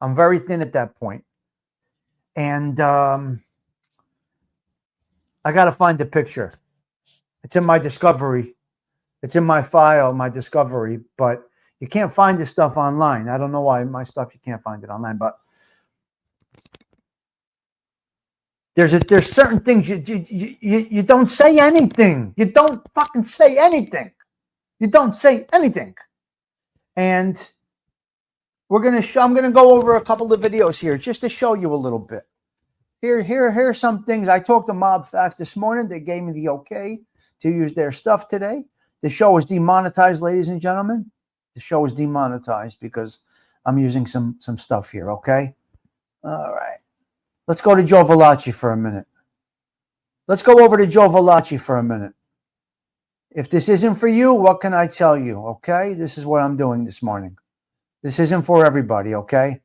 I'm very thin at that point. And I got to find the picture. It's in my discovery. It's in my file, my discovery, but you can't find this stuff online. I don't know why my stuff, you can't find it online, but there's certain things you don't say anything. You don't fucking say anything. You don't say anything. And I'm gonna go over a couple of videos here just to show you a little bit. Here's some things. I talked to Mob Facts this morning. They gave me the okay to use their stuff today. The show is demonetized, ladies and gentlemen. The show is demonetized because I'm using some stuff here, okay? All right. Let's go to Joe Valachi for a minute. Let's go over to Joe Valachi for a minute. If this isn't for you, what can I tell you, okay? This is what I'm doing this morning. This isn't for everybody, okay?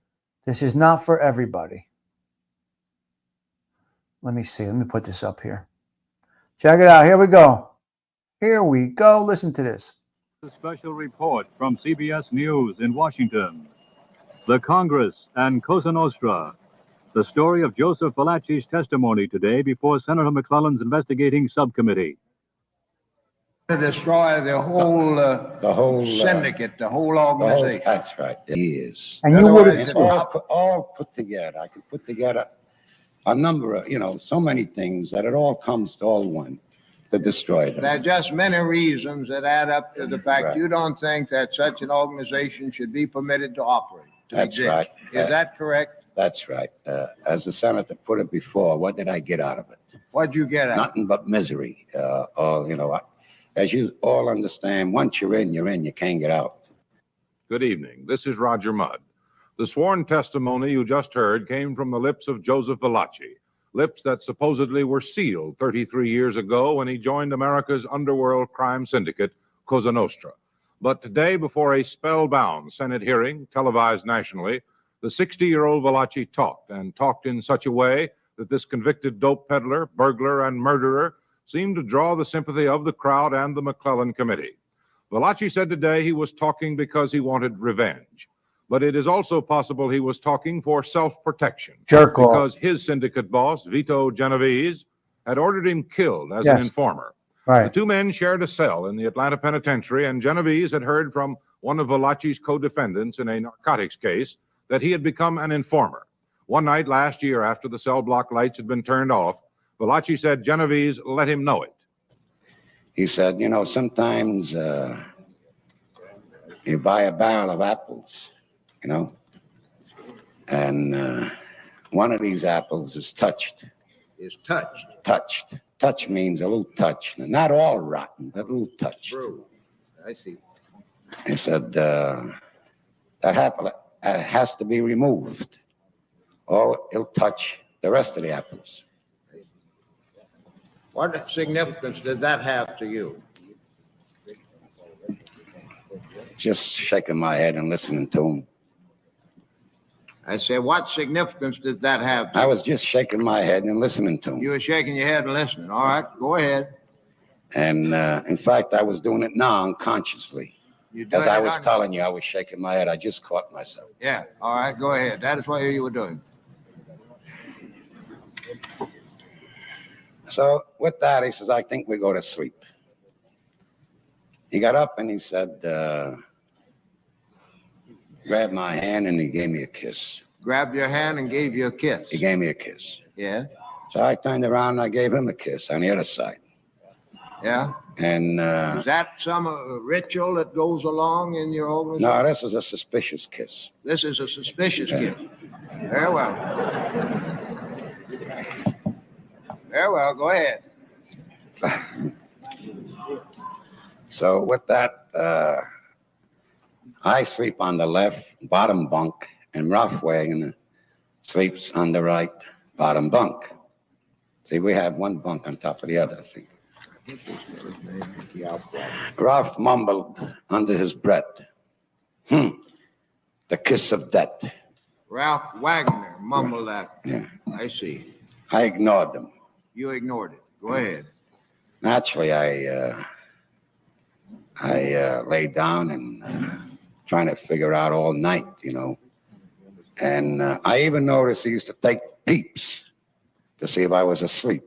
This is not for everybody. Let me see. Let me put this up here. Check it out. Here we go. Here we go. Listen to this. A special report from CBS News in Washington. The Congress and Cosa Nostra. The story of Joseph Valachi's testimony today before Senator McClellan's investigating subcommittee. To destroy the whole syndicate, the whole organization. That's right. It is. And you would have all put together. I could put together a number of, so many things that it all comes to all one to destroy them. There are just many reasons that add up to the fact you don't think that such an organization should be permitted to operate. That's right. Is that correct? That's right. As the senator put it before, what did I get out of it? What'd you get out of it? Nothing but misery. As you all understand, once you're in, you can't get out. Good evening. This is Roger Mudd. The sworn testimony you just heard came from the lips of Joseph Valachi, lips that supposedly were sealed 33 years ago when he joined America's underworld crime syndicate, Cosa Nostra. But today, before a spellbound Senate hearing, televised nationally, the 60-year-old Valachi talked, and talked in such a way that this convicted dope peddler, burglar, and murderer seemed to draw the sympathy of the crowd and the McClellan committee. Valachi said today he was talking because he wanted revenge. But it is also possible he was talking for self-protection. Because his syndicate boss, Vito Genovese, had ordered him killed as an informer. Right. The two men shared a cell in the Atlanta penitentiary, and Genovese had heard from one of Valachi's co-defendants in a narcotics case that he had become an informer. One night last year, after the cell block lights had been turned off, Valachi said Genovese let him know it. He said, sometimes you buy a barrel of apples, and one of these apples is touched. Is touched? Touched. Touch means a little touch. Not all rotten, but a little touch. True. I see. He said, that apple has to be removed, or it'll touch the rest of the apples. What significance did that have to you? Just shaking my head and listening to him. I said, what significance did that have to you? I was just shaking my head and listening to him. You were shaking your head and listening. All right, go ahead. And, in fact, I was doing it now unconsciously. As I was telling you, I was shaking my head. I just caught myself. Yeah, all right, go ahead. That is what you were doing. So with that, he says, I think we go to sleep. He got up and he said, grabbed my hand and he gave me a kiss. Grabbed your hand and gave you a kiss? He gave me a kiss. Yeah? So I turned around and I gave him a kiss on the other side. Yeah? And, is that some ritual that goes along in your organization? No, this is a suspicious kiss. This is a suspicious kiss. Very well. Very well, go ahead. So with that, I sleep on the left bottom bunk, and Ralph sleeps on the right bottom bunk. See, we have one bunk on top of the other, see. Ralph mumbled under his breath, the kiss of death. Ralph Wagner mumbled that. Yeah. I see. I ignored them. You ignored it. Go ahead. Naturally, I lay down and trying to figure out all night, And I even noticed he used to take peeps to see if I was asleep,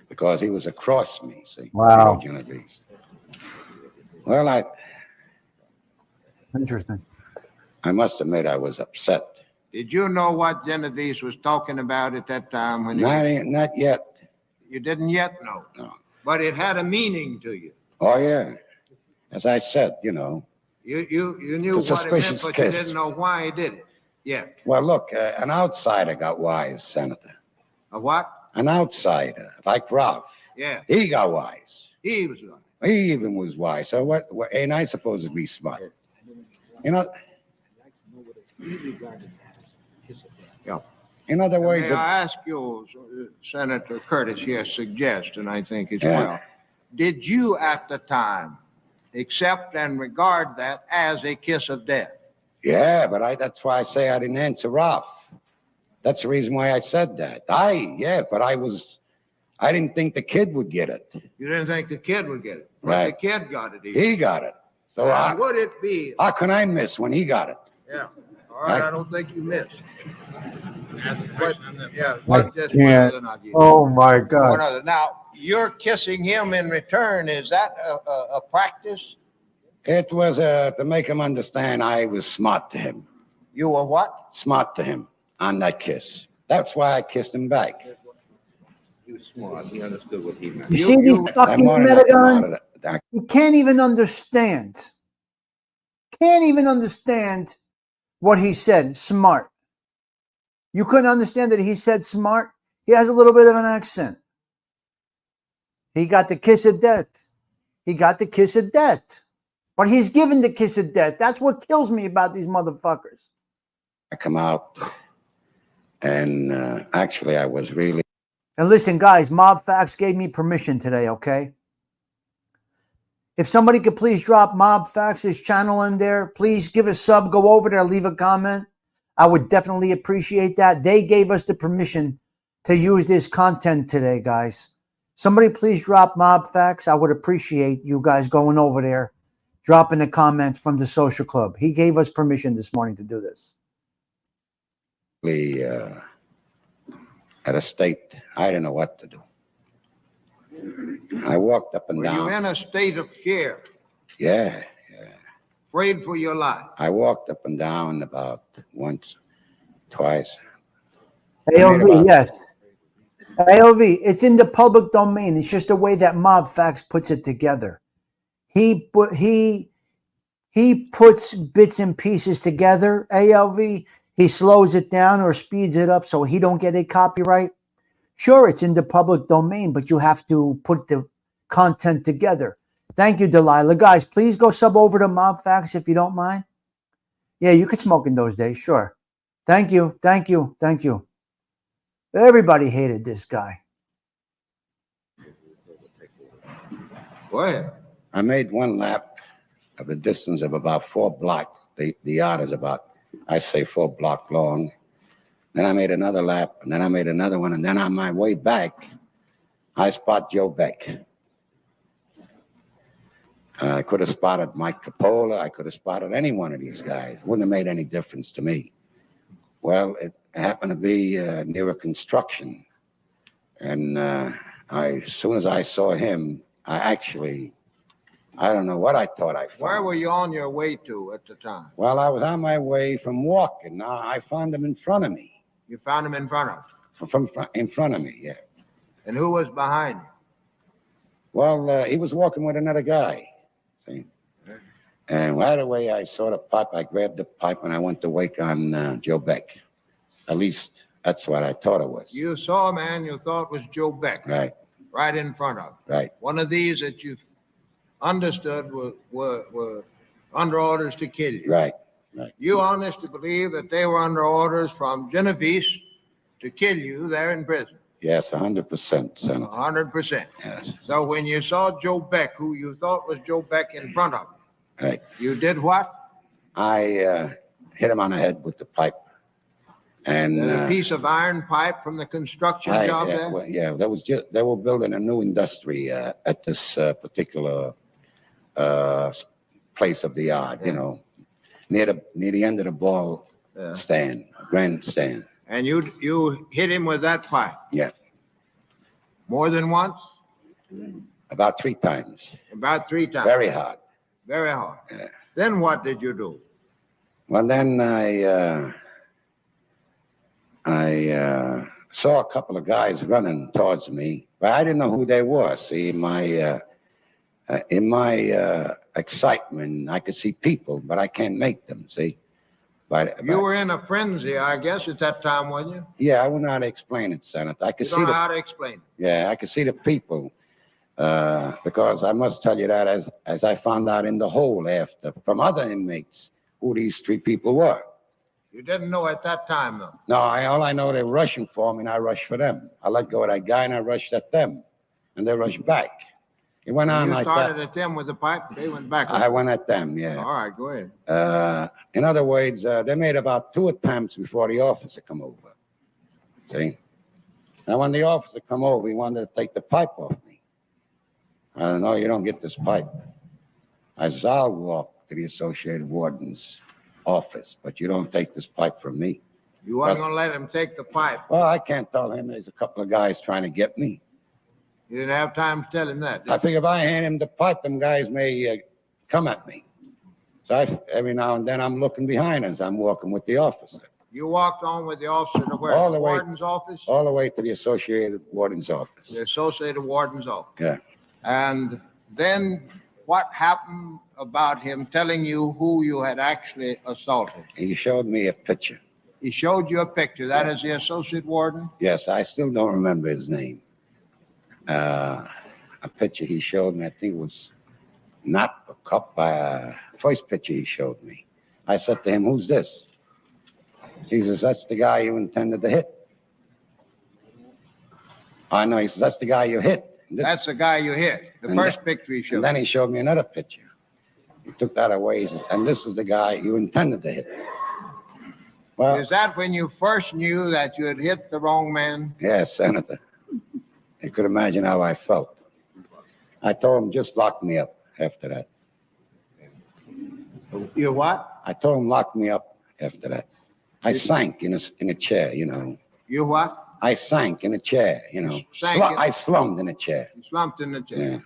because he was across me, see? Wow. Tito Genovese. Well, Interesting. I must admit I was upset. Did you know what Genovese was talking about at that time when Not yet. you didn't yet know? No. But it had a meaning to you. Oh, yeah. As I said, you know. You knew It's a what it meant, suspicious but kiss. you didn't know why he did it. Yeah. Well, look, an outsider got wise, Senator. A what? An outsider, like Ralph. Yeah. He got wise. He was right. He even was wise. So what ain't I supposed to be smart? You know? Yeah. In other words, May I ask you, Senator Curtis here suggests, and I think as Yeah. well, did you at the time accept and regard that as a kiss of death? yeah, but that's why I say I didn't answer Ralph. That's the reason why I said that. But I didn't think the kid would get it. You didn't think the kid would get it. But Right. the kid got it. Even. He got it. So And would it be? how can I miss when he got it? Yeah. All right, Right. I don't think you missed. But, yeah, I what, just one can't. other not you. Oh my One God. other. Now, you're kissing him in return. Is that a practice? It was to make him understand I was smart to him. You were what? Smart to him on that kiss. That's why I kissed him back. He was smart. He understood what he meant. You see these you- fucking more than nothing metagons? out of that. You can't even understand. Can't even understand what he said. Smart. You couldn't understand that he said smart? He has a little bit of an accent. He got the kiss of death. He got the kiss of death. But he's given the kiss of death. That's what kills me about these motherfuckers. I come out, and actually I was really And listen, guys, Mob Facts gave me permission today, okay? If somebody could please drop Mob Facts' channel in there, please give a sub, go over there, leave a comment. I would definitely appreciate that. They gave us the permission to use this content today, guys. Somebody please drop Mob Facts. I would appreciate you guys going over there, dropping a comment from the social club. He gave us permission this morning to do this. at a state I didn't know what to do. I walked up and Were down. you in a state of fear, Yeah. afraid for your life? I walked up and down about once, twice. AOV, yes. AOV, it's in the public domain. It's just the way that Mob Facts puts it together. He puts bits and pieces together, ALV. He slows it down or speeds it up so he don't get a copyright. Sure, it's in the public domain, but you have to put the content together. Thank you, Delilah. Guys, please go sub over to Mob Facts if you don't mind. Yeah, you could smoke in those days, sure. Thank you, thank you, thank you. Everybody hated this guy. Go ahead. I made one lap of a distance of about 4 blocks. The yard is about, I say, 4 blocks long. Then I made another lap, and then I made another one, and then on my way back, I spot Joe Beck. I could have spotted Mike Capola. I could have spotted any one of these guys. Wouldn't have made any difference to me. Well, it happened to be near a construction. And as soon as I saw him, I don't know what I thought I found. Where were you on your way to at the time? Well, I was on my way from walking. Now, I found him in front of me. You found him in front of you. In front of me, yeah. And who was behind you? Well, he was walking with another guy. See? And right away, I saw the pipe. I grabbed the pipe, and I went to wake on Joe Beck. At least, that's what I thought it was. You saw a man you thought was Joe Beck. Right, Right in front of you. right. One of these that you understood were under orders to kill you. Right. You honestly believe that they were under orders from Genovese to kill you there in prison? Yes, 100%, Senator. 100%. Yes, So when you saw Joe Beck, who you thought was Joe Beck in front of right. you, you did what? I hit him on the head with the pipe. And Then a piece of iron pipe from the construction job there? well, yeah, they were building a new industry at this particular place of the yard, you know, near the end of the ball stand, a grandstand. And you hit him with that pipe? Yeah, More than once? about 3 times. About 3 times. Very hard. Very hard. Yeah. Then what did you do? Well, then I saw a couple of guys running towards me, but I didn't know who they were. See, in my excitement, I could see people, but I can't make them. See, You were in a frenzy, I guess, at that time, weren't you? Yeah, I wouldn't know how to explain it, Senator. I could You see don't know how to explain it. Yeah, I could see the people, because I must tell you that as I found out in the hole after from other inmates who these 3 people were. You didn't know at that time, though? No, all I know, they were rushing for me, and I rushed for them. I let go of that guy, and I rushed at them, and they rushed back. It went on like that. You started at them with the pipe, and they went back. I went at them, yeah. All right, go ahead. In other words, they made about 2 attempts before the officer come over. See? Now, when the officer come over, he wanted to take the pipe off me. I don't know, you don't get this pipe. I said, I'll walk to the Associated Warden's office, but you don't take this pipe from me. You weren't going to let him take the pipe. Well, I can't tell him. There's a couple of guys trying to get me. You didn't have time to tell him that, did I think if I hand him the pipe, them guys may come at me. So every now and then I'm looking behind as I'm walking with the officer. You walked on with the officer to where? All the the way- warden's office? All the way to the Associated Warden's office. The Associated Warden's office. Yeah. And then what happened about him telling you who you had actually assaulted? He showed me a picture. He showed you a picture. That Yeah. is the Associate Warden? Yes, I still don't remember his name. A picture he showed me, I think it was not a cup, first picture he showed me. I said to him, who's this? He says, that's the guy you intended to hit. I know, he says, that's the guy you hit. That's the guy you hit. The And first picture he showed. And then he showed me another picture. He took that away, he said, and this is the guy you intended to hit. Well, Is that when you first knew that you had hit the wrong man? yes, Senator. You could imagine how I felt. I told him, just lock me up after that. You what? I told him, lock me up after that. I sank in a chair, you know. You what? I sank in a chair, you know. Sank in- I slumped in a chair. You slumped in the chair. Yeah.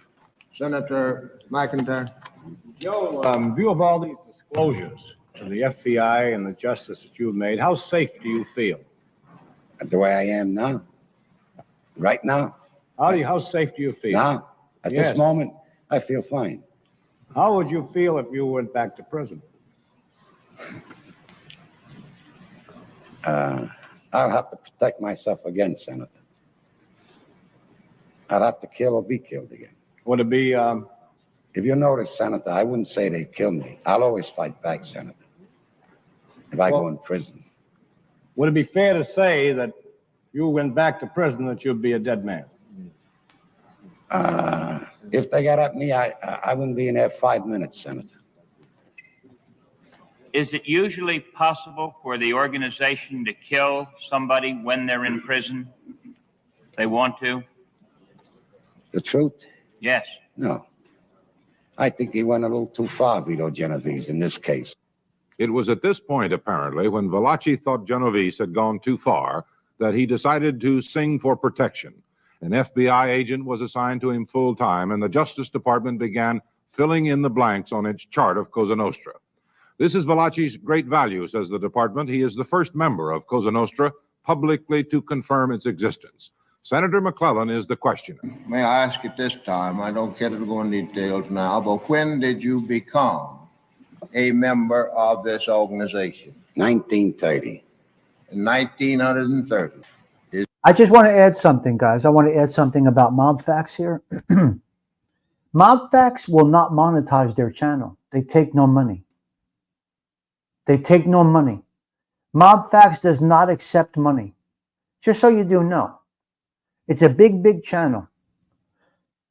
Senator McIntyre? Joe, in view of all these disclosures to the FBI and the justice that you've made, how safe do you feel? The way I am now. Right now. How safe do you feel? Now. At Yes. this moment, I feel fine. How would you feel if you went back to prison? I'll have to protect myself again, Senator. I'll have to kill or be killed again. Would it be, If you notice, Senator, I wouldn't say they'd kill me. I'll always fight back, Senator. If I go in prison. would it be fair to say that you went back to prison that you'd be a dead man? If they got at me, I wouldn't be in there 5 minutes, Senator. Is it usually possible for the organization to kill somebody when they're in prison? They want to? The truth? Yes. No. I think he went a little too far, Vito Genovese, in this case. It was at this point, apparently, when Valachi thought Genovese had gone too far, that he decided to sing for protection. An FBI agent was assigned to him full time, and the Justice Department began filling in the blanks on its chart of Cosa Nostra. This is Valachi's great value, says the department. He is the first member of Cosa Nostra publicly to confirm its existence. Senator McClellan is the questioner. May I ask at this time, I don't care to go into details now, but when did you become a member of this organization? 1930. In 1930. I just want to add something, guys. I want to add something about MobFax here. MobFax will not monetize their channel. They take no money. They take no money. MobFax does not accept money. Just so you do know. It's a big, big channel.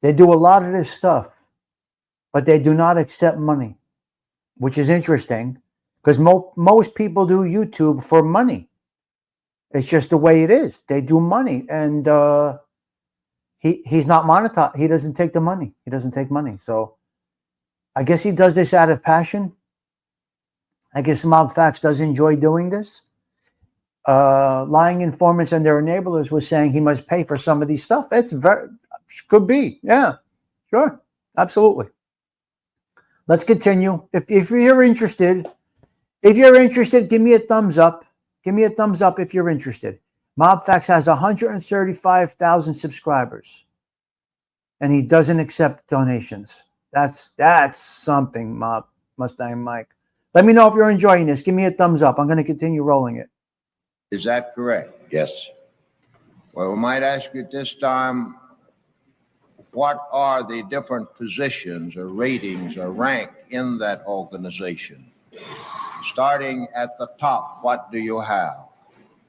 They do a lot of this stuff, but they do not accept money, which is interesting because most people do YouTube for money. It's just the way it is. They do money, and he's not monetized. He doesn't take the money. He doesn't take money. So I guess he does this out of passion. I guess Mob Facts does enjoy doing this. Lying informants and their enablers were saying he must pay for some of these stuff. It's could be. Yeah, sure. Absolutely. Let's continue. If you're interested, give me a thumbs up. Give me a thumbs up if you're interested. Mob Facts has 135,000 subscribers, and he doesn't accept donations. That's something, Mob Mustang Mike. Let me know if you're enjoying this. Give me a thumbs up. I'm going to continue rolling it. Is that correct? Yes. Well, we might ask you at this time, what are the different positions or ratings or rank in that organization? Starting at the top, what do you have?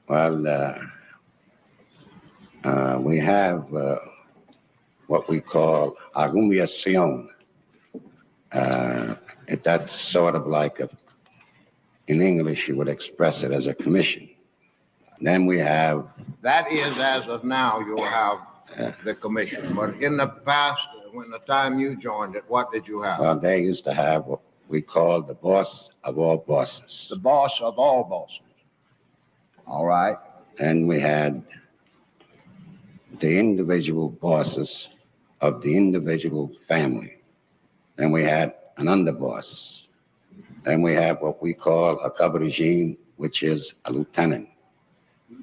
Well, we have what we call agrumiación. That's sort of like in English, you would express it as a commission. Then we have... That is, as of now, you have the commission. But in the past, when the time you joined it, what did you have? Well, they used to have what we call the boss of all bosses. The boss of all bosses. All right. And we had the individual bosses of the individual family. Then we had an underboss. Then we have what we call a cabarigine, which is a lieutenant.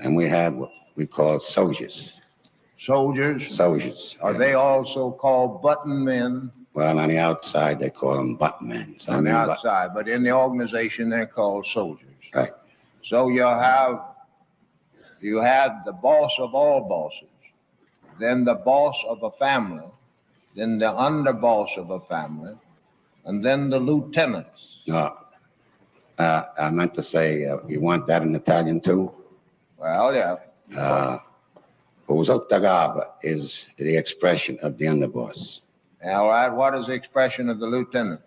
And we have what we call soldiers. Soldiers? Soldiers. Are they also called button men? Well, on the outside, they call them button men. So on the outside, but in the organization, they're called soldiers. Right. So you had the boss of all bosses, then the boss of a family, then the underboss of a family, and then the lieutenants. No, I meant to say, you want that in Italian too? Well, yeah. Usottagaba is the expression of the underboss. All right, what is the expression of the lieutenant?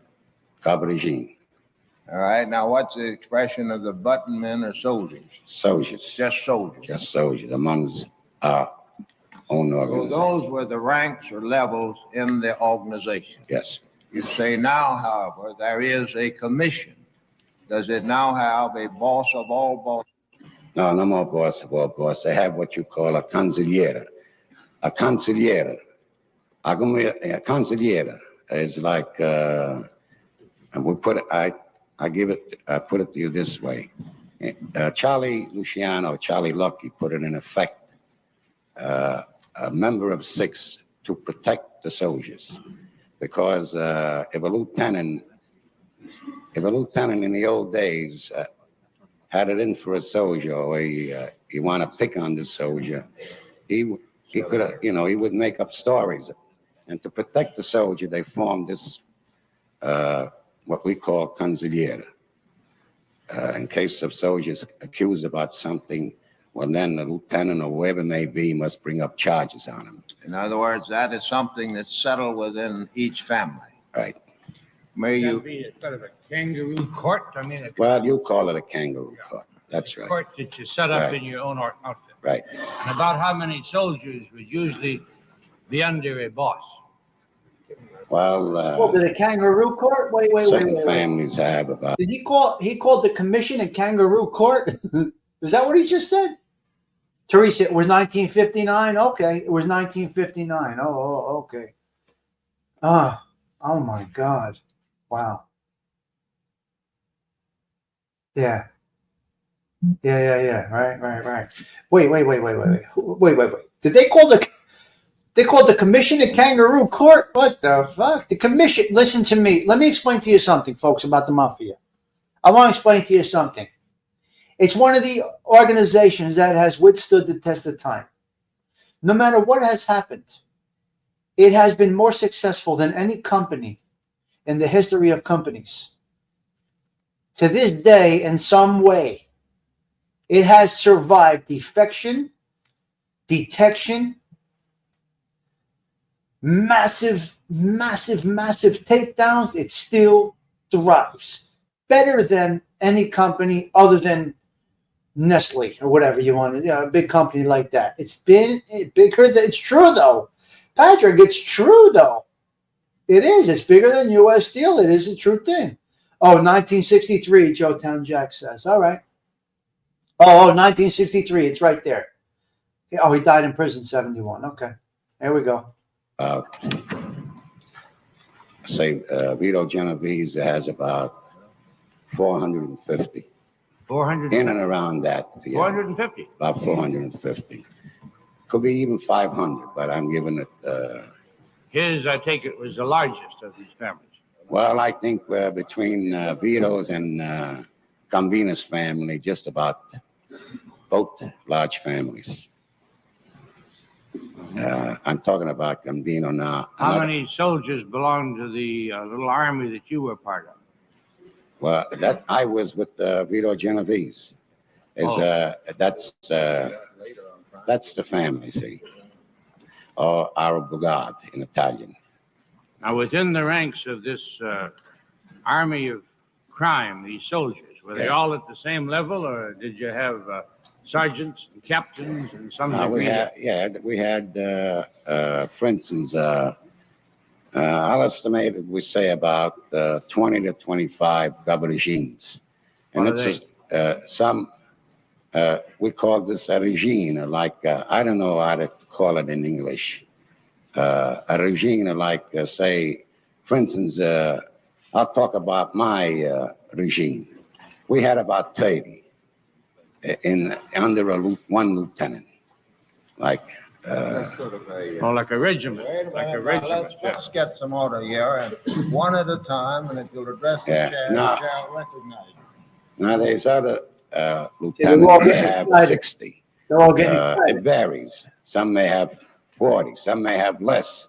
Cabarigine. All right, now what's the expression of the button men or soldiers? Soldiers. Just soldiers. Just soldiers, amongst our own organization. So those were the ranks or levels in the organization. Yes. You say now, however, there is a commission. Does it now have a boss of all bosses? No, no more boss of all bosses. They have what you call a consigliere. A consigliere. A consigliere is like, and we put it, I put it to you this way. Charlie Luciano, Charlie Lucky put it in effect, a member of 6 to protect the soldiers. Because if a lieutenant in the old days had it in for a soldier, or you want to pick on the soldier, he could, he would make up stories. And to protect the soldier, they formed this, what we call consigliere. In case of soldiers accused about something, well, then the lieutenant or whoever it may be must bring up charges on him. In other words, that is something that's settled within each family. Right. May you be sort of a kangaroo court? I mean, well, you call it a kangaroo court. That's right. Court that you set up in your own outfit. Right. And about how many soldiers would usually be under a boss? Well, did a kangaroo court? Wait. Families have about. Did he called the commission a kangaroo court? Is that what he just said? Teresa, it was 1959. Okay, it was 1959. Oh, okay. Oh my God! Wow. Yeah. Right. Wait. Did they call the commission a kangaroo court? What the fuck? The commission. Listen to me. Let me explain to you something, folks, about the mafia. I want to explain to you something. It's one of the organizations that has withstood the test of time. No matter what has happened, it has been more successful than any company in the history of companies. To this day, in some way, it has survived defection, detection, massive takedowns. It still thrives better than any company other than Nestle or whatever you want, a big company like that. It's been bigger. It's true though, Patrick. It's true though. It is. It's bigger than U.S. Steel. It is a true thing. Oh, 1963, Joe Town Jack says. All right. Oh, 1963. It's right there. Oh, he died in prison 71. Okay. There we go. Say, Vito Genovese has about 450. 400. In and around that. Yeah, 450. about 450. Could be even 500, but I'm giving it. His, I take it, was the largest of these families. Well, I think between Vito's and Gambino's family, just about both large families. I'm talking about Gambino now. How many soldiers belonged to the little army that you were part of? Well, that I was with Vito Genovese. That's the family, see. Or Arab Brigade in Italian. Now, within the ranks of this army of crime, these soldiers, were they all at the same level, or did you have sergeants and captains and some degree? We had, for instance, I'll estimate we say about 20 to 25 gabardines. And we call this a regime, like, I don't know how to call it in English. A regime like, say, for instance, I'll talk about my regime. We had about 30 under one lieutenant, like. Like a regiment. Like a regiment. Let's get some order here, and one at a time, and if you'll address the chair, the chair will recognize you. Now, there's other lieutenants that have 60. They're all getting it varies. Some may have 40, some may have less.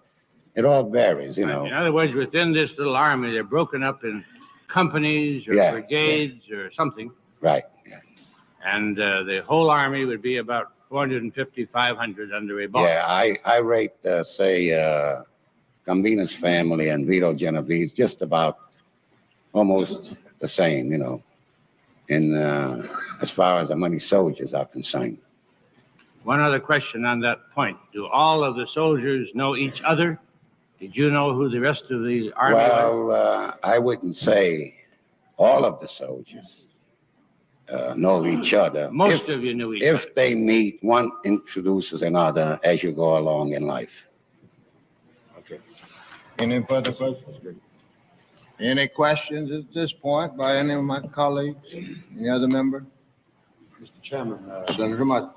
It all varies, you know. In other words, within this little army, they're broken up in companies or brigades or something. Right. Yeah. And the whole army would be about 450, 500 under a boss. Yeah, I rate, say, Gambino's family and Vito Genovese just about almost the same, you know, in as far as how many soldiers are concerned. One other question on that point. Do all of the soldiers know each other? Did you know who the rest of the army was? Well, I wouldn't say all of the soldiers know each other. Most of you knew each other. If they meet, one introduces another as you go along in life. Okay. Any further questions? Any questions at this point by any of my colleagues? Any other member? Mr. Chairman, Senator Mudd.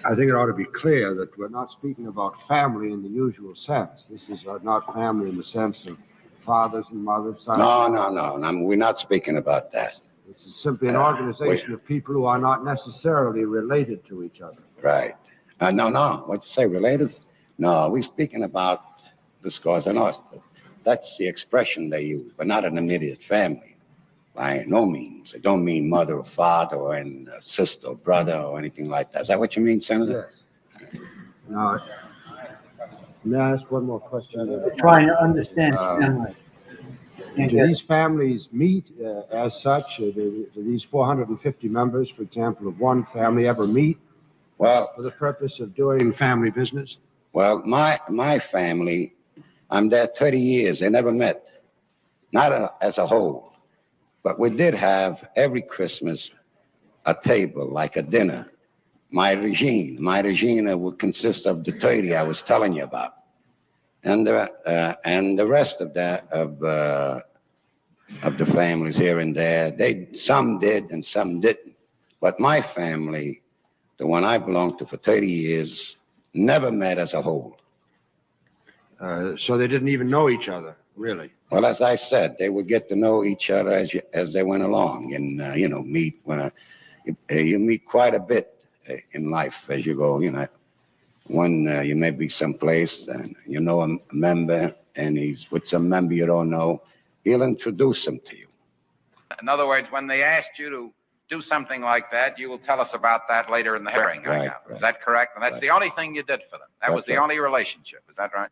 I think it ought to be clear that we're not speaking about family in the usual sense. This is not family in the sense of fathers and mothers. Sons. No. We're not speaking about that. This is simply an organization of people who are not necessarily related to each other. Right. No. What'd you say, related? No, we're speaking about the Cosa Nostra. That's the expression they use, but not an immediate family. By no means. It don't mean mother or father or sister or brother or anything like that. Is that what you mean, Senator? Yes. Now, may I ask one more question? Trying to understand family. Do these families meet as such? Do these 450 members, for example, of one family ever meet? Well, for the purpose of doing family business? Well, my family, I'm there 30 years. They never met. Not as a whole. But we did have every Christmas a table, like a dinner. My regime would consist of the 30 I was telling you about. And the rest of the families here and there, some did and some didn't. But my family, the one I belonged to for 30 years, never met as a whole. So they didn't even know each other, really? Well, as I said, they would get to know each other as they went along, and meet you meet quite a bit in life as you go. When you may be someplace and you know a member, and he's with some member you don't know, he'll introduce him to you. In other words, when they asked you to do something like that, you will tell us about that later in the hearing. Right. Is that correct? And that's the only thing you did for them. That was the only relationship. Is that right?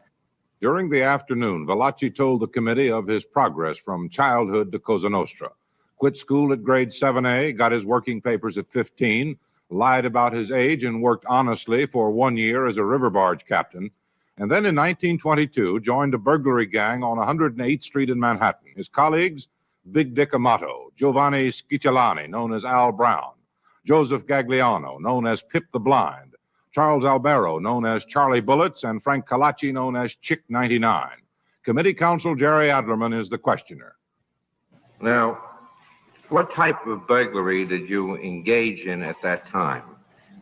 During the afternoon, Valachi told the committee of his progress from childhood to Cosa Nostra. Quit school at grade 7A, got his working papers at 15, lied about his age and worked honestly for 1 year as a river barge captain, and then in 1922 joined a burglary gang on 108th Street in Manhattan. His colleagues, Big Dick Amato, Giovanni Schicciolani, known as Al Brown, Joseph Gagliano, known as Pip the Blind, Charles Albero, known as Charlie Bullets, and Frank Calachi, known as Chick 99. Committee counsel Jerry Adlerman is the questioner. Now, what type of burglary did you engage in at that time?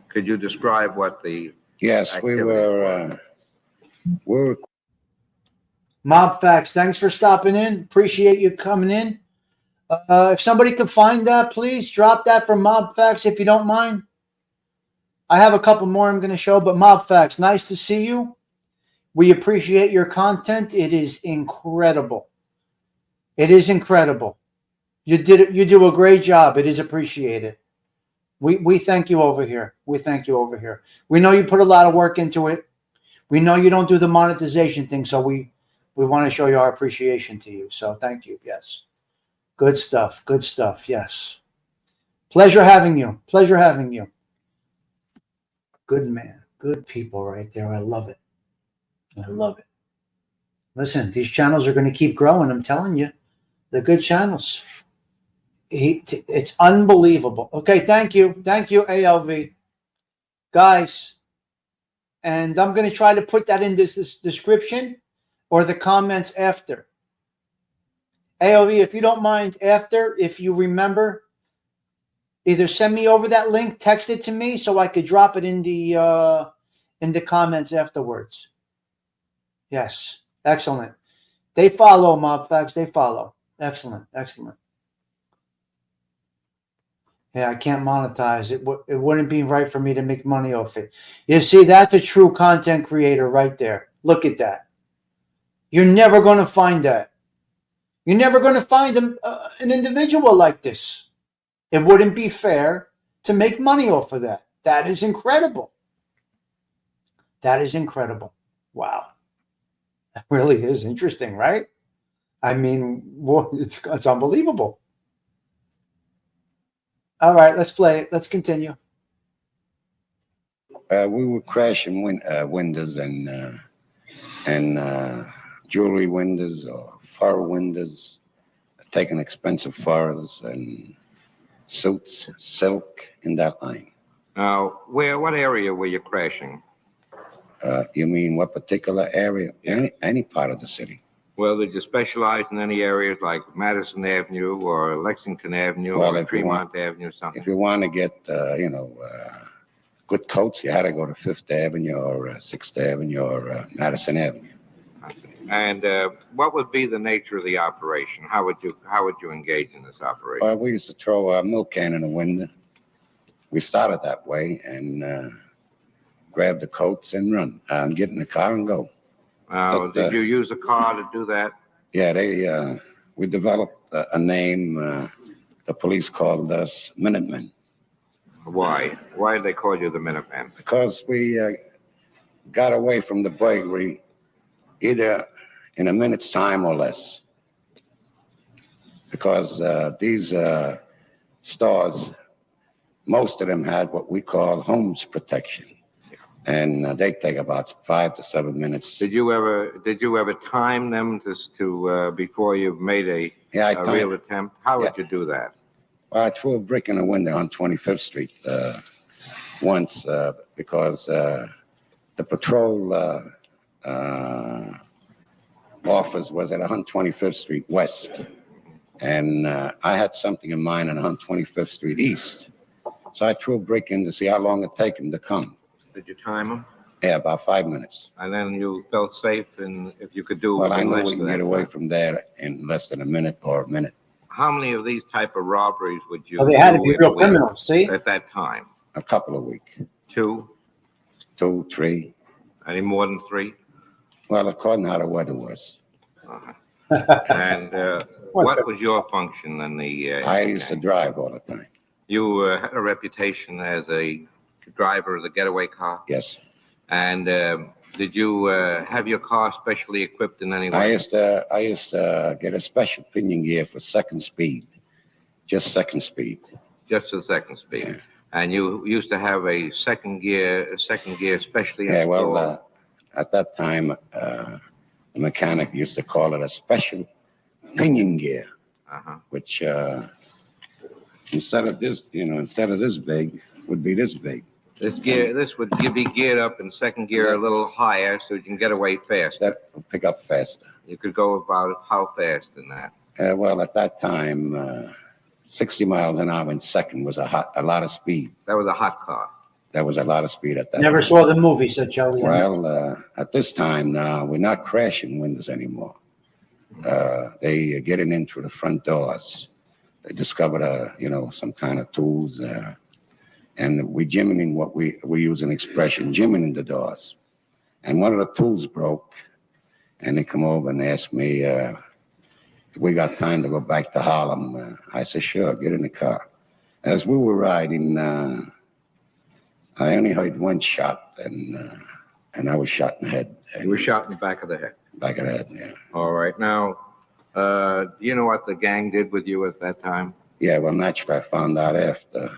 Could you describe what the Yes, we were Mob Facts, thanks for stopping in. Appreciate you coming in. If somebody could find that, please drop that for Mob Facts if you don't mind. I have a couple more I'm going to show, but Mob Facts, nice to see you. We appreciate your content. It is incredible. It is incredible. You do a great job. It is appreciated. We thank you over here. We thank you over here. We know you put a lot of work into it. We know you don't do the monetization thing, so we want to show you our appreciation to you. So thank you. Yes. Good stuff. Good stuff. Yes. Pleasure having you. Pleasure having you. Good man. Good people right there. I love it. I love it. Listen, these channels are going to keep growing. I'm telling you. They're good channels. It's unbelievable. Okay, thank you. Thank you, ALV. Guys, and I'm going to try to put that in this description or the comments after. ALV, if you don't mind, after, if you remember, either send me over that link, text it to me so I could drop it in the comments afterwards. Yes, excellent. They follow, Mob Facts. They follow. Excellent, excellent. Yeah, I can't monetize it. It wouldn't be right for me to make money off it. You see, that's a true content creator right there. Look at that. You're never going to find that. You're never going to find an individual like this. It wouldn't be fair to make money off of that. That is incredible. That is incredible. Wow. That really is interesting, right? I mean, well, it's unbelievable. All right, let's play it. Let's continue. We were crashing windows and jewelry windows or fur windows, taking expensive furs and suits, silk, in that line. Now, what area were you crashing? You mean what particular area? Any part of the city. Well, did you specialize in any areas like Madison Avenue or Lexington Avenue or Tremont Avenue or something? If you want to get, good coats, you had to go to Fifth Avenue or 6th Avenue or Madison Avenue. I see. And what would be the nature of the operation? How would you engage in this operation? Well, we used to throw a milk can in the window. We started that way and grab the coats and run and get in the car and go. Did you use a car to do that? Yeah, we developed a name. The police called us Minutemen. Why? Why did they call you the Minutemen? Because we got away from the burglary either in a minute's time or less. Because these stores, most of them had what we call homes protection. And they take about 5 to 7 minutes. Did you ever time them to before you made a real attempt? How would you do that? Well, I threw a brick in a window on 25th Street once because the patrol office was at 125th Street West. And I had something in mind on 125th Street East. So I threw a brick in to see how long it'd take them to come. Did you time them? Yeah, about 5 minutes. And then you felt safe, and if you could do well, I in know less we can than get that away time. from there in less than a minute or a minute. How many of these type of robberies would you? Well, they had to do be in a real week criminals, see? At that time, A couple of weeks. 2, 2, 3. any more than 3? Well, according to how the weather was. And what was your function in the? I used to drive all the time. You had a reputation as a driver of the getaway car. Yes. And did you have your car specially equipped in any way? I used to get a special pinion gear for second speed, just second speed. Just the second speed. Yeah. And you used to have a second gear specially installed. Yeah, well, at that time, the mechanic used to call it a special pinion gear. which instead of this big, would be this big. This would be geared up in second gear a little higher so you can get away faster. That will pick up faster. You could go about how fast in that? Well, at that time, 60 miles an hour in second was a lot of speed. That was a hot car. That was a lot of speed at that Never time. saw the movie, said Charlie. Well, at this time now, we're not crashing windows anymore. They getting in through the front doors. They discovered, some kind of tools, and we jimming what we use an expression, jimming in the doors. And one of the tools broke, and they come over and asked me if we got time to go back to Harlem. I said, sure, get in the car. As we were riding, I only heard one shot, and I was shot in the head. You were shot in the back of the head? Back of the head, yeah. All right. Now, do you know what the gang did with you at that time? Yeah, well, naturally, I found out after.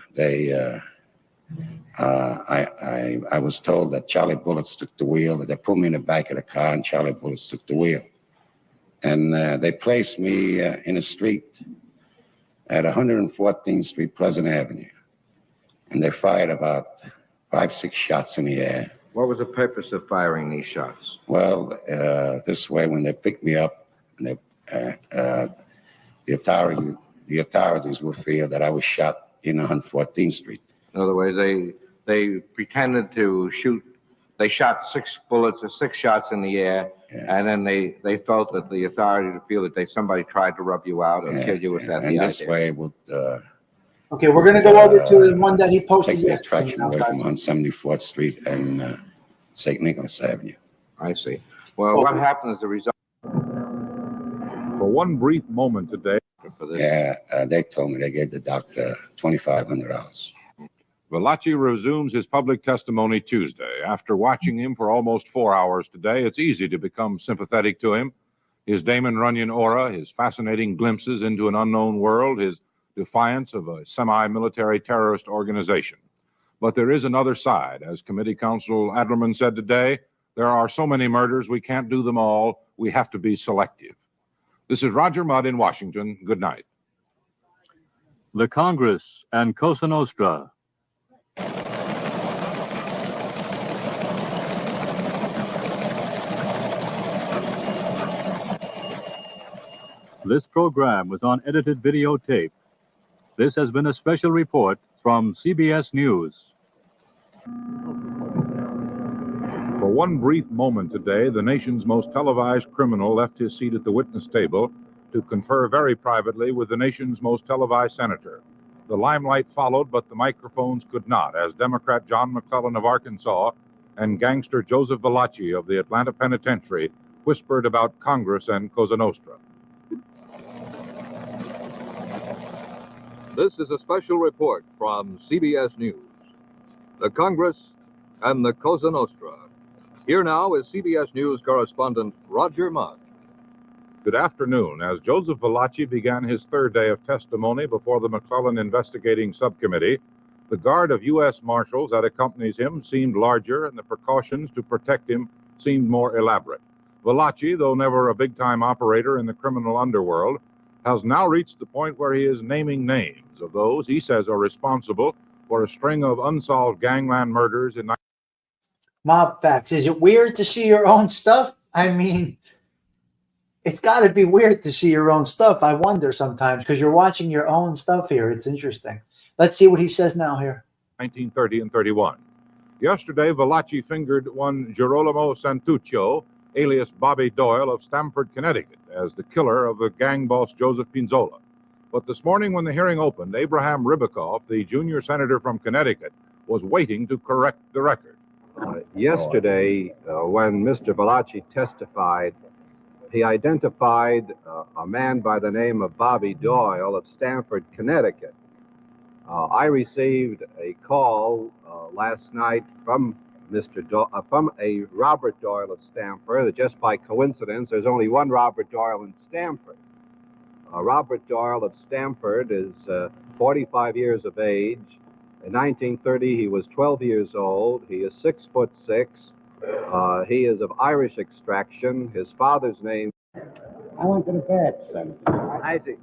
I was told that Charlie Bullets took the wheel. They put me in the back of the car, and Charlie Bullets took the wheel. And they placed me in a street at 114th Street, Pleasant Avenue. And they fired about 5-6 shots in the air. What was the purpose of firing these shots? Well, this way, when they picked me up, and the authorities would feel that I was shot in 114th Street. In other words, they pretended to shoot. They shot 6 bullets or 6 shots in the air, and then they felt that the authorities would feel that somebody tried to rub you out or kill you. Was that the idea? And this way would... Okay, we're going to go over to the one that he posted take the yesterday. attraction away from 174th Street and St. Nicholas Avenue. I see. Well, what happened as a result? For one brief moment today. They told me they gave the doctor $2,500. Valachi resumes his public testimony Tuesday. After watching him for almost 4 hours today, it's easy to become sympathetic to him. His Damon Runyon aura, his fascinating glimpses into an unknown world, his defiance of a semi-military terrorist organization. But there is another side. As Committee Counsel Adlerman said today, there are so many murders, we can't do them all. We have to be selective. This is Roger Mudd in Washington. Good night. The Congress and Cosa Nostra. This program was on edited videotape. This has been a special report from CBS News. For one brief moment today, the nation's most televised criminal left his seat at the witness table to confer very privately with the nation's most televised senator. The limelight followed, but the microphones could not, as Democrat John McClellan of Arkansas and gangster Joseph Valachi of the Atlanta Penitentiary whispered about Congress and Cosa Nostra. This is a special report from CBS News. The Congress and the Cosa Nostra. Here now is CBS News correspondent Roger Mudd. Good afternoon. As Joseph Valachi began his third day of testimony before the McClellan Investigating Subcommittee, the guard of U.S. Marshals that accompanies him seemed larger, and the precautions to protect him seemed more elaborate. Valachi, though never a big-time operator in the criminal underworld, has now reached the point where he is naming names of those he says are responsible for a string of unsolved gangland murders in... Mob facts. Is it weird to see your own stuff? I mean, it's got to be weird to see your own stuff. I wonder sometimes, because you're watching your own stuff here. It's interesting. Let's see what he says now here. 1930 and 31. Yesterday, Valachi fingered one Girolamo Santuccio, alias Bobby Doyle of Stamford, Connecticut, as the killer of the gang boss Joseph Pinzola. But this morning when the hearing opened, Abraham Ribicoff, the junior senator from Connecticut, was waiting to correct the record. Yesterday, when Mr. Valachi testified, he identified a man by the name of Bobby Doyle of Stamford, Connecticut. I received a call last night from from a Robert Doyle of Stamford. Just by coincidence, there's only one Robert Doyle in Stamford. Robert Doyle of Stamford is 45 years of age. In 1930, he was 12 years old. He is 6'6". He is of Irish extraction. His father's name... I went to the bed, Senator. I see.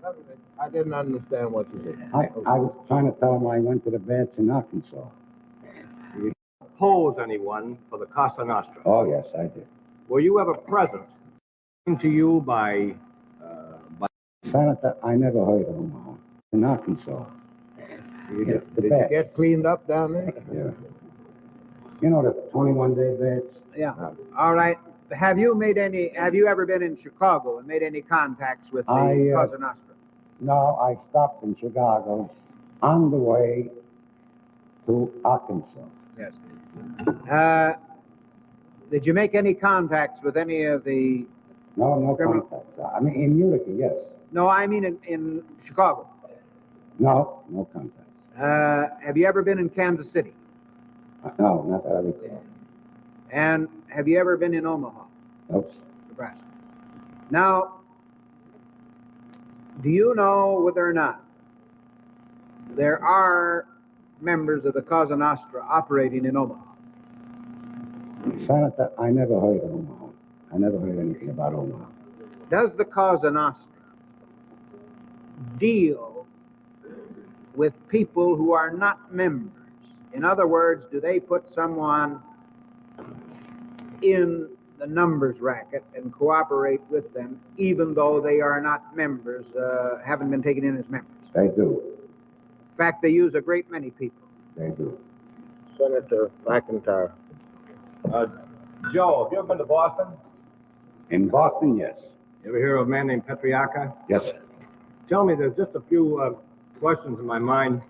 I didn't understand what you did. I was trying to tell him I went to the bats in Arkansas. Oppose anyone for the Cosa Nostra? Oh, yes, I did. Were you ever present to you by Senator, I never heard of Omaha. In Arkansas. Did you get cleaned up down there? Yeah. You know the 21-day bats? Yeah. All right. Have you ever been in Chicago and made any contacts with the Cosa Nostra? No, I stopped in Chicago on the way to Arkansas. Yes. Did you make any contacts with any of the... No contacts. I mean, in Utica, yes. No, I mean in Chicago. No contacts. Have you ever been in Kansas City? No, not that I recall. And have you ever been in Omaha? Nope. Nebraska. Now, do you know whether or not there are members of the Cosa Nostra operating in Omaha? Senator, I never heard of Omaha. I never heard anything about Omaha. Does the Cosa Nostra deal with people who are not members? In other words, do they put someone in the numbers racket and cooperate with them even though they are not members, haven't been taken in as members? They do. In fact, they use a great many people. They do. Senator McIntyre. Joe, have you ever been to Boston? In Boston, yes. You ever hear of a man named Petriarca? Yes, sir. Tell me, there's just a few questions in my mind.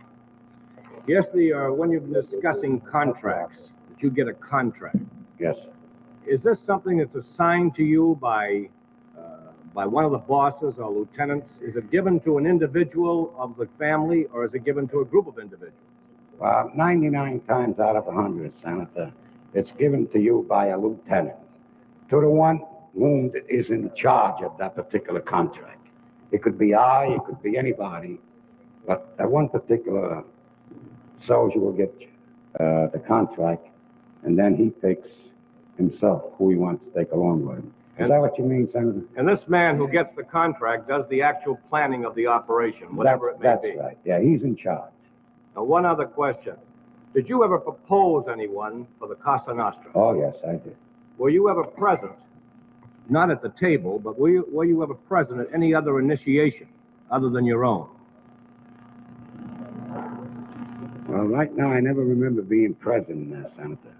Yesterday, when you're discussing contracts, that you get a contract. Yes. Is this something that's assigned to you by one of the bosses or lieutenants? Is it given to an individual of the family, or is it given to a group of individuals? Well, 99 times out of 100, Senator, it's given to you by a lieutenant, to the one whom is in charge of that particular contract. It could be I, it could be anybody, but that one particular soldier will get the contract, and then he picks himself who he wants to take along with him. Is that what you mean, Senator? And this man who gets the contract does the actual planning of the operation, whatever it may be. That's right. Yeah, he's in charge. Now, one other question. Did you ever propose anyone for the Cosa Nostra? Oh, yes, I did. Were you ever present, not at the table, but were you ever present at any other initiation other than your own? Well, right now, I never remember being present, Senator,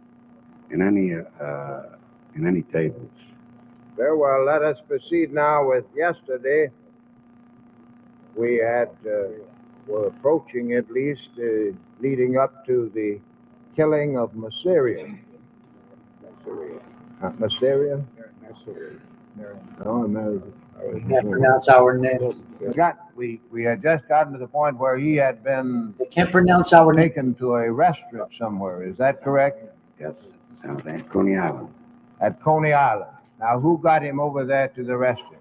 in any tables. Very well, let us proceed now with yesterday. We had, were approaching at least, leading up to the killing of Masseria. Masseria? No, We can't pronounce our name. We had just gotten to the point where he had been They can't pronounce our name. taken to a restaurant somewhere. Is that correct? Yes, Senator, at Coney Island. At Coney Island. Now, who got him over there to the restaurant?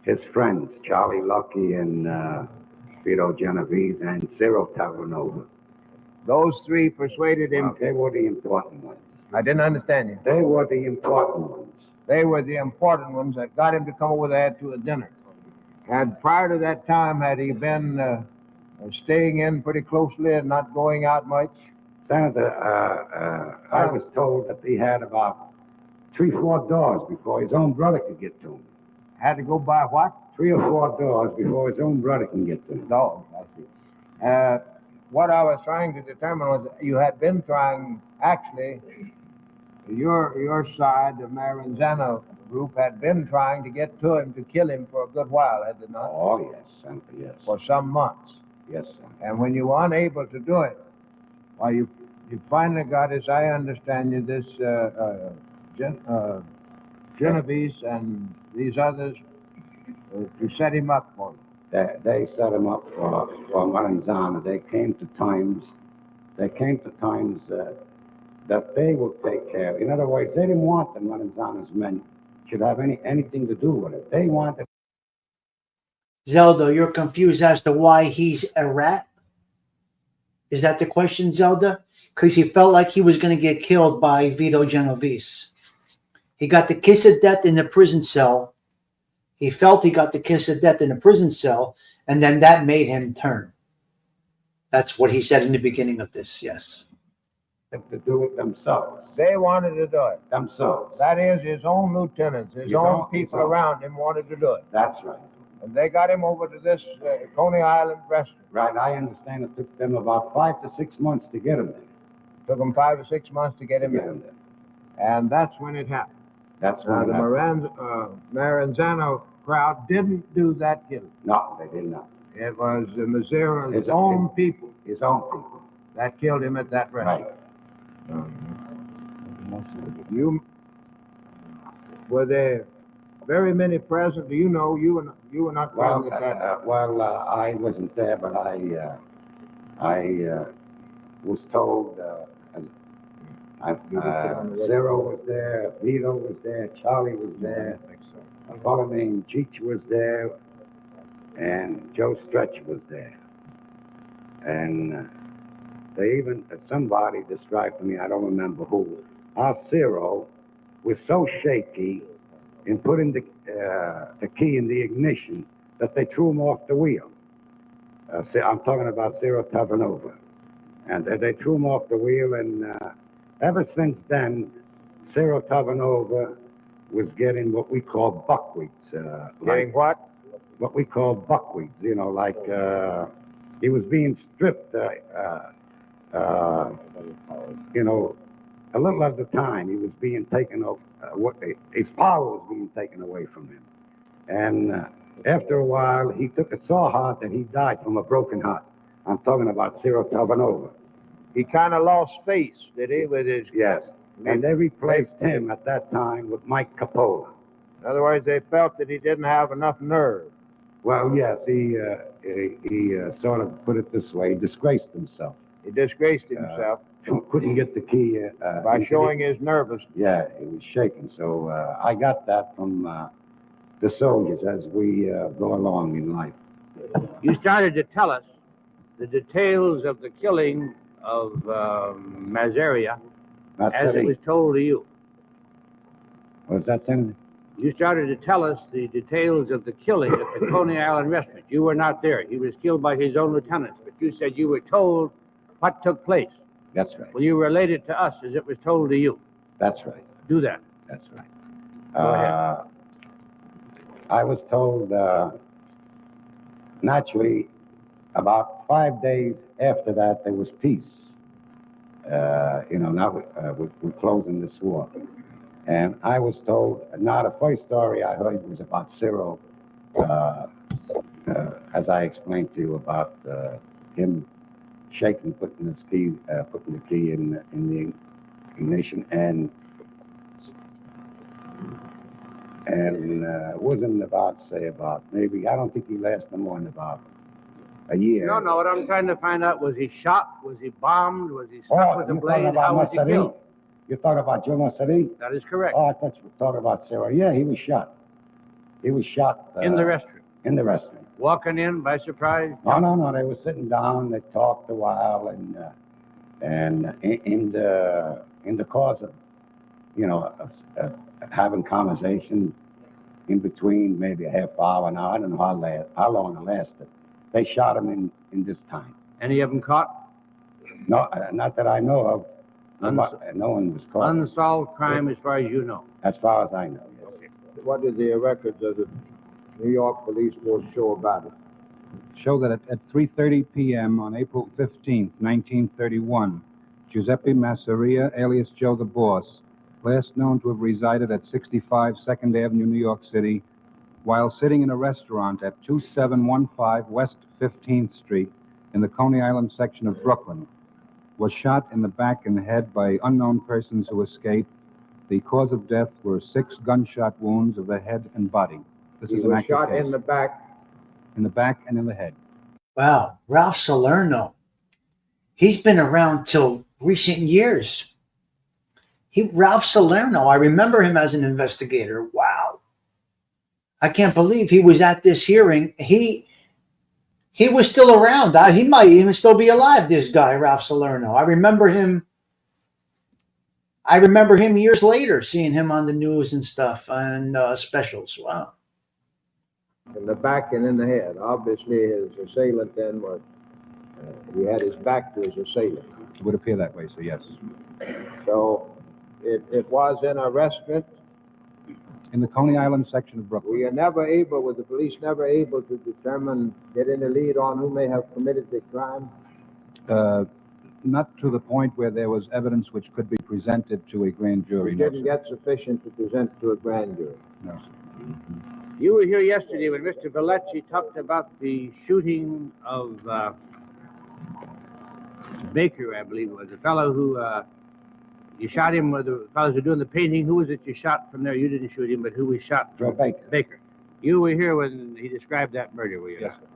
His friends, Charlie Lucky and Vito Genovese and Cyril Terranova. Those three persuaded him. Well, they were the important ones. I didn't understand you. They were the important ones. They were the important ones that got him to come over there to a dinner. And prior to that time, had he been staying in pretty closely and not going out much? Senator, I was told that he had about 3-4 doors before his own brother could get to him. Had to go by what? 3 or 4 doors before his own brother can get to him. Doors, I see. What I was trying to determine was that you had been trying, actually, your side, the Maranzano group, had been trying to get to him to kill him for a good while, had they not? Oh, yes, Senator, yes. For some months. Yes, Senator. And when you were unable to do it, well, you finally got, as I understand you, this Genovese and these others to set him up for you. They set him up for Maranzano. They came to times that they will take care. In other words, they didn't want the Maranzano's men should have anything to do with it. They wanted. Zelda, you're confused as to why he's a rat? Is that the question, Zelda? Because he felt like he was going to get killed by Vito Genovese. He got the kiss of death in the prison cell. He felt he got the kiss of death in the prison cell, And then that made him turn. That's what he said in the beginning of this, yes. To do it themselves. They wanted to do it. Themselves. That is, his own lieutenants, his own people around him wanted to do it. That's right. And they got him over to this Coney Island restaurant. Right, I understand it took them about 5 to 6 months to get him there. Took them 5 or 6 months to get him there. And that's when it happened. That's when the Maranzano crowd didn't do that killing. No, they did not. It was Mazera's own people. His own people. That killed him at that restaurant. Right. Were there very many present? Do you know you were not present at that? I wasn't there, but I was told. Zero was there, Vito was there, Charlie was there, a fellow named Cheech was there, and Joe Stretch was there, and. They even, somebody described to me, I don't remember who, our Zero was so shaky in putting the key in the ignition that they threw him off the wheel. I'm talking about Zero Tavanova. And they threw him off the wheel, and ever since then, Zero Tavanova was getting what we call buckwheats. Getting what? What we call buckwheats, you know, like he was being stripped. You know, a little at the time, he was being taken off, his power was being taken away from him. And after a while, he took a sore heart and he died from a broken heart. I'm talking about Zero Tavanova. He kind of lost face, did he, with his... Yes, and they replaced him at that time with Mike Capola. In other words, they felt that he didn't have enough nerve. Well, yes, he sort of put it this way, he disgraced himself. He disgraced himself. Couldn't get the key. By showing his nervousness. Yeah, he was shaking. So I got that from the soldiers as we go along in life. You started to tell us the details of the killing of Mazeria as it was told to you. Was that Senator? You started to tell us the details of the killing at the Coney Island restaurant. You were not there. He was killed by his own lieutenants. But you said you were told what took place. That's right. Well, you related to us as it was told to you. That's right. Do that. That's right. Go ahead. I was told, naturally, about 5 days after that, there was peace. You know, now we're closing this war. And I was told, now the first story I heard was about Zero, as I explained to you about him shaking, putting the key in the ignition, and it wasn't about maybe, I don't think he lasted more than about a year. No, what I'm trying to find out, was he shot? Was he bombed? Was he struck with a blade? How was he killed? You're talking about Joe Massari? That is correct. Oh, I thought you were talking about Sarah. Yeah, he was shot. He was shot. In the restaurant? In the restaurant. Walking in by surprise? No. They were sitting down. They talked a while, and in the course of, you know, having conversation in between, maybe a half hour, an hour, I don't know how long it lasted. They shot him in this time. Any of them caught? No, not that I know of. No one was caught. Unsolved crime as far as you know? As far as I know, yes. Okay. What did the records of the New York Police Force show about it? Show that at 3:30 p.m. on April 15th, 1931, Giuseppe Masseria, alias Joe the Boss, last known to have resided at 65 2nd Avenue, New York City, while sitting in a restaurant at 2715 West 15th Street in the Coney Island section of Brooklyn, was shot in the back and head by unknown persons who escaped. The cause of death were 6 gunshot wounds of the head and body. This is an accurate shot case. in the back. In the back and in the head. Wow, Ralph Salerno. He's been around till recent years. Ralph Salerno, I remember him as an investigator. Wow. I can't believe he was at this hearing. He was still around. He might even still be alive, this guy, Ralph Salerno. I remember him years later, seeing him on the news and stuff, and specials. Wow. In the back and in the head. Obviously, his assailant then was, he had his back to his assailant. It would appear that way, sir, yes. So it was in a restaurant. In the Coney Island section of Brooklyn. We are never able, with the police never able to determine, get any lead on who may have committed the crime? Not to the point where there was evidence which could be presented to a grand jury. We didn't get sufficient to present to a grand jury. No, sir. You were here yesterday when Mr. Valachi talked about the shooting of Baker, I believe it was, the fellow who you shot him, or the fellows who were doing the painting. Who was it you shot from there? You didn't shoot him, but who was shot? Joe Baker. Baker. You were here when he described that murder, were you? Yes, sir.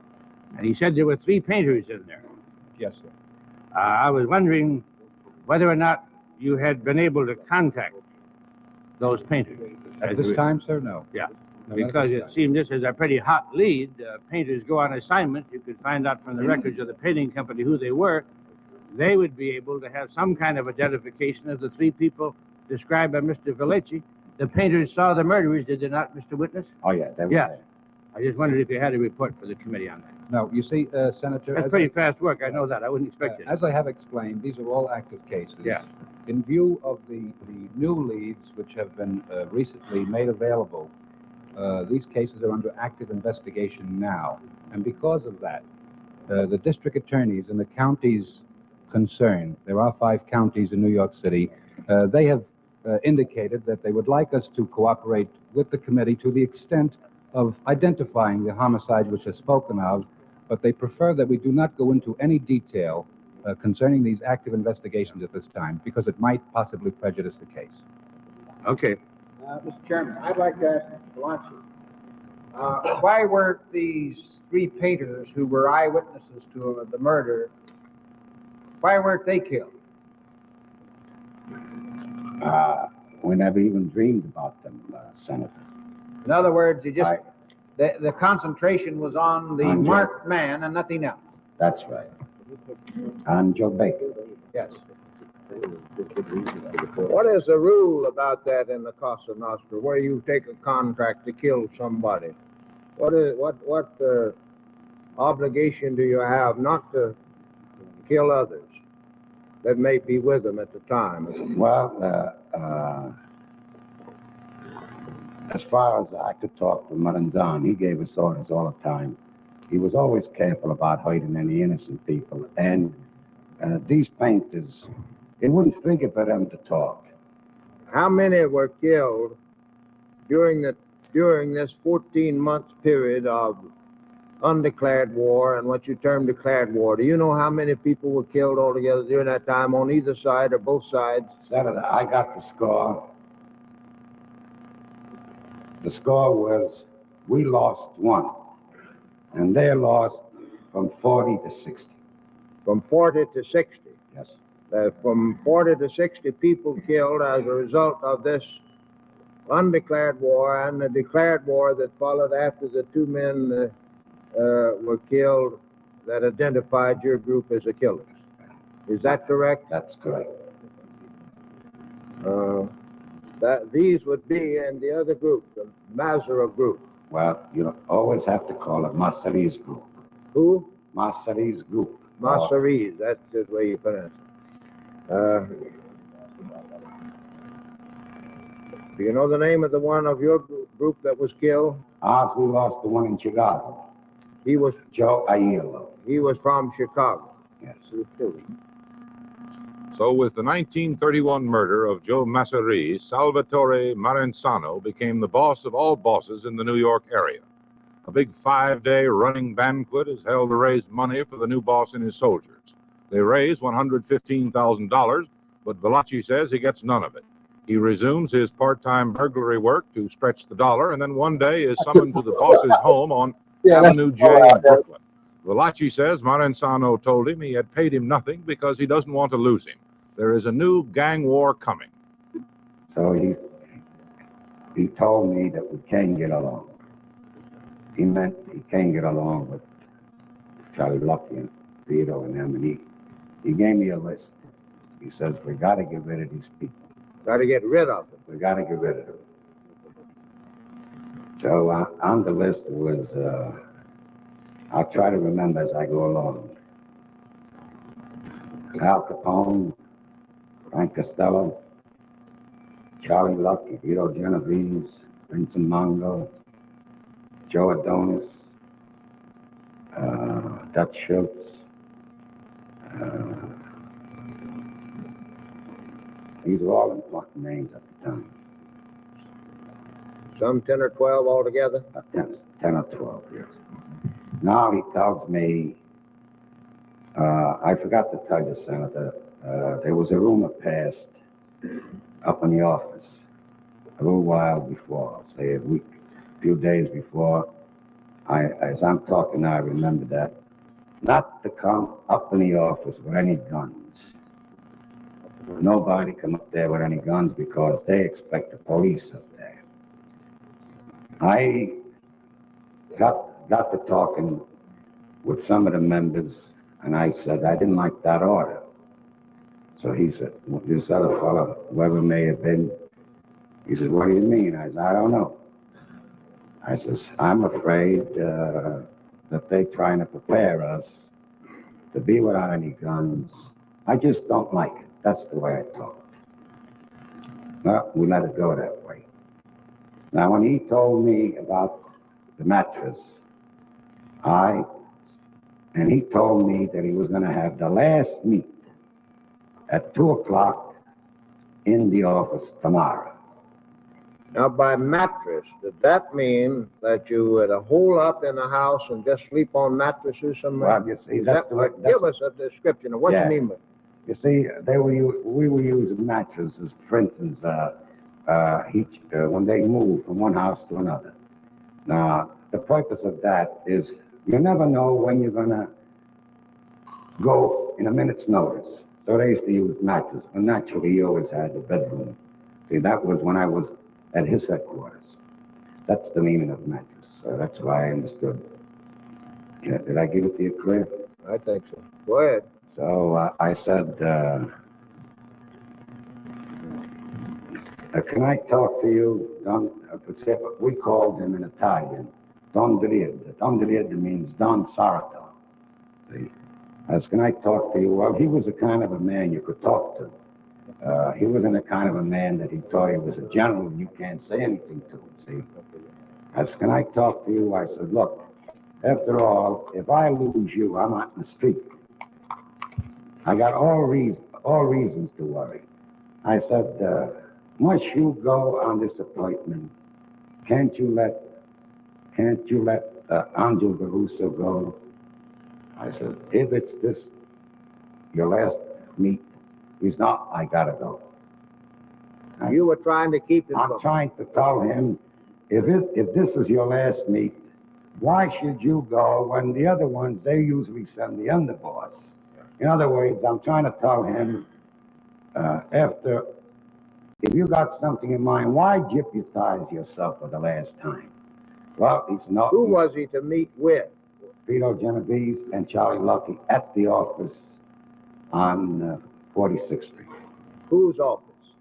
And he said there were 3 painters in there. Yes, sir. I was wondering whether or not you had been able to contact those painters. At this time, sir, no. Yeah. No, Because it seemed this is a pretty hot lead. Painters go on assignment. You could find out from the records of the painting company who they were. They would be able to have some kind of identification of the 3 people described by Mr. Valachi. The painters saw the murderers, did they not, Mr. Witness? Oh, yeah, they were Yes. there. I just wondered if you had a report for the committee on that. No, you see, Senator... That's pretty fast work. I know that. I wouldn't expect it. As I have explained, these are all active cases. Yeah. In view of the new leads which have been recently made available, these cases are under active investigation now. And because of that, the district attorneys in the counties concerned, there are 5 counties in New York City, they have indicated that they would like us to cooperate with the committee to the extent of identifying the homicides which are spoken of, but they prefer that we do not go into any detail concerning these active investigations at this time, because it might possibly prejudice the case. Okay. Mr. Chairman, I'd like to ask Mr. Valachi, why weren't these 3 painters who were eyewitnesses to the murder, why weren't they killed? We never even dreamed about them, Senator. In other words, the concentration was on the marked man and nothing else. That's right. On Joe Baker. Yes. What is the rule about that in the Cosa Nostra, where you take a contract to kill somebody? What obligation do you have not to kill others that may be with them at the time? Well, as far as I could talk to Maranzan, he gave us orders all the time. He was always careful about hurting any innocent people. And these painters, it wouldn't figure for them to talk. How many were killed during this 14-month period of undeclared war and what you term declared war? Do you know how many people were killed altogether during that time on either side or both sides? Senator, I got the score. The score was we lost 1, and they lost from 40 to 60. From 40 to 60? Yes. From 40 to 60 people killed as a result of this undeclared war and the declared war that followed after the 2 men were killed that identified your group as the killers. Is that correct? That's correct. These would be in the other group, the Mazara group. Well, you always have to call it Massari's group. Who? Massari's group. Massaris, that's the way you pronounce it. Do you know the name of the one of your group that was killed? Ours, we lost the one in Chicago. He was Joe Aiello. He was from Chicago. Yes. So with the 1931 murder of Joe Massari, Salvatore Marenzano became the boss of all bosses in the New York area. A big 5-day running banquet is held to raise money for the new boss and his soldiers. They raise $115,000, but Valachi says he gets none of it. He resumes his part-time burglary work to stretch the dollar, and then one day is summoned to the boss's home on Avenue J in Brooklyn. Valachi says Marenzano told him he had paid him nothing because he doesn't want to lose him. There is a new gang war coming. So he told me that we can't get along. He meant he can't get along with Charlie Lucky and Vito and them, and he gave me a list. He says, we got to get rid of these people. Got to get rid of them. We got to get rid of them. So on the list was, I'll try to remember as I go along. Al Capone, Frank Costello, Charlie Lucky, Vito Genovese, Vincent Mongo, Joe Adonis, Dutch Schultz. These are all important names at the time. Some 10 or 12 altogether? 10 or 12, yes. Now he tells me, I forgot to tell you, Senator, there was a rumor passed up in the office a little while before, say a week, a few days before. As I'm talking now, I remember that. Not to come up in the office with any guns. Nobody come up there with any guns because they expect the police up there. I got to talking with some of the members, and I said I didn't like that order. So he said, this other fellow, whoever may have been, he said, what do you mean? I said, I don't know. I says, I'm afraid that they're trying to prepare us to be without any guns. I just don't like it. That's the way I talk. Well, we let it go that way. Now, when he told me about the mattress, and he told me that he was going to have the last meet at 2 o'clock in the office tomorrow. Now, by mattress, did that mean that you would hole up in the house and just sleep on mattresses somewhere? Well, you see, that's the way... Give us a description of what you mean by it. You see, we were using mattresses, for instance, when they move from one house to another. Now, the purpose of that is you never know when you're going to go in a minute's notice. So they used to use mattresses. And naturally, he always had the bedroom. See, that was when I was at his headquarters. That's the meaning of mattress. So that's why I understood. Yeah, did I give it to you clear? I think so. Go ahead. So I said, can I talk to you? We called him in Italian, Don Dried. Don Dried means Don Sarto. See? I said, can I talk to you? Well, he was the kind of a man you could talk to. He wasn't the kind of a man that he thought he was a general and you can't say anything to him, see? I said, can I talk to you? I said, look, after all, if I lose you, I'm out in the street. I got all reasons to worry. I said, once you go on this appointment, can't you let Angel Caruso go? I said, if it's this, your last meet, he's not, I gotta go. You were trying to keep him. I'm trying to tell him, if this is your last meet, why should you go when the other ones, they usually send the underboss? In other words, I'm trying to tell him, if you got something in mind, why jeopardize yourself for the last time? Well, he's not. Who was he to meet with? Vito Genovese and Charlie Lucky at the office on 46th Street. Whose office?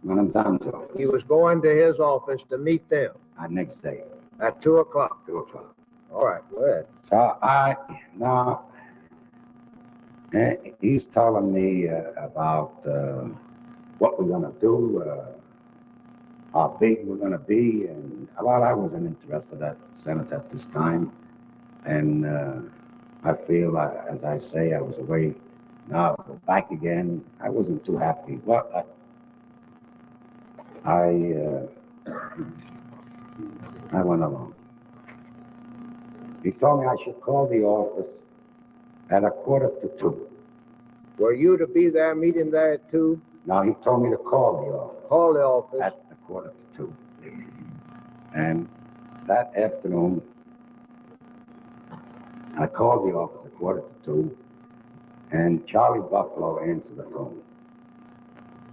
Mananzano's office. He was going to his office to meet them? Next day. At 2 o'clock? 2 o'clock. All right, go ahead. So he's telling me about what we're going to do, how big we're going to be, and well, I wasn't interested at Senate at this time, and I feel, as I say, I was away. Now I go back again. I wasn't too happy, but I went along. He told me I should call the office at 1:45. Were you to be there, meet him there at 2? No, he told me to call the office. Call the office? At 1:45. And that afternoon, I called the office at 1:45, and Charlie Buffalo answered the phone.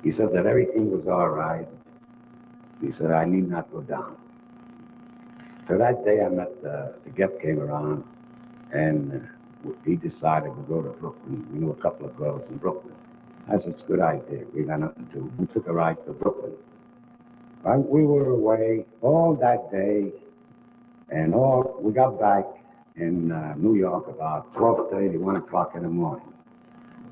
He said that everything was all right. He said I need not go down. So that day I met, the Gep came around, and he decided to go to Brooklyn. We knew a couple of girls in Brooklyn. I said, it's a good idea. We got nothing to do. We took a ride to Brooklyn. We were away all that day, And we got back in New York about 12:30, 1 o'clock in the morning.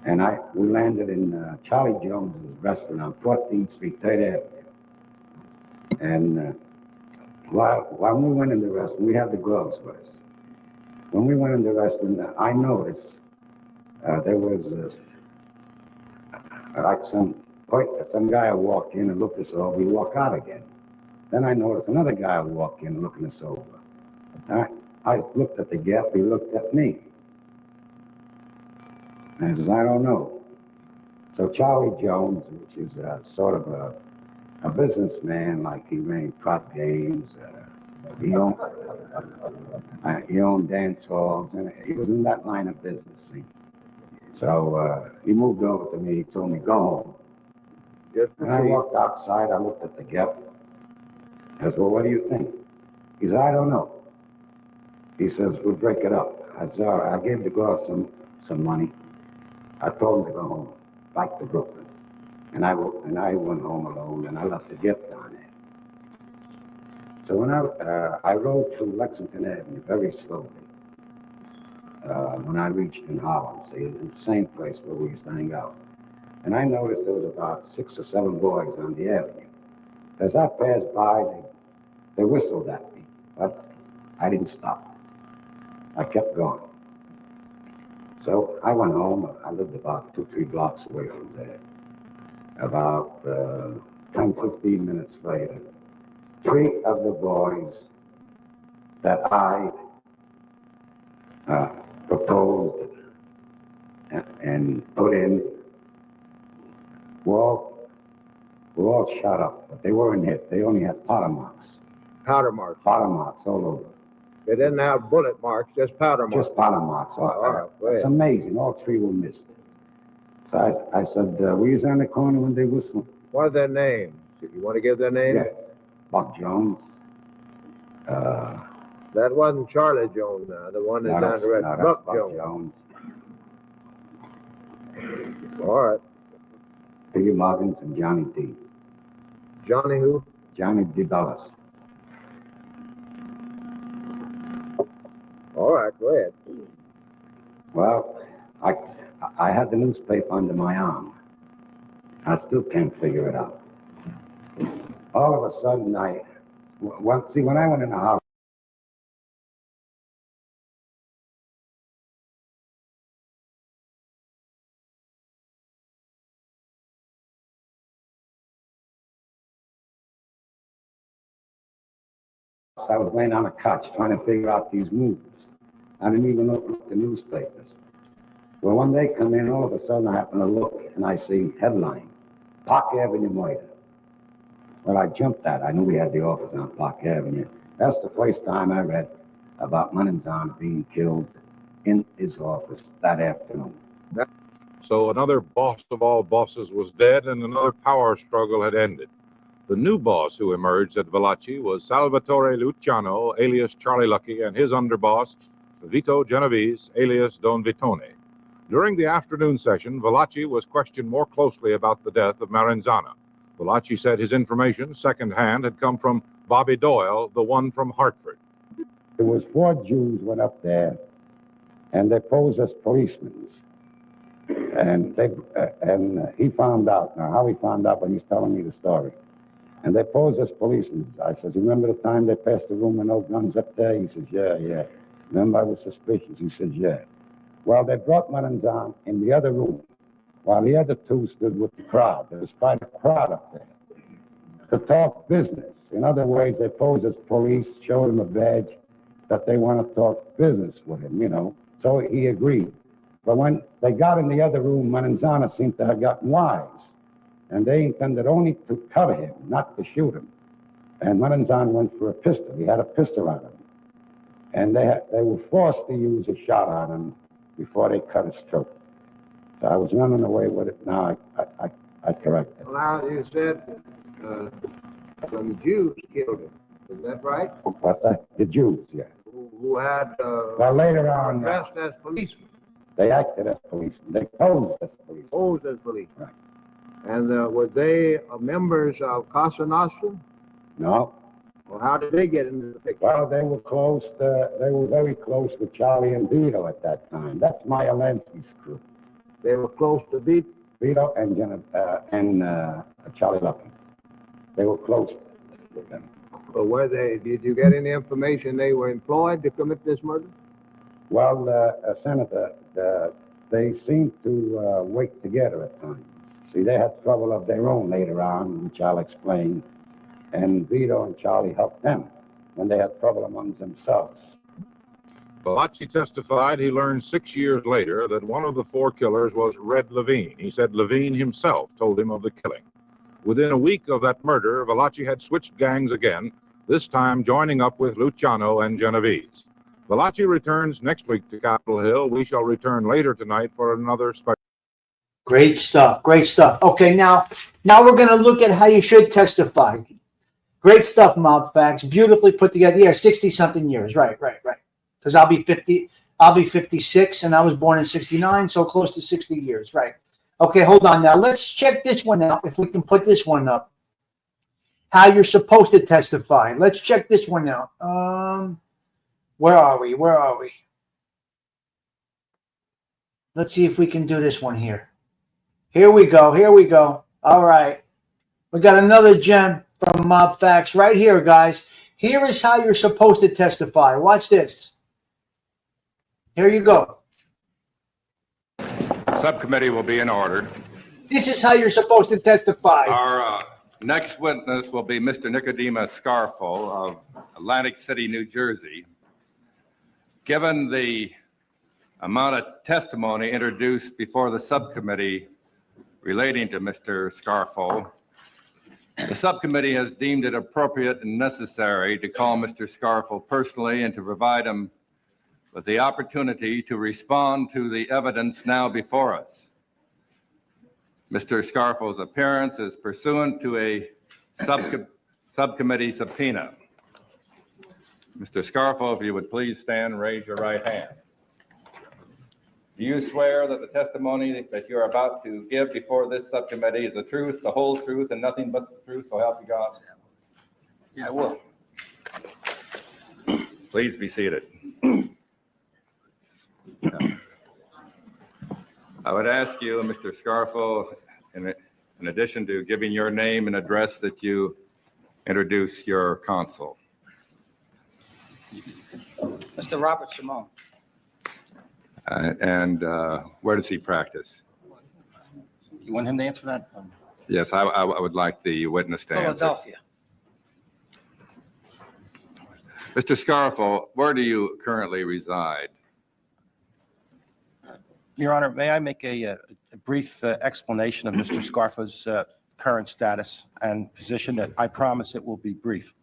And we landed in Charlie Jones's restaurant on 14th Street, 3rd Avenue. And while we went in the restaurant, we had the girls with us. When we went in the restaurant, I noticed there was like some guy who walked in and looked us over. He walked out again. Then I noticed another guy who walked in looking us over. I looked at the gap. He looked at me. And I says, I don't know. So Charlie Jones, which is sort of a businessman, like he ran prop games, he owned dance halls, and he was in that line of business. See? So he moved over to me. He told me, go home. And I walked outside. I looked at the gap. I said, well, what do you think? He said, I don't know. He says, we'll break it up. I said, all right. I gave the girl some money. I told him to go home, back to Brooklyn. And I went home alone, and I left the gift down there. So when I rode through Lexington Avenue very slowly, when I reached in Harlem, see, in the same place where we used to hang out. And I noticed there was about 6 or 7 boys on the avenue. As I passed by, they whistled at me, but I didn't stop. I kept going. So I went home. I lived about 2-3 blocks away from there. About 10-15 minutes later, 3 of the boys that I proposed and put in were all shot up, but they weren't hit. They only had powder marks. Powder marks? Powder marks all over. They didn't have bullet marks, just powder marks? Just powder marks. It's amazing. All 3 were missed. So I said, were you on the corner when they whistled? What are their names? You want to give their names? Yes. Buck Jones. That wasn't Charlie Jones now, the one that's down the road. Buck Jones. All right. Piggy Muggins and Johnny D. Johnny who? Johnny D. Dulles. All right, go ahead. Well, I had the newspaper under my arm. I still can't figure it out. All of a sudden, when I went in the house, I was laying on a couch trying to figure out these moves. I didn't even open up the newspapers. Well, one day come in, all of a sudden I happen to look and I see headline, Park Avenue murder. Well, I jumped at it. I knew we had the office on Park Avenue. That's the first time I read about Manenzano being killed in his office that afternoon. So another boss of all bosses was dead and another power struggle had ended. The new boss who emerged at Valachi was Salvatore Luciano, alias Charlie Lucky, and his underboss, Vito Genovese, alias Don Vitone. During the afternoon session, Valachi was questioned more closely about the death of Maranzana. Valachi said his information, secondhand, had come from Bobby Doyle, the one from Hartford. There was 4 Jews went up there, and they posed as policemen. And he found out. Now, how he found out when he's telling me the story. And they posed as policemen. I said, you remember the time they passed the room with no guns up there? He says, yeah. Remember I was suspicious? He said, yeah. Well, they brought Maranzan in the other room, while the other 2 stood with the crowd. There was quite a crowd up there to talk business. In other words, they posed as police, showed him a badge that they want to talk business with him, you know. So he agreed. But when they got in the other room, Maranzana seemed to have gotten wise. And they intended only to cut him, not to shoot him. And Maranzana went for a pistol. He had a pistol on him. And they were forced to use a shot on him before they cut his throat. So I was running away with it. Now I correct it. Well, now you said some Jews killed him. Is that right? What's that? The Jews, yeah. Who had well, later on, dressed as policemen. They acted as policemen. They posed as policemen. Posed as policemen. Right. And were they members of Casa Nostra? No. Well, how did they get into the picture? Well, they were close. They were very close with Charlie and Vito at that time. That's Meyer Lansky's crew. They were close to Vito and Charlie Lumpkin. They were close with them. Well, were they? Did you get any information they were employed to commit this murder? Well, Senator, they seemed to work together at times. See, they had trouble of their own later on, which I'll explain. And Vito and Charlie helped them when they had trouble among themselves. Valachi testified he learned 6 years later that one of the 4 killers was Red Levine. He said Levine himself told him of the killing. Within a week of that murder, Valachi had switched gangs again, this time joining up with Luciano and Genovese. Valachi returns next week to Capitol Hill. We shall return later tonight for another special. Great stuff. Great stuff. Okay, now we're going to look at how you should testify. Great stuff, Mob Facts. Beautifully put together. Yeah, 60-something years. Right. Because I'll be 56, and I was born in 69, so close to 60 years. Right. Okay, hold on now. Let's check this one out, if we can put this one up. How you're supposed to testify. Let's check this one out. Where are we? Let's see if we can do this one here. Here we go. All right. We got another gem from Mob Facts right here, guys. Here is how you're supposed to testify. Watch this. Here you go. The subcommittee will be in order. This is how you're supposed to testify. Our next witness will be Mr. Nicodemus Scarfo of Atlantic City, New Jersey. Given the amount of testimony introduced before the subcommittee relating to Mr. Scarfo, the subcommittee has deemed it appropriate and necessary to call Mr. Scarfo personally and to provide him with the opportunity to respond to the evidence now before us. Mr. Scarfo's appearance is pursuant to a subcommittee subpoena. Mr. Scarfo, if you would please stand and raise your right hand. Do you swear that the testimony that you're about to give before this subcommittee is the truth, the whole truth, and nothing but the truth, so help you God? Yeah, I will. Please be seated. I would ask you, Mr. Scarfo, in addition to giving your name and address, that you introduce your counsel. Mr. Robert Simone. And where does he practice? You want him to answer that? Yes, I would like the witness to answer. Philadelphia. Mr. Scarfo, where do you currently reside? Your Honor, may I make a brief explanation of Mr. Scarfo's current status and position? That I promise it will be brief.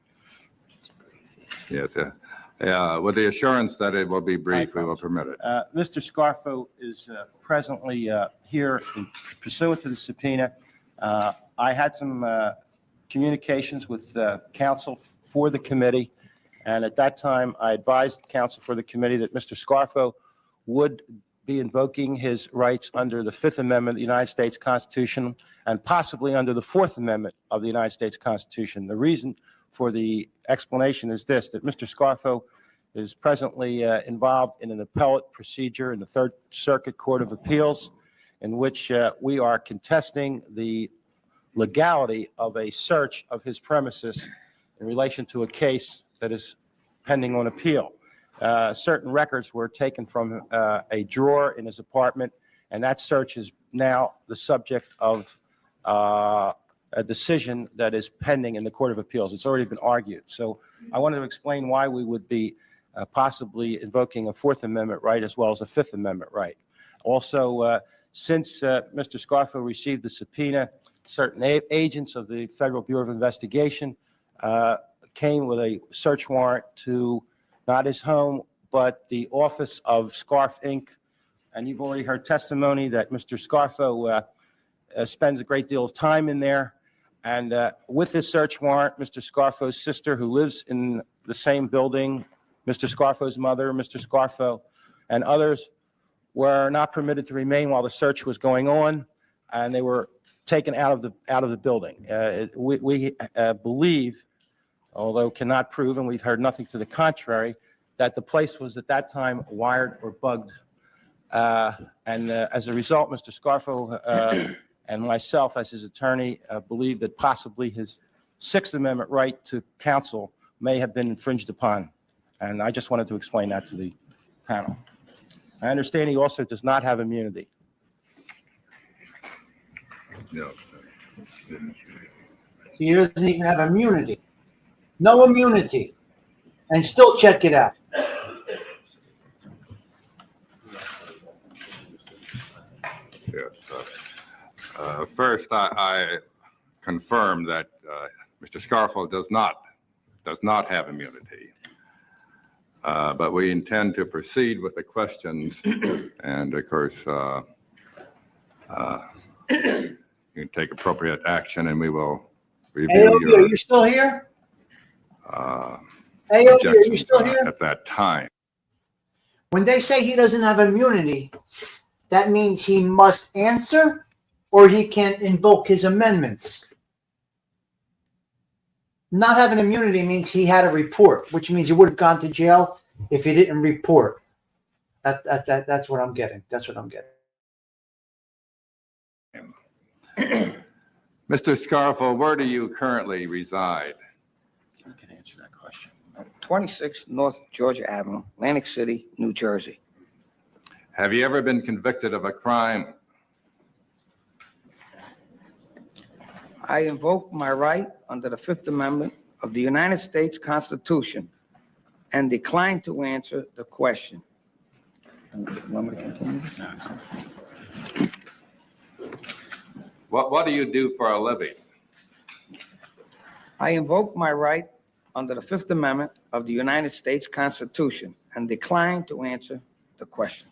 Yes, with the assurance that it will be brief, we will permit it. Mr. Scarfo is presently here pursuant to the subpoena. I had some communications with counsel for the committee, and at that time, I advised counsel for the committee that Mr. Scarfo would be invoking his rights under the Fifth Amendment of the United States Constitution and possibly under the Fourth Amendment of the United States Constitution. The reason for the explanation is this, that Mr. Scarfo is presently involved in an appellate procedure in the Third Circuit Court of Appeals, in which we are contesting the legality of a search of his premises in relation to a case that is pending on appeal. Certain records were taken from a drawer in his apartment, and that search is now the subject of a decision that is pending in the Court of Appeals. It's already been argued. So I wanted to explain why we would be possibly invoking a Fourth Amendment right as well as a Fifth Amendment right. Also, since Mr. Scarfo received the subpoena, certain agents of the Federal Bureau of Investigation came with a search warrant to not his home, but the office of Scarf Inc. And you've already heard testimony that Mr. Scarfo spends a great deal of time in there. And with this search warrant, Mr. Scarfo's sister, who lives in the same building, Mr. Scarfo's mother, Mr. Scarfo, and others were not permitted to remain while the search was going on, and they were taken out of the building. We believe although cannot prove, and we've heard nothing to the contrary, that the place was at that time wired or bugged. As a result, Mr. Scarfo and myself, as his attorney, believe that possibly his Sixth Amendment right to counsel may have been infringed upon. And I just wanted to explain that to the panel. I understand he also does not have immunity. No. He doesn't even have immunity. No immunity. And still check it out. Yes. First, I confirm that Mr. Scarfo does not have immunity. But we intend to proceed with the questions, and of course, you can take appropriate action, and we will review AOB, your are you still here? AOB, are you objections still here? at that time. When they say he doesn't have immunity, that means he must answer or he can't invoke his amendments. Not having immunity means he had a report, which means he would have gone to jail if he didn't report. That's what I'm getting. That's what I'm getting. Mr. Scarfo, where do you currently reside? You can answer that question. 26 North Georgia Avenue, Atlantic City, New Jersey. Have you ever been convicted of a crime? I invoke my right under the Fifth Amendment of the United States Constitution and decline to answer the question. Want me to continue? What do you do for a living? I invoke my right under the Fifth Amendment of the United States Constitution and decline to answer the question.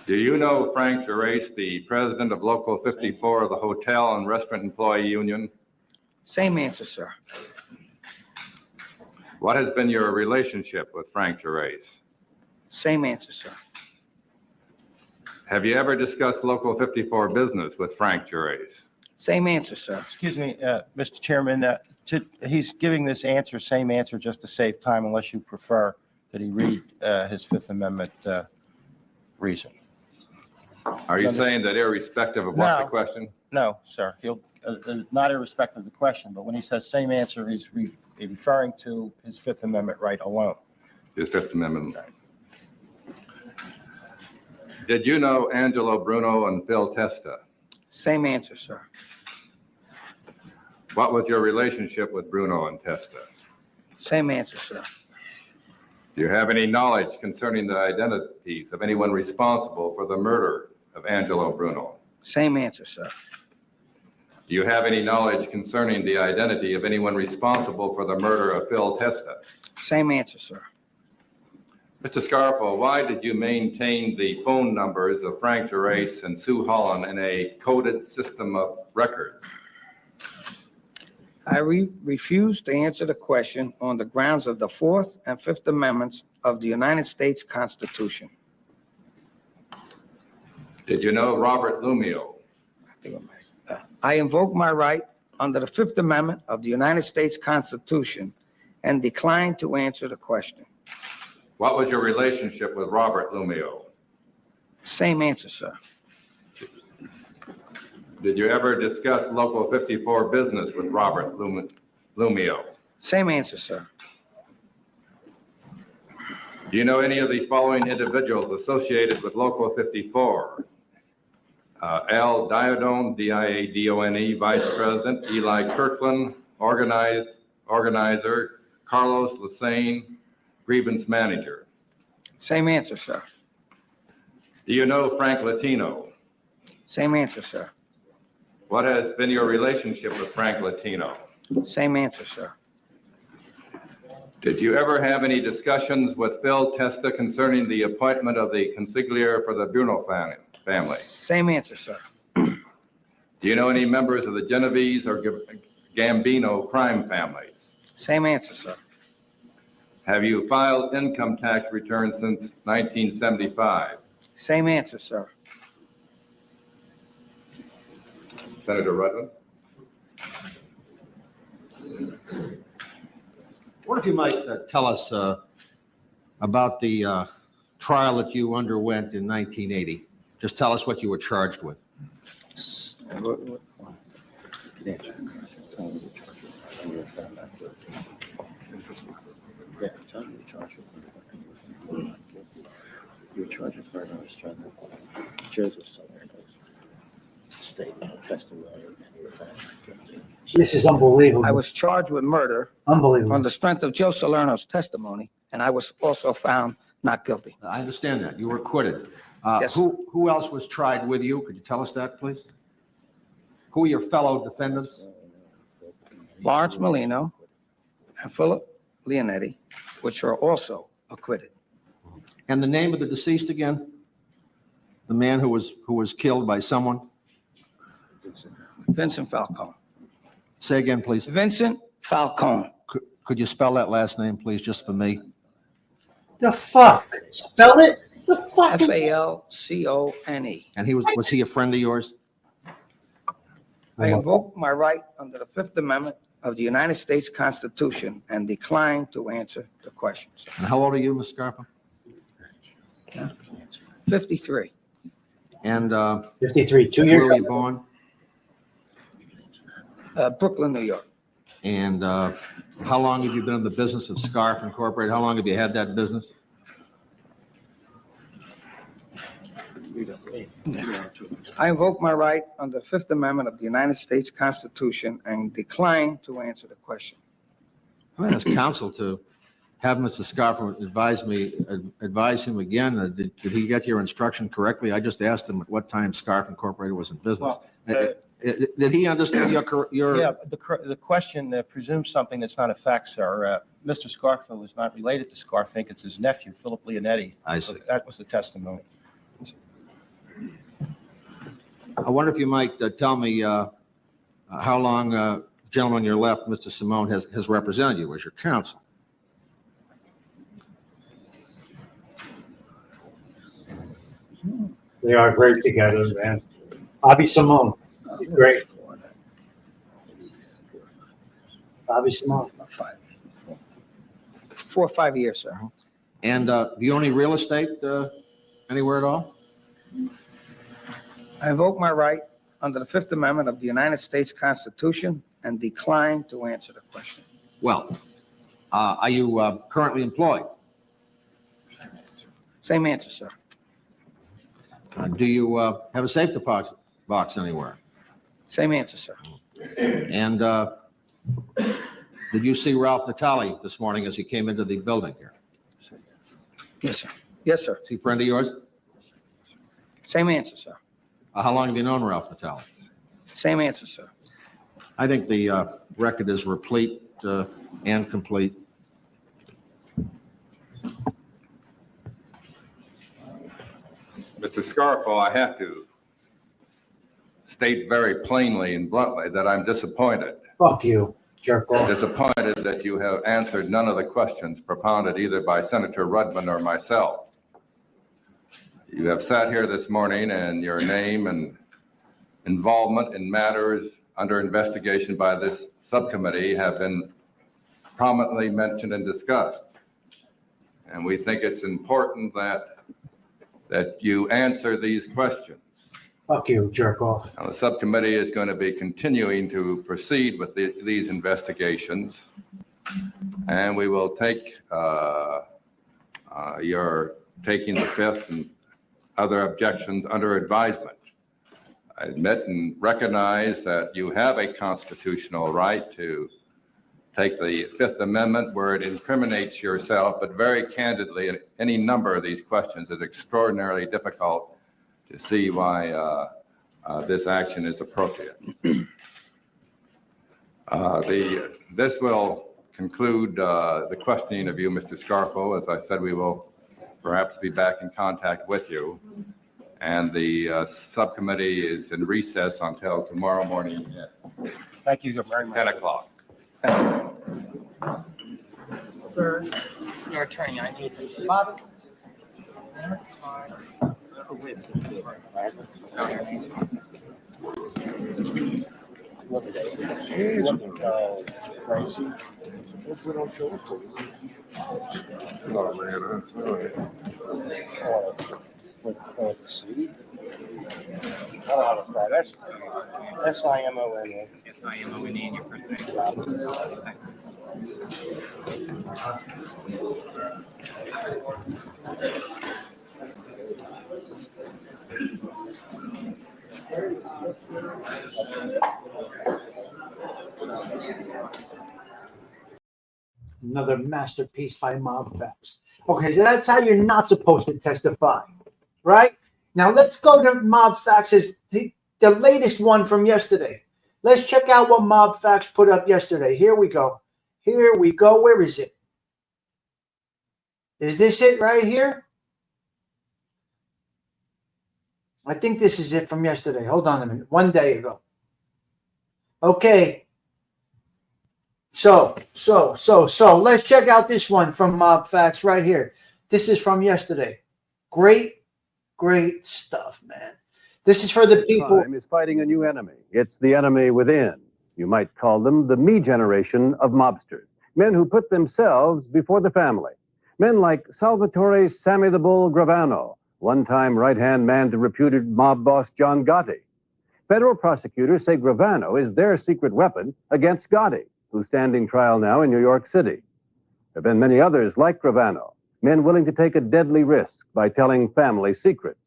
Do you know Frank Gerace, the president of Local 54 of the Hotel and Restaurant Employee Union? Same answer, sir. What has been your relationship with Frank Gerace? Same answer, sir. Have you ever discussed Local 54 business with Frank Gerace? Same answer, sir. Excuse me, Mr. Chairman, he's giving this answer, same answer, just to save time, unless you prefer that he read his Fifth Amendment reason. Are you saying that irrespective of what the question? No, sir. He'll not irrespective of the question, but when he says same answer, he's referring to his Fifth Amendment right alone. His Fifth Amendment. Did you know Angelo Bruno and Phil Testa? Same answer, sir. What was your relationship with Bruno and Testa? Same answer, sir. Do you have any knowledge concerning the identities of anyone responsible for the murder of Angelo Bruno? Same answer, sir. Do you have any knowledge concerning the identity of anyone responsible for the murder of Phil Testa? Same answer, sir. Mr. Scarfo, why did you maintain the phone numbers of Frank Gerace and Sue Holland in a coded system of records? I refuse to answer the question on the grounds of the Fourth and Fifth Amendments of the United States Constitution. Did you know Robert Lumio? I invoke my right under the Fifth Amendment of the United States Constitution and decline to answer the question. What was your relationship with Robert Lumio? Same answer, sir. Did you ever discuss Local 54 business with Robert Lumio? Same answer, sir. Do you know any of the following individuals associated with Local 54? Al Diodone, D-I-A-D-O-N-E, Vice President; Eli Kirkland, Organizer; Carlos Lassane, Grievance Manager. Same answer, sir. Do you know Frank Latino? Same answer, sir. What has been your relationship with Frank Latino? Same answer, sir. Did you ever have any discussions with Phil Testa concerning the appointment of the consigliere for the Bruno family? Same answer, sir. Do you know any members of the Genovese or Gambino crime families? Same answer, sir. Have you filed income tax returns since 1975? Same answer, sir. Senator Rutland? wonder if you might tell us about the trial that you underwent in 1980. Just tell us what you were charged with. This is unbelievable. I was charged with murder Unbelievable. on the strength of Joe Salerno's testimony, and I was also found not guilty. I understand that. You were acquitted. Yes. Who else was tried with you? Could you tell us that, please? Who are your fellow defendants? Lawrence Molino and Philip Leonetti, which are also acquitted. And the name of the deceased again? The man who was killed by someone? Vincent Falcone. Say again, please. Vincent Falcone. Could you spell that last name, please, just for me? The fuck? Spell it? The fuck? Falcone. And was he a friend of yours? I invoke my right under the Fifth Amendment of the United States Constitution and decline to answer the questions. And how old are you, Ms. Scarpa? 53. And 53, 2 where years were you ago. born? Brooklyn, New York. And how long have you been in the business of Scarf Incorporated? How long have you had that business? I invoke my right under the Fifth Amendment of the United States Constitution and decline to answer the question. I'm going to ask counsel to have Mr. Scarf advise him again. Did he get your instruction correctly? I just asked him at what time Scarf Incorporated was in business. Well, did he understand your? Yeah, the question presumes something that's not a fact, sir. Mr. Scarfield is not related to Scarfink. It's his nephew, Philip Leonetti. I see. So that was the testimony. I wonder if you might tell me how long the gentleman on your left, Mr. Simone, has represented you as your counsel. They are great together, man. Bobby Simone. He's great. Bobby Simone. 4 or 5 years, sir. And do you own any real estate anywhere at all? I invoke my right under the Fifth Amendment of the United States Constitution and decline to answer the question. Well, are you currently employed? Same answer, sir. Do you have a safe deposit box anywhere? Same answer, sir. And did you see Ralph Natale this morning as he came into the building here? Yes, sir. Yes, sir. Is he a friend of yours? Same answer, sir. How long have you known Ralph Natale? Same answer, sir. I think the record is replete and complete. Mr. Scarfo, I have to state very plainly and bluntly that I'm disappointed. Fuck you, jerk off. Disappointed that you have answered none of the questions propounded either by Senator Rudman or myself. You have sat here this morning and your name and involvement in matters under investigation by this subcommittee have been prominently mentioned and discussed. And we think it's important that you answer these questions. Fuck you, jerk off. Now, the subcommittee is going to be continuing to proceed with these investigations, and we will take your taking the Fifth and other objections under advisement. I admit and recognize that you have a constitutional right to take the Fifth Amendment where it incriminates yourself, but very candidly, in any number of these questions, it's extraordinarily difficult to see why this action is appropriate. This will conclude the questioning of you, Mr. Scarfo. As I said, we will perhaps be back in contact with you. And the subcommittee is in recess until tomorrow morning at Thank you very much. 10 o'clock. Sir, your attorney, I need Bobby. Look at that. Crazy. Hope we don't show up to you. No, man. Let's see. That's S-I-M-O-N-E. S-I-M-O-N-E and your first name. Another masterpiece by Mob Facts. Okay, so that's how you're not supposed to testify, right? Now let's go to Mob Facts, the latest one from yesterday. Let's check out what Mob Facts put up yesterday. Here we go. Here we go. Where is it? Is this it right here? I think this is it from yesterday. Hold on a minute. One day ago. Okay. So let's check out this one from Mob Facts right here. This is from yesterday. Great stuff, man. This is for the people. Crime is fighting a new enemy. It's the enemy within. You might call them the me generation of mobsters. Men who put themselves before the family. Men like Salvatore Sammy the Bull Gravano, one-time right-hand man to reputed mob boss John Gotti. Federal prosecutors say Gravano is their secret weapon against Gotti, who's standing trial now in New York City. There have been many others like Gravano, men willing to take a deadly risk by telling family secrets.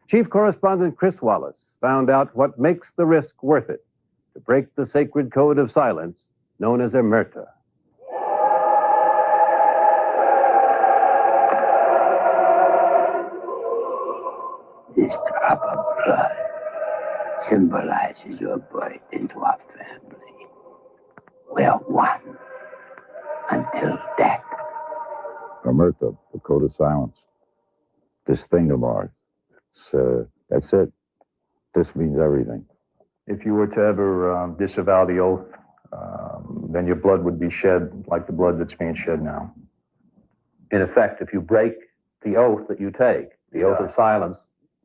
Chief Correspondent Chris Wallace found out what makes the risk worth it to break the sacred code of silence known as omerta. This drop of blood symbolizes your birth into our family. We are one until death. Omerta, the code of silence. This thing of ours. That's it. This means everything. If you were to ever disavow the oath, then your blood would be shed like the blood that's being shed now. In effect, if you break the oath that you take, the oath of silence,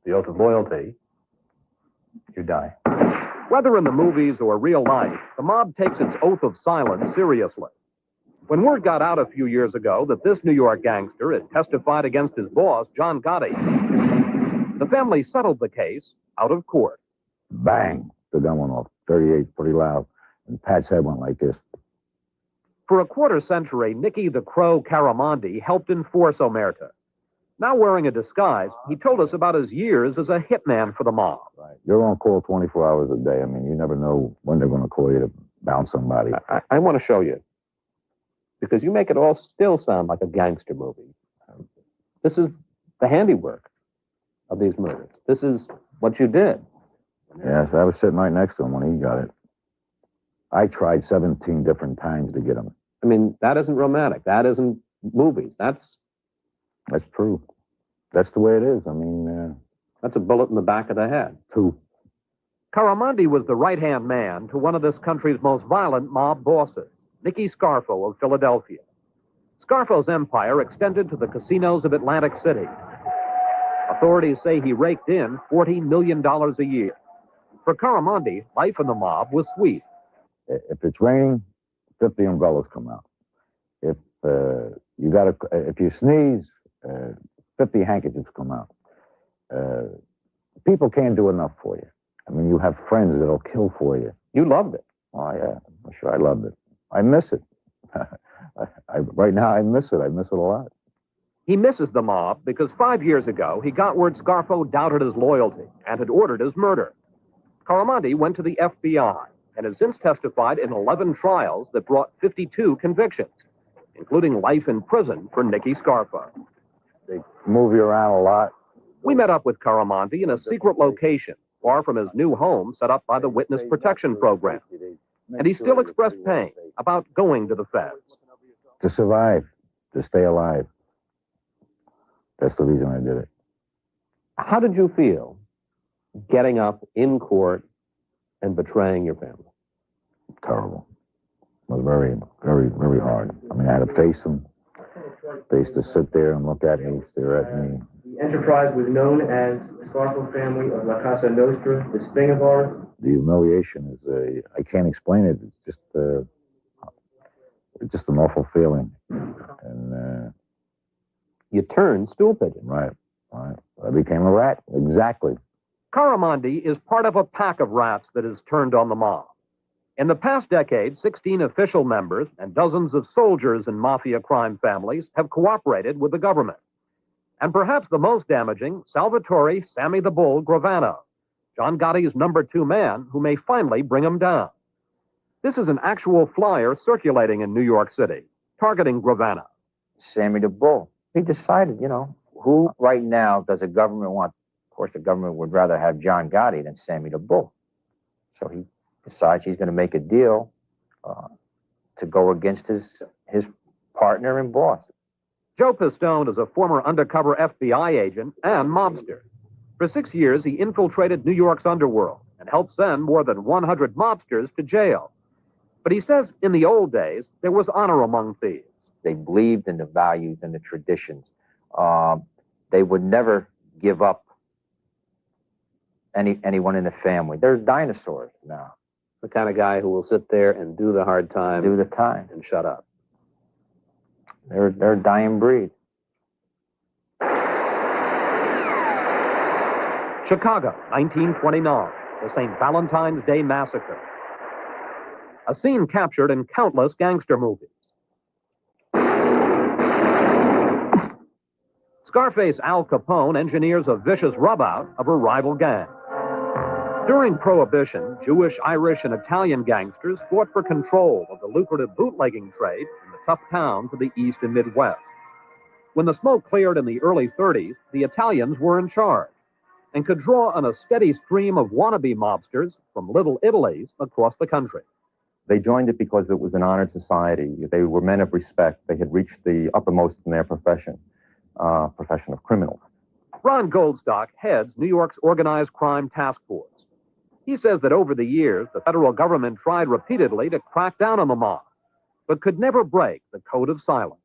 the oath of loyalty, you die. Whether in the movies or real life, the mob takes its oath of silence seriously. When word got out a few years ago that this New York gangster had testified against his boss, John Gotti, the family settled the case out of court. Bang! The gun went off. 38, pretty loud. And Pat's head went like this. For a quarter century, Nicky the Crow Caramondi helped enforce omerta. Now wearing a disguise, he told us about his years as a hitman for the mob. Right. You're on call 24 hours a day. I mean, you never know when they're going to call you to bounce somebody. I want to show you, because you make it all still sound like a gangster movie. This is the handiwork of these murders. This is what you did. Yes, I was sitting right next to him when he got it. I tried 17 different times to get him. I mean, that isn't romantic. That isn't movies. That's true. That's the way it is. I mean, that's a bullet in the back of the head. Two. Caramondi was the right-hand man to one of this country's most violent mob bosses, Nicky Scarfo of Philadelphia. Scarfo's empire extended to the casinos of Atlantic City. Authorities say he raked in $40 million a year. For Caramondi, life in the mob was sweet. If it's raining, 50 umbrellas come out. If if you sneeze, 50 handkerchiefs come out. People can't do enough for you. I mean, you have friends that'll kill for you. You loved it. Oh, yeah. I'm sure I loved it. I miss it. Right now, I miss it. I miss it a lot. He misses the mob because 5 years ago, he got word Scarfo doubted his loyalty and had ordered his murder. Caramondi went to the FBI and has since testified in 11 trials that brought 52 convictions, including life in prison for Nicky Scarfo. They move you around a lot. We met up with Caramondi in a secret location, far from his new home set up by the Witness Protection Program. And he still expressed pain about going to the feds. To survive, to stay alive. That's the reason I did it. How did you feel getting up in court and betraying your family? Terrible. It was very, very, very hard. I mean, I had to face them. They used to sit there and look at me, stare at me. The enterprise was known as the Scarfo family of La Casa Nostra. This thing of ours The humiliation is I can't explain it. It's just an awful feeling. And You turned stool pigeon. right. I became a rat. Exactly. Caramondi is part of a pack of rats that has turned on the mob. In the past decade, 16 official members and dozens of soldiers in mafia crime families have cooperated with the government. And perhaps the most damaging, Salvatore Sammy the Bull Gravano, John Gotti's number 2 man who may finally bring him down. This is an actual flyer circulating in New York City, targeting Gravano. Sammy the Bull. He decided, who right now does the government want? Of course, the government would rather have John Gotti than Sammy the Bull. So he decides he's going to make a deal to go against his partner and boss. Joe Pistone is a former undercover FBI agent and mobster. For 6 years, he infiltrated New York's underworld and helped send more than 100 mobsters to jail. But he says in the old days, there was honor among thieves. They believed in the values and the traditions. They would never give up anyone in the family. They're dinosaurs now. The kind of guy who will sit there and do the hard time. Do the time. And shut up. They're a dying breed. Chicago, 1929, the St. Valentine's Day Massacre. A scene captured in countless gangster movies. Scarface Al Capone engineers a vicious rub-out of a rival gang. During Prohibition, Jewish, Irish, and Italian gangsters fought for control of the lucrative bootlegging trade in the tough towns of the East and Midwest. When the smoke cleared in the early 30s, the Italians were in charge and could draw on a steady stream of wannabe mobsters from Little Italies across the country. They joined it because it was an honored society. They were men of respect. They had reached the uppermost in their profession of criminals. Ron Goldstock heads New York's Organized Crime Task Force. He says that over the years, the federal government tried repeatedly to crack down on the mob, but could never break the code of silence.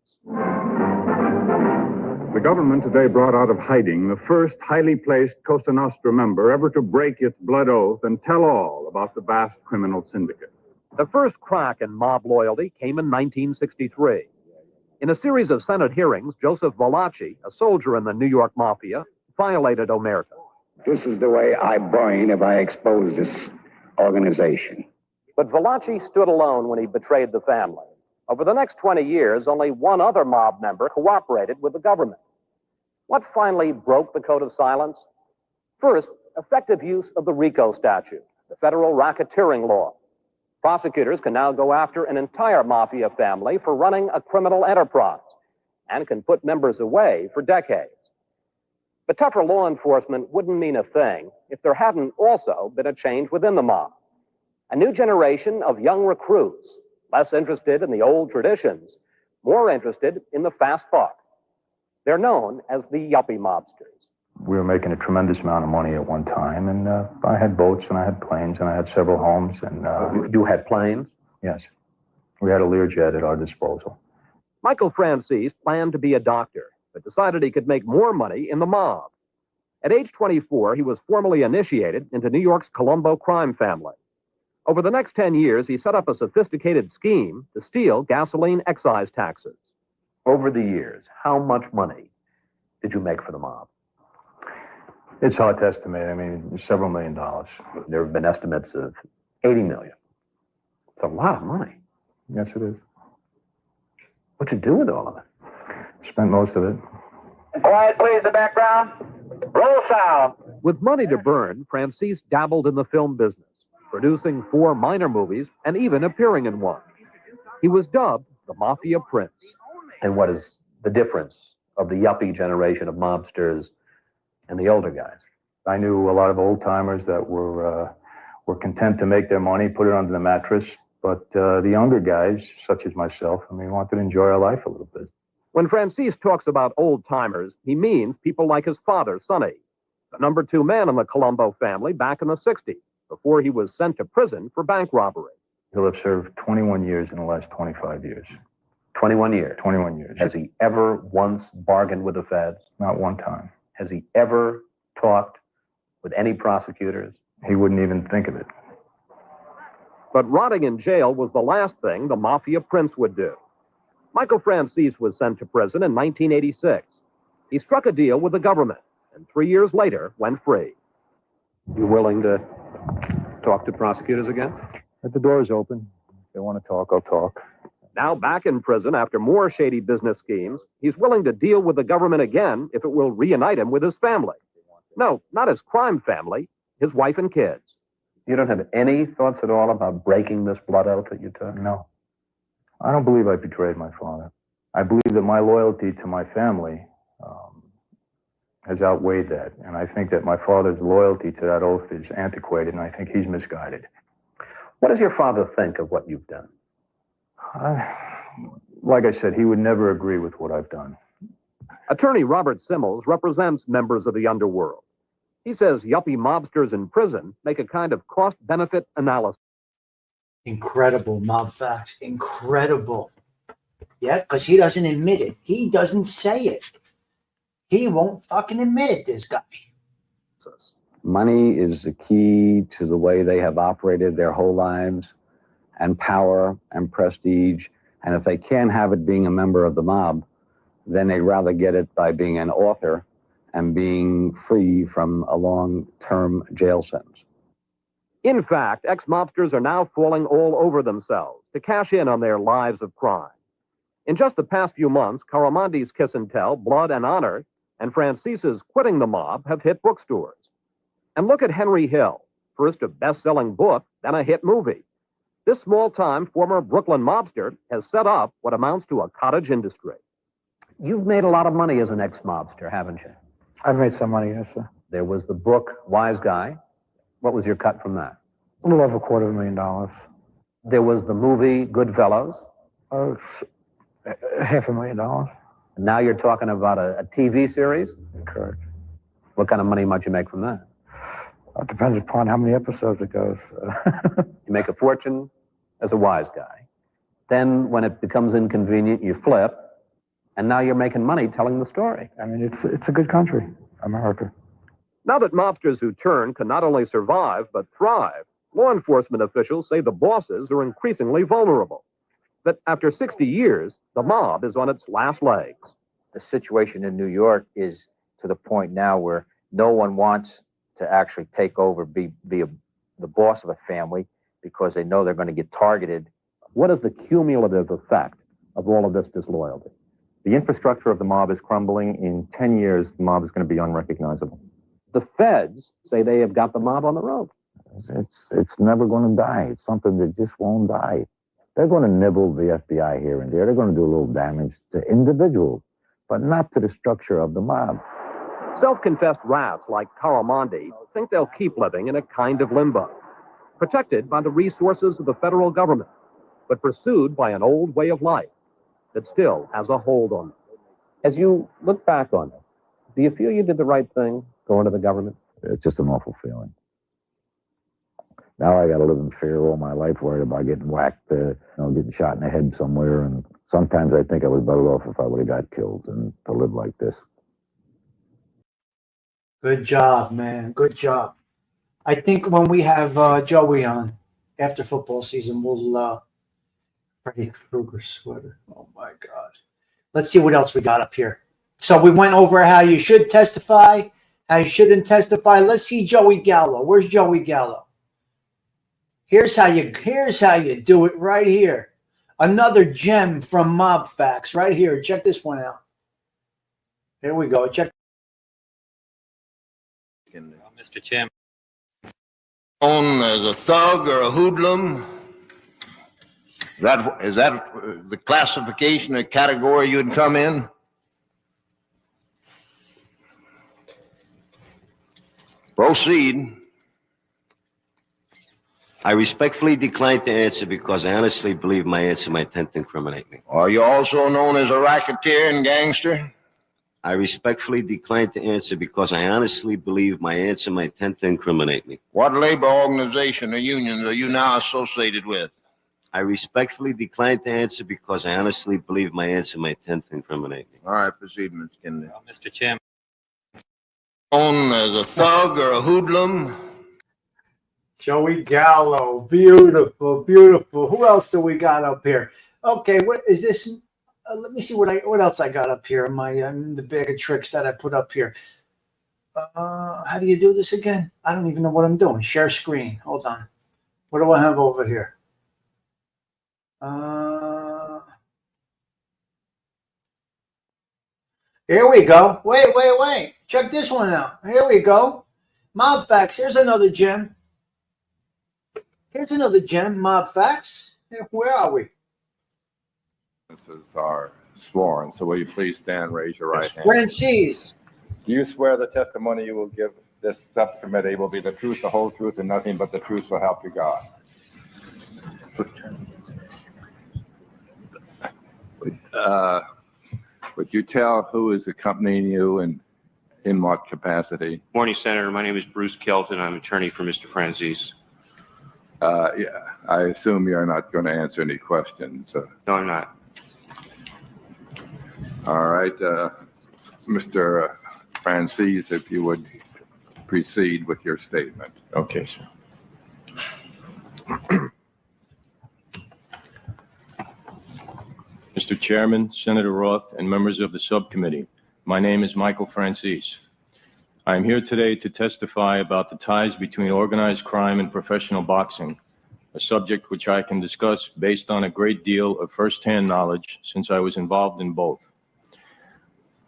The government today brought out of hiding the first highly placed Cosa Nostra member ever to break its blood oath and tell all about the vast criminal syndicate. The first crack in mob loyalty came in 1963. In a series of Senate hearings, Joseph Valachi, a soldier in the New York Mafia, violated omerta. This is the way I burn if I expose this organization. But Valachi stood alone when he betrayed the family. Over the next 20 years, only one other mob member cooperated with the government. What finally broke the code of silence? First, effective use of the RICO statute, the federal racketeering law. Prosecutors can now go after an entire mafia family for running a criminal enterprise and can put members away for decades. But tougher law enforcement wouldn't mean a thing if there hadn't also been a change within the mob. A new generation of young recruits, less interested in the old traditions, more interested in the fast buck. They're known as the yuppie mobsters. We were making a tremendous amount of money at one time, and I had boats, and I had planes, and I had several homes. And You had planes? Yes. We had a Learjet at our disposal. Michael Franzese planned to be a doctor, but decided he could make more money in the mob. At age 24, he was formally initiated into New York's Colombo crime family. Over the next 10 years, he set up a sophisticated scheme to steal gasoline excise taxes. Over the years, how much money did you make for the mob? It's hard to estimate. I mean, several $1 million. There have been estimates of 80 million. It's a lot of money. Yes, it is. What'd you do with all of it? Spent most of it. Quiet, please, the background. Roll sound. With money to burn, Franzese dabbled in the film business, producing 4 minor movies and even appearing in one. He was dubbed the Mafia Prince. And what is the difference of the yuppie generation of mobsters and the older guys? I knew a lot of old timers that were content to make their money, put it under the mattress. But the younger guys, such as myself, wanted to enjoy our life a little bit. When Franzese talks about old timers, he means people like his father, Sonny, the number 2 man in the Colombo family back in the 60s, before he was sent to prison for bank robbery. He'll have served 21 years in the last 25 years. 21 years? 21 years. Has he ever once bargained with the feds? Not one time. Has he ever talked with any prosecutors? He wouldn't even think of it. But rotting in jail was the last thing the Mafia prince would do. Michael Franzese was sent to prison in 1986. He struck a deal with the government, and 3 years later went free. You willing to talk to prosecutors again? If the door's open, if they want to talk, I'll talk. Now back in prison after more shady business schemes, he's willing to deal with the government again if it will reunite him with his family. No, not his crime family, his wife and kids. You don't have any thoughts at all about breaking this blood oath that you took? No. I don't believe I betrayed my father. I believe that my loyalty to my family has outweighed that. And I think that my father's loyalty to that oath is antiquated, and I think he's misguided. What does your father think of what you've done? Like I said, he would never agree with what I've done. Attorney Robert Simmels represents members of the underworld. He says yuppie mobsters in prison make a kind of cost-benefit analysis. Incredible, mob facts. Incredible. Yeah, because he doesn't admit it. He doesn't say it. He won't fucking admit it, this guy. Money is the key to the way they have operated their whole lives, and power and prestige. And if they can't have it being a member of the mob, then they'd rather get it by being an author and being free from a long-term jail sentence. In fact, ex-mobsters are now falling all over themselves to cash in on their lives of crime. In just the past few months, Caramandi's Kiss and Tell, Blood and Honor, and Francese's Quitting the Mob have hit bookstores. And look at Henry Hill, first a best-selling book, then a hit movie. This small-time former Brooklyn mobster has set up what amounts to a cottage industry. You've made a lot of money as an ex-mobster, haven't you? I've made some money, yes, sir. There was the book, Wise Guy. What was your cut from that? A little over $250,000. There was the movie Goodfellas. $500,000. And now you're talking about a TV series? Correct. What kind of money might you make from that? It depends upon how many episodes it goes. You make a fortune as a wise guy. Then when it becomes inconvenient, you flip. And now you're making money telling the story. I mean, it's a good country, America. Now that mobsters who turn can not only survive, but thrive, law enforcement officials say the bosses are increasingly vulnerable. That after 60 years, the mob is on its last legs. The situation in New York is to the point now where no one wants to actually take over, be the boss of a family, because they know they're going to get targeted. What is the cumulative effect of all of this disloyalty? The infrastructure of the mob is crumbling. In 10 years, the mob is going to be unrecognizable. The feds say they have got the mob on the rope. It's never going to die. It's something that just won't die. They're going to nibble the FBI here and there. They're going to do a little damage to individuals, but not to the structure of the mob. Self-confessed rats like Caramandi think they'll keep living in a kind of limbo, protected by the resources of the federal government, but pursued by an old way of life that still has a hold on them. As you look back on it, do you feel you did the right thing going to the government? It's just an awful feeling. Now I got to live in fear all my life, worried about getting whacked, getting shot in the head somewhere. And sometimes I think I was better off if I would have got killed than to live like this. Good job, man. Good job. I think when we have Joey on after football season, we'll Freddy Krueger sweater. Oh my God. Let's see what else we got up here. So we went over how you should testify, how you shouldn't testify. Let's see Joey Gallo. Where's Joey Gallo? Here's how you do it right here. Another gem from Mob Facts right here. Check this one out. Here we go. Check. Mr. Chairman. Known as a thug or a hoodlum? Is that the classification or category you'd come in? Proceed. I respectfully decline to answer because I honestly believe my answer might tend to incriminate me. Are you also known as a racketeer and gangster? I respectfully decline to answer because I honestly believe my answer might tend to incriminate me. What labor organization or unions are you now associated with? I respectfully decline to answer because I honestly believe my answer might tend to incriminate me. All right, proceed, Mr. Kennedy. Mr. Chairman. Known as a thug or a hoodlum? Joey Gallo. Beautiful, beautiful. Who else do we got up here? Okay, what is this? Let me see what else I got up here in the bag of tricks that I put up here. How do you do this again? I don't even know what I'm doing. Share screen. Hold on. What do I have over here? Here we go. Wait. Check this one out. Here we go. Mob Facts. Here's another gem. Mob Facts. Where are we? Witnesses are sworn, so will you please stand, raise your right hand. Franzese. Do you swear the testimony you will give this subcommittee will be the truth, the whole truth, and nothing but the truth, so help you God? Would you tell who is accompanying you and in what capacity? Morning, Senator. My name is Bruce Kelton. I'm attorney for Mr. Franzese. Yeah, I assume you're not going to answer any questions. No, I'm not. All right, Mr. Franzese, if you would proceed with your statement. Okay, sir. Mr. Chairman, Senator Roth, and members of the subcommittee, my name is Michael Franzese. I am here today to testify about the ties between organized crime and professional boxing, a subject which I can discuss based on a great deal of firsthand knowledge since I was involved in both.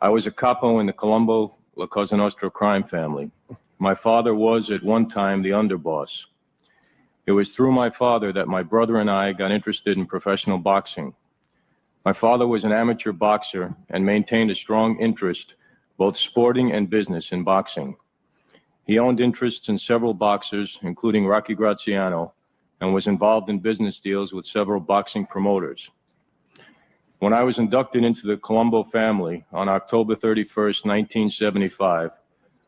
I was a capo in the Colombo La Cosa Nostra crime family. My father was at one time the underboss. It was through my father that my brother and I got interested in professional boxing. My father was an amateur boxer and maintained a strong interest, both sporting and business, in boxing. He owned interests in several boxers, including Rocky Graziano, and was involved in business deals with several boxing promoters. When I was inducted into the Colombo family on October 31st, 1975,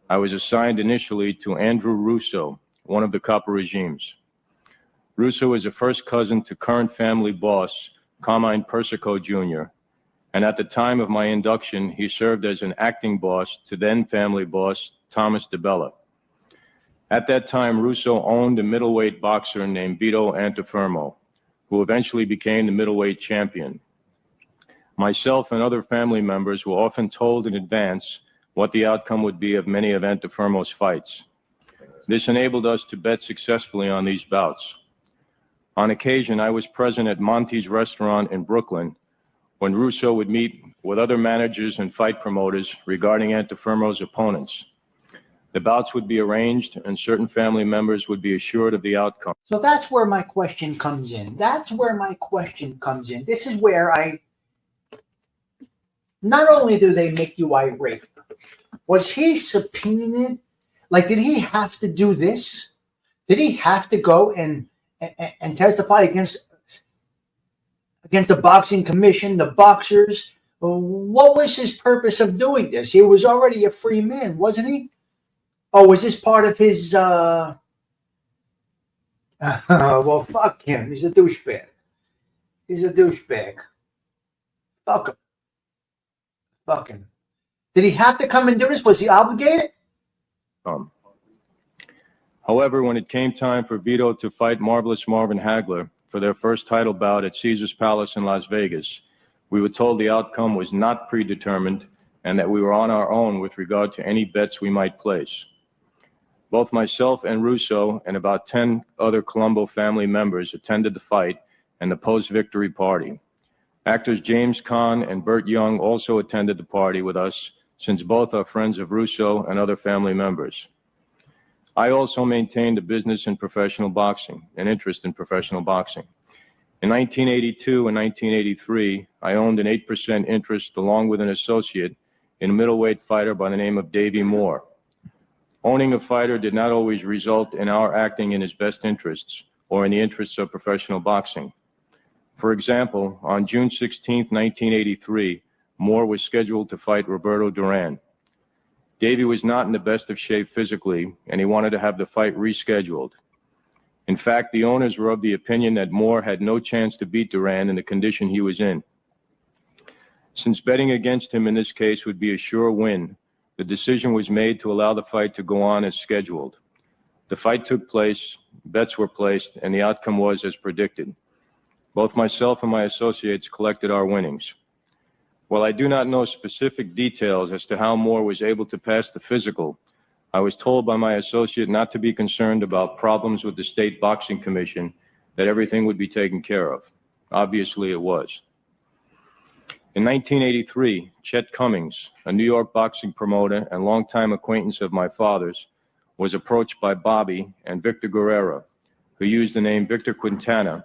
I was assigned initially to Andrew Russo, one of the Copper regimes. Russo is a first cousin to current family boss, Carmine Persico Jr., and at the time of my induction, he served as an acting boss to then family boss, Thomas DeBella. At that time, Russo owned a middleweight boxer named Vito Antifermo, who eventually became the middleweight champion. Myself and other family members were often told in advance what the outcome would be of many of Antifermo's fights. This enabled us to bet successfully on these bouts. On occasion, I was present at Monty's restaurant in Brooklyn when Russo would meet with other managers and fight promoters regarding Antifermo's opponents. The bouts would be arranged and certain family members would be assured of the outcome. So that's where my question comes in. This is where not only do they make you irate, was he subpoenaed? Like, did he have to do this? Did he have to go and testify against the boxing commission, the boxers? What was his purpose of doing this? He was already a free man, wasn't he? Oh, was this part of his, well, fuck him. He's a douchebag. Fuck him. Did he have to come and do this? Was he obligated? However, when it came time for Vito to fight Marvelous Marvin Hagler for their first title bout at Caesar's Palace in Las Vegas, we were told the outcome was not predetermined and that we were on our own with regard to any bets we might place. Both myself and Russo and about 10 other Colombo family members attended the fight and the post-victory party. Actors James Caan and Burt Young also attended the party with us, since both are friends of Russo and other family members. I also maintained a business in professional boxing, an interest in professional boxing. In 1982 and 1983, I owned an 8% interest along with an associate in a middleweight fighter by the name of Davey Moore. Owning a fighter did not always result in our acting in his best interests or in the interests of professional boxing. For example, on June 16, 1983, Moore was scheduled to fight Roberto Duran. Davey was not in the best of shape physically, and he wanted to have the fight rescheduled. In fact, the owners were of the opinion that Moore had no chance to beat Duran in the condition he was in. Since betting against him in this case would be a sure win, the decision was made to allow the fight to go on as scheduled. The fight took place, bets were placed, and the outcome was as predicted. Both myself and my associates collected our winnings. While I do not know specific details as to how Moore was able to pass the physical, I was told by my associate not to be concerned about problems with the State Boxing Commission, that everything would be taken care of. Obviously, it was. In 1983, Chet Cummings, a New York boxing promoter and longtime acquaintance of my father's, was approached by Bobby and Victor Guerrero, who used the name Victor Quintana,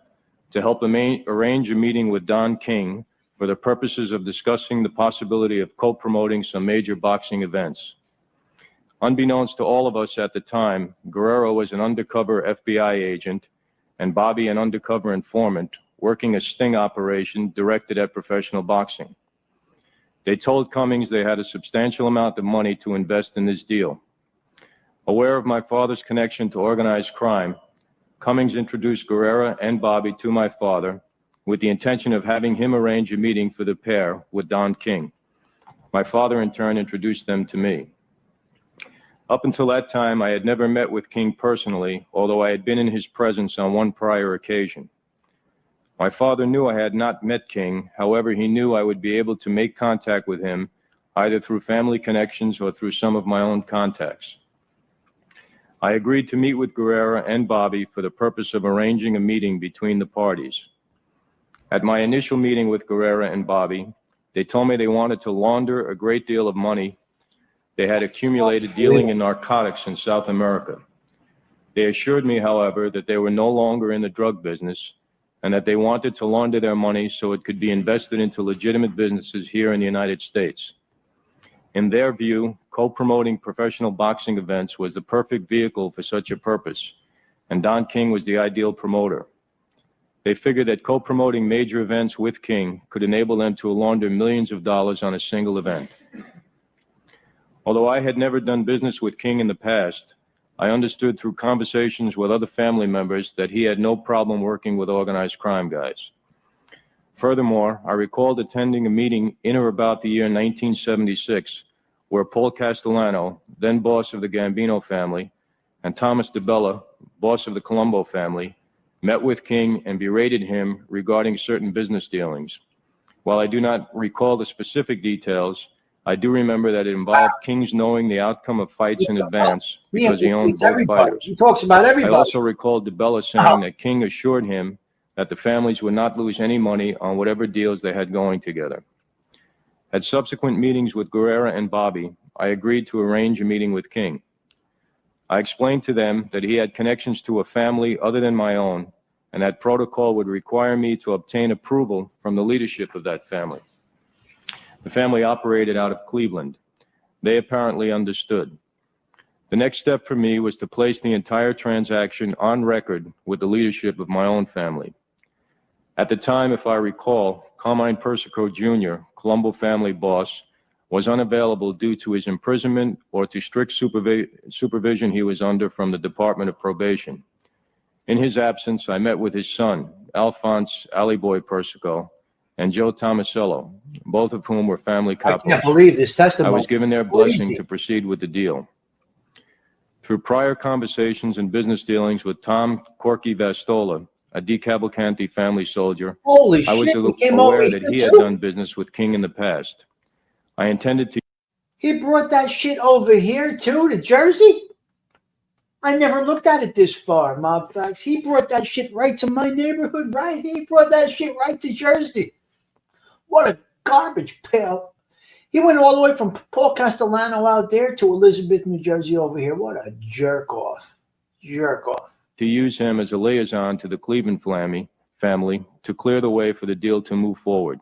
to help arrange a meeting with Don King for the purposes of discussing the possibility of co-promoting some major boxing events. Unbeknownst to all of us at the time, Guerrero was an undercover FBI agent and Bobby an undercover informant working a sting operation directed at professional boxing. They told Cummings they had a substantial amount of money to invest in this deal. Aware of my father's connection to organized crime, Cummings introduced Guerrero and Bobby to my father with the intention of having him arrange a meeting for the pair with Don King. My father, in turn, introduced them to me. Up until that time, I had never met with King personally, although I had been in his presence on one prior occasion. My father knew I had not met King. However, he knew I would be able to make contact with him either through family connections or through some of my own contacts. I agreed to meet with Guerrero and Bobby for the purpose of arranging a meeting between the parties. At my initial meeting with Guerrero and Bobby, they told me they wanted to launder a great deal of money they had accumulated dealing in narcotics in South America. They assured me, however, that they were no longer in the drug business and that they wanted to launder their money so it could be invested into legitimate businesses here in the United States. In their view, co-promoting professional boxing events was the perfect vehicle for such a purpose, and Don King was the ideal promoter. They figured that co-promoting major events with King could enable them to launder millions of dollars on a single event. Although I had never done business with King in the past, I understood through conversations with other family members that he had no problem working with organized crime guys. Furthermore, I recalled attending a meeting in or about the year 1976 where Paul Castellano, then boss of the Gambino family, and Thomas DeBella, boss of the Colombo family, met with King and berated him regarding certain business dealings. While I do not recall the specific details, I do remember that it involved King's knowing the outcome of fights in advance because he owned both fighters. He talks about everybody. I also recall DeBella saying that King assured him that the families would not lose any money on whatever deals they had going together. At subsequent meetings with Guerrero and Bobby, I agreed to arrange a meeting with King. I explained to them that he had connections to a family other than my own, and that protocol would require me to obtain approval from the leadership of that family. The family operated out of Cleveland. They apparently understood. The next step for me was to place the entire transaction on record with the leadership of my own family. At the time, if I recall, Carmine Persico Jr., Colombo family boss, was unavailable due to his imprisonment or to strict supervision he was under from the Department of Probation. In his absence, I met with his son, Alphonse Aliboy Persico, and Joe Tomasello, both of whom were family couples. I can't believe this testimony. I was given their blessing to proceed with the deal. Through prior conversations and business dealings with Tom Corky Vastola, a DeCavalcanti family soldier, Holy I was shit, he came over aware here that he had too? done business with King in the past. I intended to... He brought that shit over here too, to Jersey? I never looked at it this far, Mob Facts. He brought that shit right to my neighborhood, right? He brought that shit right to Jersey. What a garbage pail. He went all the way from Paul Castellano out there to Elizabeth, New Jersey over here. What a jerk off. Jerk off. To use him as a liaison to the Cleveland family to clear the way for the deal to move forward.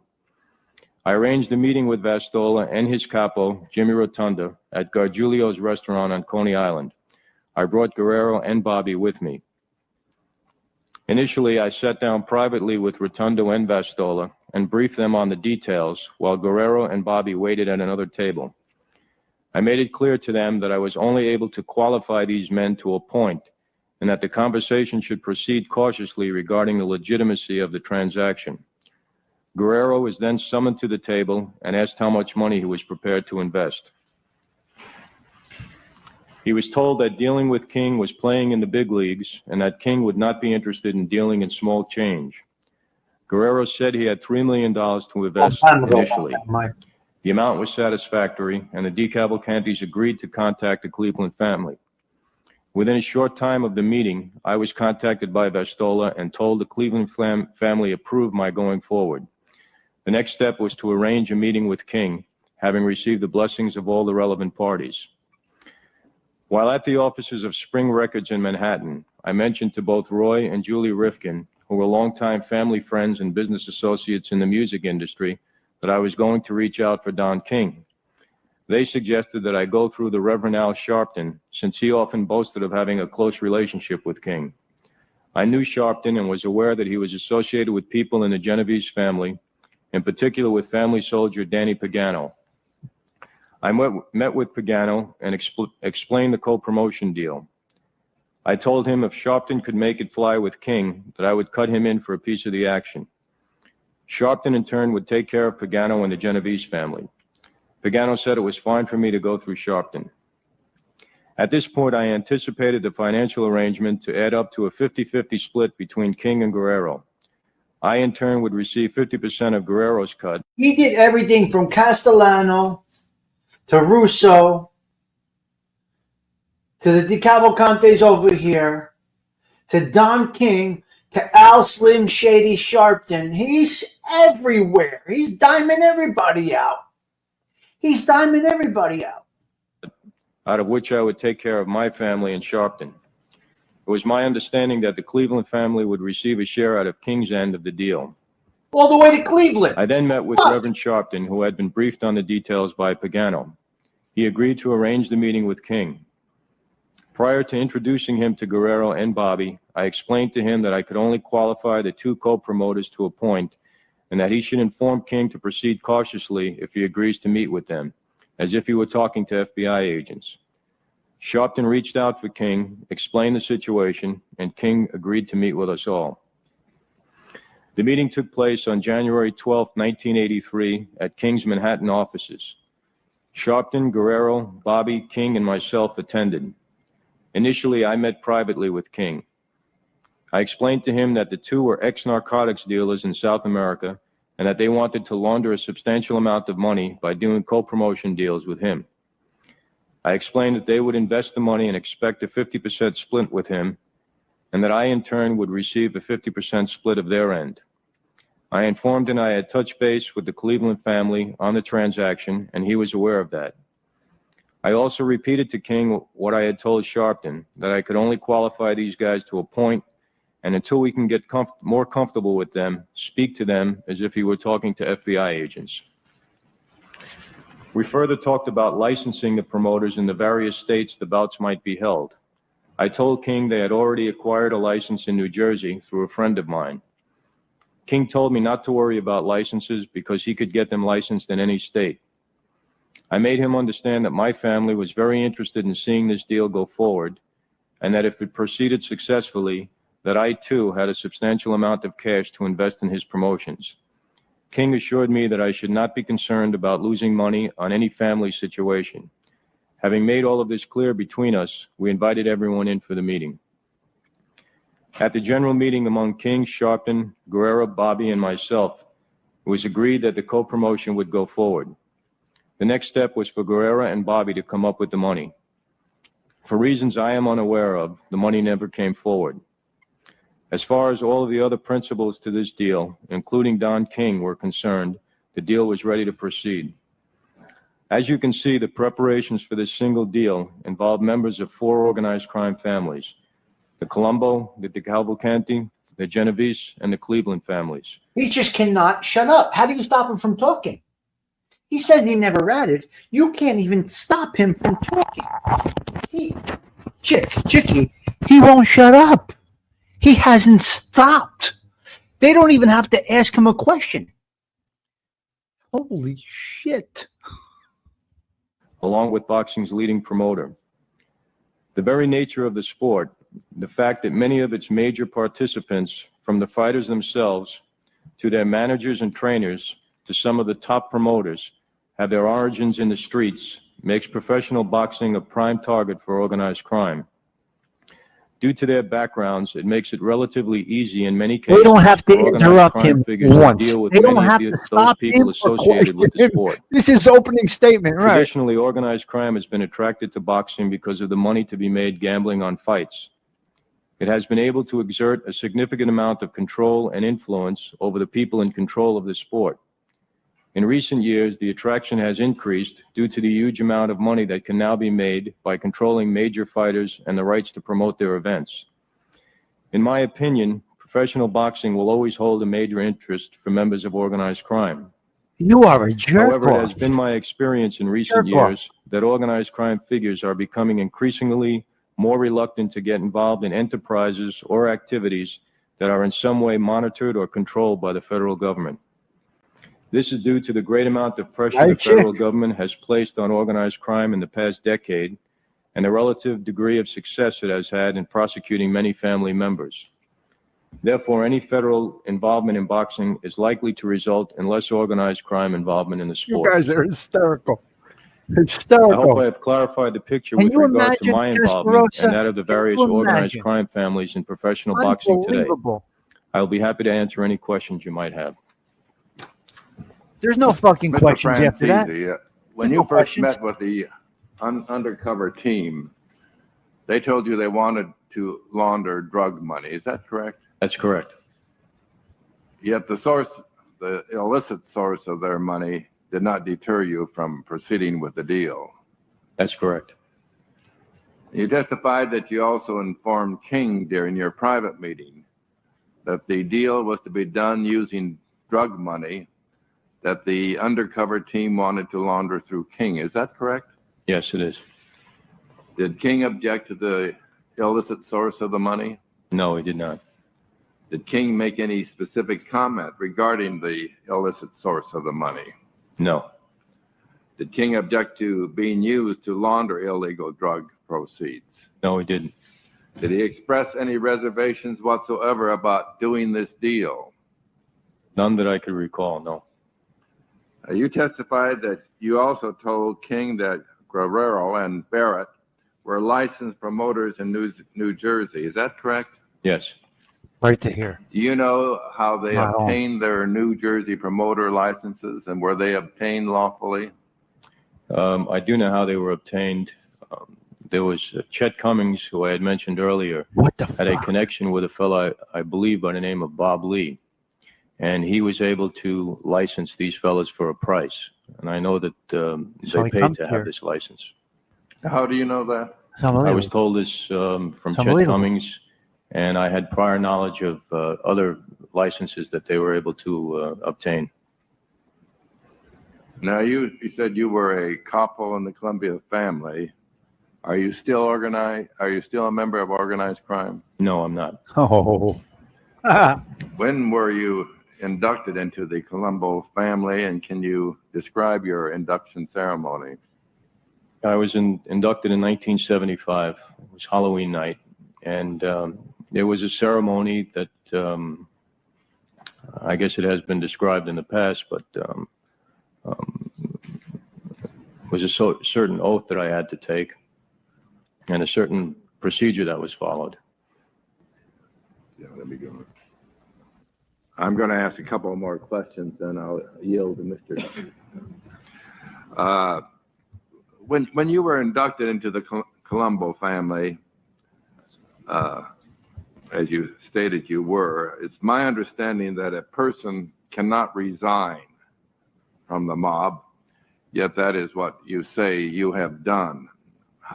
I arranged a meeting with Vastola and his capo, Jimmy Rotunda, at Gargiulio's restaurant on Coney Island. I brought Guerrero and Bobby with me. Initially, I sat down privately with Rotundo and Vastola and briefed them on the details while Guerrero and Bobby waited at another table. I made it clear to them that I was only able to qualify these men to a point and that the conversation should proceed cautiously regarding the legitimacy of the transaction. Guerrero was then summoned to the table and asked how much money he was prepared to invest. He was told that dealing with King was playing in the big leagues and that King would not be interested in dealing in small change. Guerrero said he had $3 million to invest initially. The amount was satisfactory, and the DeCavalcantes agreed to contact the Cleveland family. Within a short time of the meeting, I was contacted by Vastola and told the Cleveland family approved my going forward. The next step was to arrange a meeting with King, having received the blessings of all the relevant parties. While at the offices of Spring Records in Manhattan, I mentioned to both Roy and Julie Rifkin, who were longtime family friends and business associates in the music industry, that I was going to reach out for Don King. They suggested that I go through the Reverend Al Sharpton, since he often boasted of having a close relationship with King. I knew Sharpton and was aware that he was associated with people in the Genovese family, in particular with family soldier Danny Pagano. I met with Pagano and explained the co-promotion deal. I told him if Sharpton could make it fly with King, that I would cut him in for a piece of the action. Sharpton, in turn, would take care of Pagano and the Genovese family. Pagano said it was fine for me to go through Sharpton. At this point, I anticipated the financial arrangement to add up to a 50-50 split between King and Guerrero. I, in turn, would receive 50% of Guerrero's cut. He did everything from Castellano to Russo to the DeCavalcantes over here to Don King to Al Slim Shady Sharpton. He's everywhere. He's diming everybody out. He's diming everybody out. Out of which I would take care of my family and Sharpton. It was my understanding that the Cleveland family would receive a share out of King's end of the deal. All the way to Cleveland. I then met with Reverend Sharpton, who had been briefed on the details by Pagano. He agreed to arrange the meeting with King. Prior to introducing him to Guerrero and Bobby, I explained to him that I could only qualify the two co-promoters to a point, and that he should inform King to proceed cautiously if he agrees to meet with them, as if he were talking to FBI agents. Sharpton reached out for King, explained the situation, and King agreed to meet with us all. The meeting took place on January 12, 1983, at King's Manhattan offices. Sharpton, Guerrero, Bobby, King, and myself attended. Initially, I met privately with King. I explained to him that the two were ex-narcotics dealers in South America and that they wanted to launder a substantial amount of money by doing co-promotion deals with him. I explained that they would invest the money and expect a 50% split with him, and that I, in turn, would receive a 50% split of their end. I informed him I had touched base with the Cleveland family on the transaction, and he was aware of that. I also repeated to King what I had told Sharpton, that I could only qualify these guys to a point, and until we can get more comfortable with them, speak to them as if he were talking to FBI agents. We further talked about licensing the promoters in the various states the bouts might be held. I told King they had already acquired a license in New Jersey through a friend of mine. King told me not to worry about licenses because he could get them licensed in any state. I made him understand that my family was very interested in seeing this deal go forward, and that if it proceeded successfully, that I too had a substantial amount of cash to invest in his promotions. King assured me that I should not be concerned about losing money on any family situation. Having made all of this clear between us, we invited everyone in for the meeting. At the general meeting among King, Sharpton, Guerrero, Bobby, and myself, it was agreed that the co-promotion would go forward. The next step was for Guerrero and Bobby to come up with the money. For reasons I am unaware of, the money never came forward. As far as all of the other principals to this deal, including Don King, were concerned, the deal was ready to proceed. As you can see, the preparations for this single deal involved members of 4 organized crime families: the Colombo, the DeCavalcanti, the Genovese, and the Cleveland families. He just cannot shut up. How do you stop him from talking? He says he never ratted. You can't even stop him from talking. Chicky, he won't shut up. He hasn't stopped. They don't even have to ask him a question. Holy shit. Along with boxing's leading promoter. The very nature of the sport, the fact that many of its major participants, from the fighters themselves to their managers and trainers to some of the top promoters, have their origins in the streets, makes professional boxing a prime target for organized crime. Due to their backgrounds, it makes it relatively easy in many cases. They don't have to for organized interrupt crime him figures to once. deal with They don't many of have the- to those stop people him for associated with the question. sport. This is opening statement, right? Traditionally, organized crime has been attracted to boxing because of the money to be made gambling on fights. It has been able to exert a significant amount of control and influence over the people in control of the sport. In recent years, the attraction has increased due to the huge amount of money that can now be made by controlling major fighters and the rights to promote their events. In my opinion, professional boxing will always hold a major interest for members of organized crime. You are a jerk However, it has off. been my experience in recent Jerk off. years that organized crime figures are becoming increasingly more reluctant to get involved in enterprises or activities that are in some way monitored or controlled by the federal government. This is due to the great amount of pressure the federal government has placed on organized crime in the past decade and the relative degree of success it has had in prosecuting many family members. Therefore, any federal involvement in boxing is likely to result in less organized crime involvement in the You sport. guys are hysterical. I hope Hysterical. I have clarified the picture Can with you regard to imagine, my Dennis involvement Barossa? and that of the Can various you organized imagine? crime families in professional boxing today. Unbelievable. I will be happy to answer any questions you might have. There's no fucking Mr. questions after that. Franzese, when There's you no first questions. met with the undercover team, they told you they wanted to launder drug money. Is that correct? That's correct. Yet the illicit source of their money did not deter you from proceeding with the deal. That's correct. You testified that you also informed King during your private meeting that the deal was to be done using drug money that the undercover team wanted to launder through King. Is that correct? Yes, it is. Did King object to the illicit source of the money? No, he did not. Did King make any specific comment regarding the illicit source of the money? No. Did King object to being used to launder illegal drug proceeds? No, he didn't. Did he express any reservations whatsoever about doing this deal? None that I could recall, no. You testified that you also told King that Guerrero and Barrett were licensed promoters in New Jersey. Is that correct? Yes. Right to here. Do you know how they Not all. obtained their New Jersey promoter licenses, and were they obtained lawfully? I do know how they were obtained. There was Chet Cummings, who I had mentioned earlier, had a connection with a fellow, I believe, by the name of Bob Lee. And he was able to license these fellows for a price. And I know that So they he paid comes to here. have this license. How do you know that? It's unbelievable. I was told this from It's Chet unbelievable. Cummings, and I had prior knowledge of other licenses that they were able to obtain. Now, you said you were a couple in the Columbia family. Are you still organized? Are you still a member of organized crime? No, I'm not. Oh. When were you inducted into the Colombo family, and can you describe your induction ceremony? I was inducted in 1975. It was Halloween night, and there was a ceremony that I guess it has been described in the past, but was a certain oath that I had to take and a certain procedure that was followed. Yeah, let me go. I'm going to ask a couple more questions, then I'll yield to Mr. When you were inducted into the Colombo family, as you stated you were, it's my understanding that a person cannot resign from the mob, yet that is what you say you have done.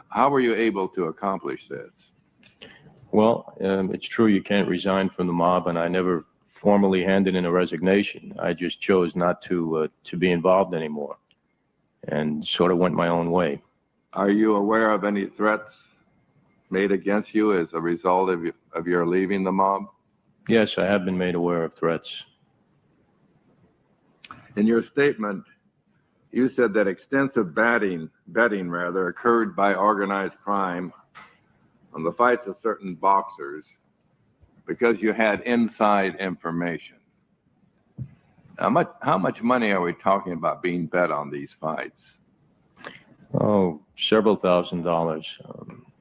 How were you able to accomplish this? Well, it's true you can't resign from the mob, and I never formally handed in a resignation. I just chose not to be involved anymore and sort of went my own way. Are you aware of any threats made against you as a result of your leaving the mob? Yes, I have been made aware of threats. In your statement, you said that extensive betting occurred by organized crime on the fights of certain boxers because you had inside information. How much money are we talking about being bet on these fights? Oh, several $1,000s.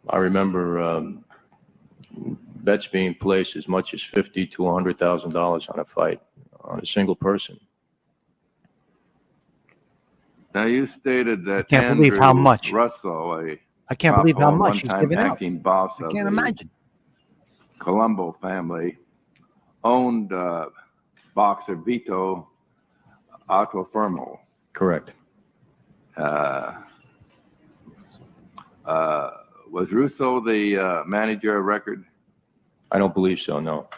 I remember bets being placed as much as $50,000 to $100,000 on a fight on a single person. Now, you stated that can't believe Andrew how much. Russell, I can't believe how much he's one-time given up. acting boss I of can't the imagine. Colombo family, owned boxer Vito Altofermo. Correct. Was Russo the manager of record? I don't believe so, no.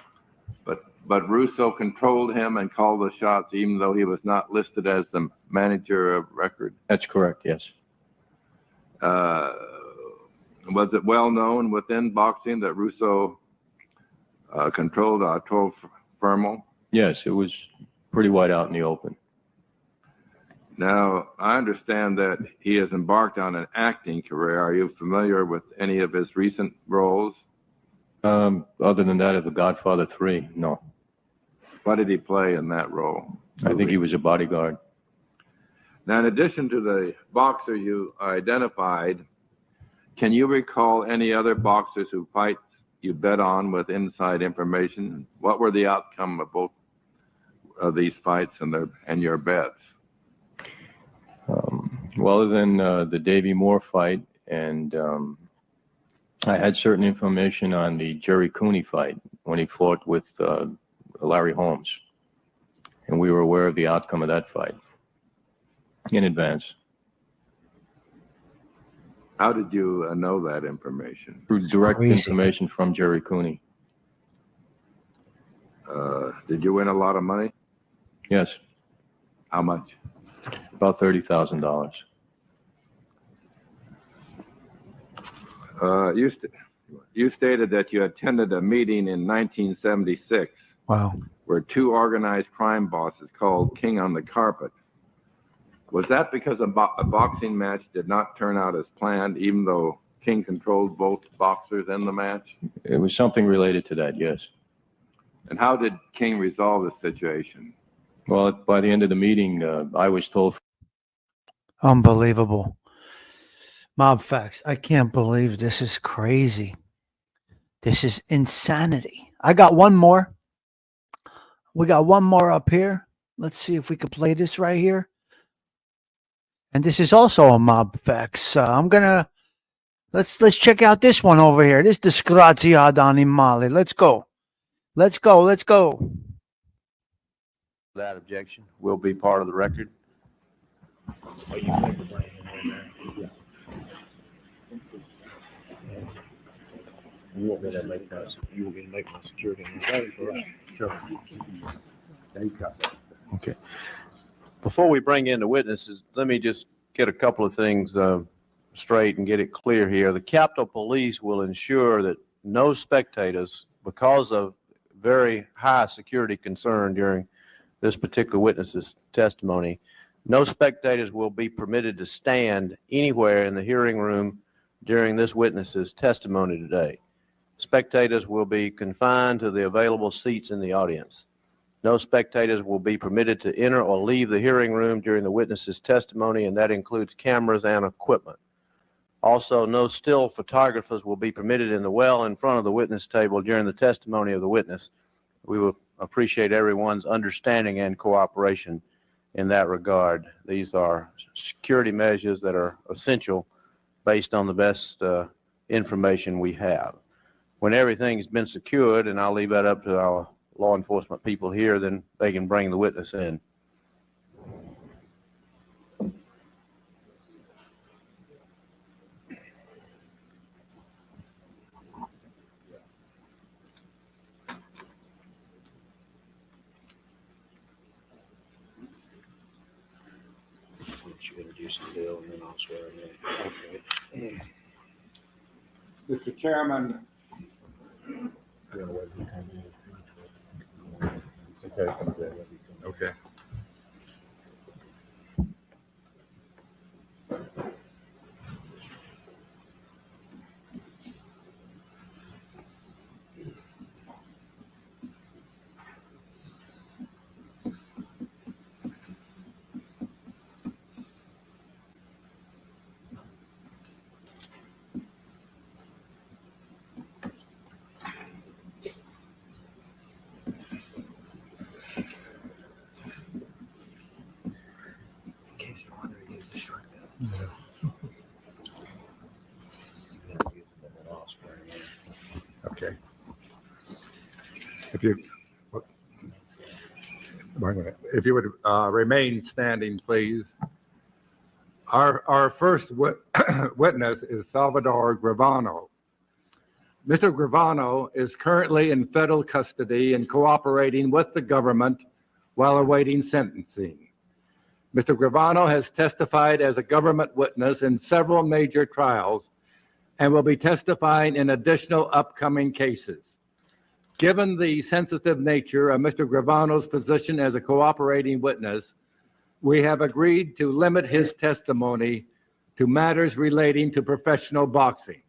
But Russo controlled him and called the shots, even though he was not listed as the manager of record. That's correct, yes. Was it well known within boxing that Russo controlled Altofermo? Yes, it was pretty wide out in the open. Now, I understand that he has embarked on an acting career. Are you familiar with any of his recent roles? Other than that of The Godfather 3, no. What did he play in that role? I think he was a bodyguard. Now, in addition to the boxer you identified, can you recall any other boxers who fight you bet on with inside information? What were the outcome of both of these fights and your bets? Well, other than the Davey Moore fight, and I had certain information on the Jerry Cooney fight when he fought with Larry Holmes, and we were aware of the outcome of that fight in advance. How did you know that information? Through direct information from Jerry Cooney. Did you win a lot of money? Yes. How much? About $30,000. You stated that you attended a meeting in 1976. Wow. Where two organized crime bosses called King on the Carpet. Was that because a boxing match did not turn out as planned, even though King controlled both boxers in the match? It was something related to that, yes. And how did King resolve the situation? Well, by the end of the meeting, I was told. Unbelievable. Mob facts. I can't believe this is crazy. This is insanity. I got one more. We got one more up here. Let's see if we can play this right here. And this is also a mob facts. Let's check out this one over here. This disgraziato animale. Let's go. Let's go. Let's go. That objection will be part of the record. You want me to make my security? Sure. Okay. Before we bring in the witnesses, let me just get a couple of things straight and get it clear here. The Capitol Police will ensure that no spectators, because of very high security concern during this particular witness's testimony, no spectators will be permitted to stand anywhere in the hearing room during this witness's testimony today. Spectators will be confined to the available seats in the audience. No spectators will be permitted to enter or leave the hearing room during the witness's testimony, and that includes cameras and equipment. Also, no still photographers will be permitted in the well in front of the witness table during the testimony of the witness. We will appreciate everyone's understanding and cooperation in that regard. These are security measures that are essential based on the best information we have. When everything's been secured, and I'll leave that up to our law enforcement people here, then they can bring the witness in. Introduce the bill, and then I'll swear him in. Okay. Mr. Chairman, Okay. Okay. If you would remain standing, please. Our first witness is Salvador Gravano. Mr. Gravano is currently in federal custody and cooperating with the government while awaiting sentencing. Mr. Gravano has testified as a government witness in several major trials and will be testifying in additional upcoming cases. Given the sensitive nature of Mr. Gravano's position as a cooperating witness, we have agreed to limit his testimony to matters relating to professional boxing.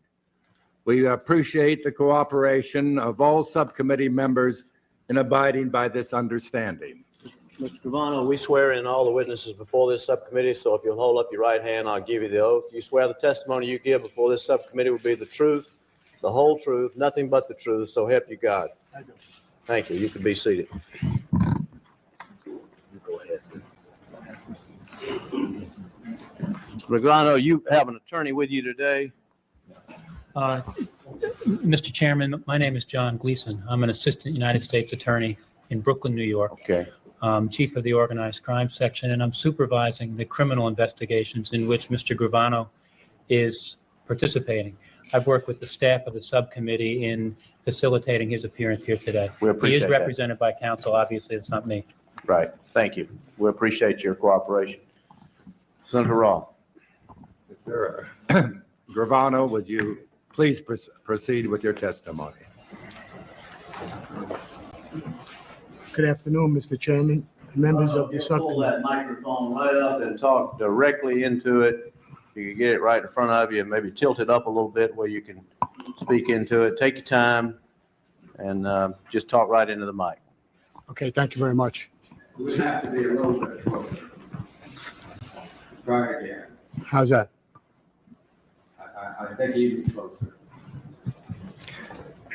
We appreciate the cooperation of all subcommittee members in abiding by this understanding. Mr. Gravano, we swear in all the witnesses before this subcommittee, so if you'll hold up your right hand, I'll give you the oath. You swear the testimony you give before this subcommittee will be the truth, the whole truth, nothing but the truth, so help you God. I do. Thank you. You can be seated. You go ahead. Mr. Gravano, you have an attorney with you today. Mr. Chairman, my name is John Gleason. I'm an assistant United States attorney in Brooklyn, New York. Okay. Chief of the Organized Crime Section, and I'm supervising the criminal investigations in which Mr. Gravano is participating. I've worked with the staff of the subcommittee in facilitating his appearance here today. We appreciate He is that. represented by counsel. Obviously, it's not me. Right. Thank you. We appreciate your cooperation. Senator Raw. Mr. Gravano, would you please proceed with your testimony? Good afternoon, Mr. Chairman, members of the Pull subcommittee. that microphone right up and talk directly into it. You can get it right in front of you and maybe tilt it up a little bit where you can speak into it. Take your time and just talk right into the mic. Okay, thank you very much. We have to be a little bit closer. Try again. How's that? I think even closer.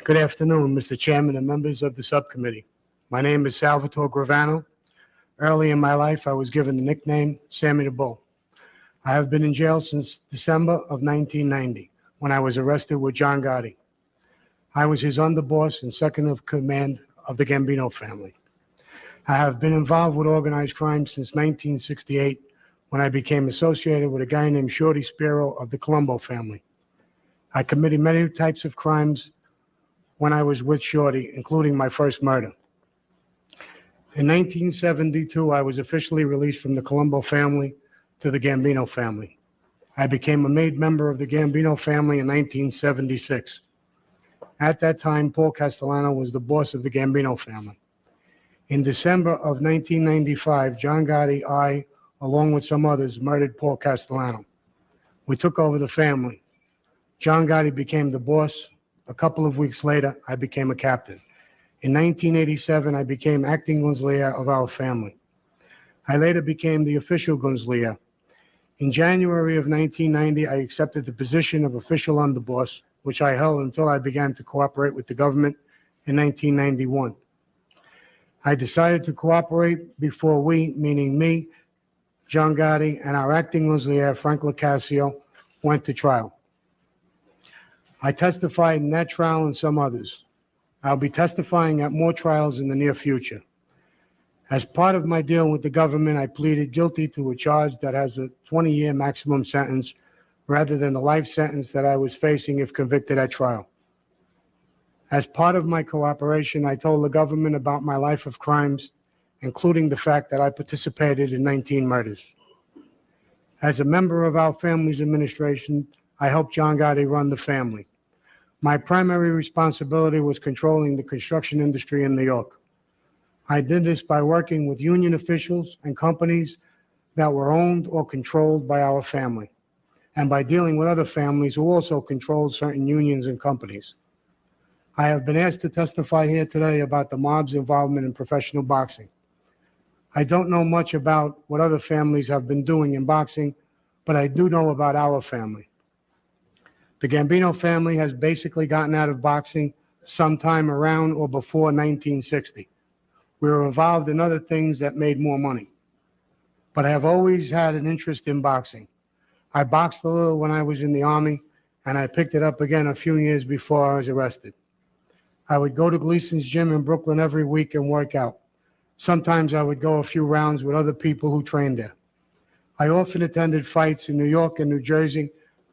Good afternoon, Mr. Chairman and members of the subcommittee. My name is Salvatore Gravano. Early in my life, I was given the nickname Sammy the Bull. I have been in jail since December of 1990, when I was arrested with John Gotti. I was his underboss and second of command of the Gambino family. I have been involved with organized crime since 1968, when I became associated with a guy named Shorty Spiro of the Colombo family. I committed many types of crimes when I was with Shorty, including my first murder. In 1972, I was officially released from the Colombo family to the Gambino family. I became a made member of the Gambino family in 1976. At that time, Paul Castellano was the boss of the Gambino family. In December of 1995, John Gotti, I, along with some others, murdered Paul Castellano. We took over the family. John Gotti became the boss. A couple of weeks later, I became a captain. In 1987, I became acting Gunzlier of our family. I later became the official Gunzlier. In January of 1990, I accepted the position of official underboss, which I held until I began to cooperate with the government in 1991. I decided to cooperate before we, meaning me, John Gotti, and our acting Gunzlier, Frank Locascio, went to trial. I testified in that trial and some others. I'll be testifying at more trials in the near future. As part of my deal with the government, I pleaded guilty to a charge that has a 20-year maximum sentence rather than the life sentence that I was facing if convicted at trial. As part of my cooperation, I told the government about my life of crimes, including the fact that I participated in 19 murders. As a member of our family's administration, I helped John Gotti run the family. My primary responsibility was controlling the construction industry in New York. I did this by working with union officials and companies that were owned or controlled by our family, and by dealing with other families who also controlled certain unions and companies. I have been asked to testify here today about the mob's involvement in professional boxing. I don't know much about what other families have been doing in boxing, but I do know about our family. The Gambino family has basically gotten out of boxing sometime around or before 1960. We were involved in other things that made more money. but I have always had an interest in boxing. I boxed a little when I was in the Army, and I picked it up again a few years before I was arrested. I would go to Gleason's gym in Brooklyn every week and work out. Sometimes I would go a few rounds with other people who trained there. I often attended fights in New York and New Jersey,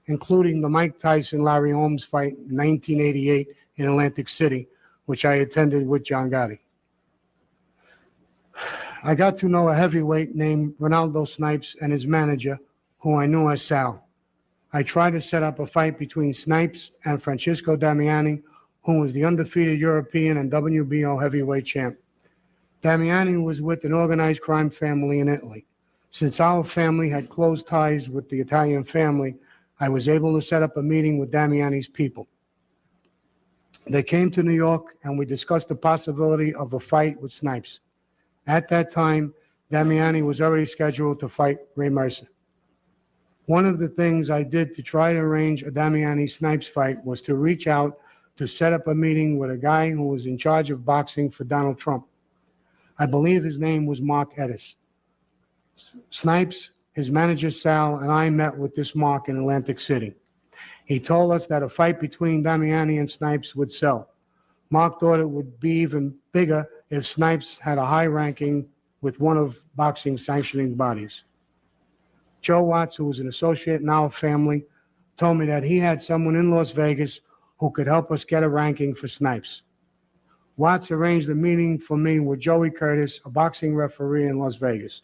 including the Mike Tyson-Larry Holmes fight in 1988 in Atlantic City, which I attended with John Gotti. I got to know a heavyweight named Ronaldo Snipes and his manager, who I knew as Sal. I tried to set up a fight between Snipes and Francisco Damiani, who was the undefeated European and WBO heavyweight champ. Damiani was with an organized crime family in Italy. Since our family had close ties with the Italian family, I was able to set up a meeting with Damiani's people. They came to New York and we discussed the possibility of a fight with Snipes. At that time, Damiani was already scheduled to fight Ray Mercer. One of the things I did to try to arrange a Damiani-Snipes fight was to reach out to set up a meeting with a guy who was in charge of boxing for Donald Trump. I believe his name was Mark Edis. Snipes, his manager Sal, and I met with this Mark in Atlantic City. He told us that a fight between Damiani and Snipes would sell. Mark thought it would be even bigger if Snipes had a high ranking with one of boxing's sanctioning bodies. Joe Watts, who was an associate in our family, told me that he had someone in Las Vegas who could help us get a ranking for Snipes. Watts arranged a meeting for me with Joey Curtis, a boxing referee in Las Vegas.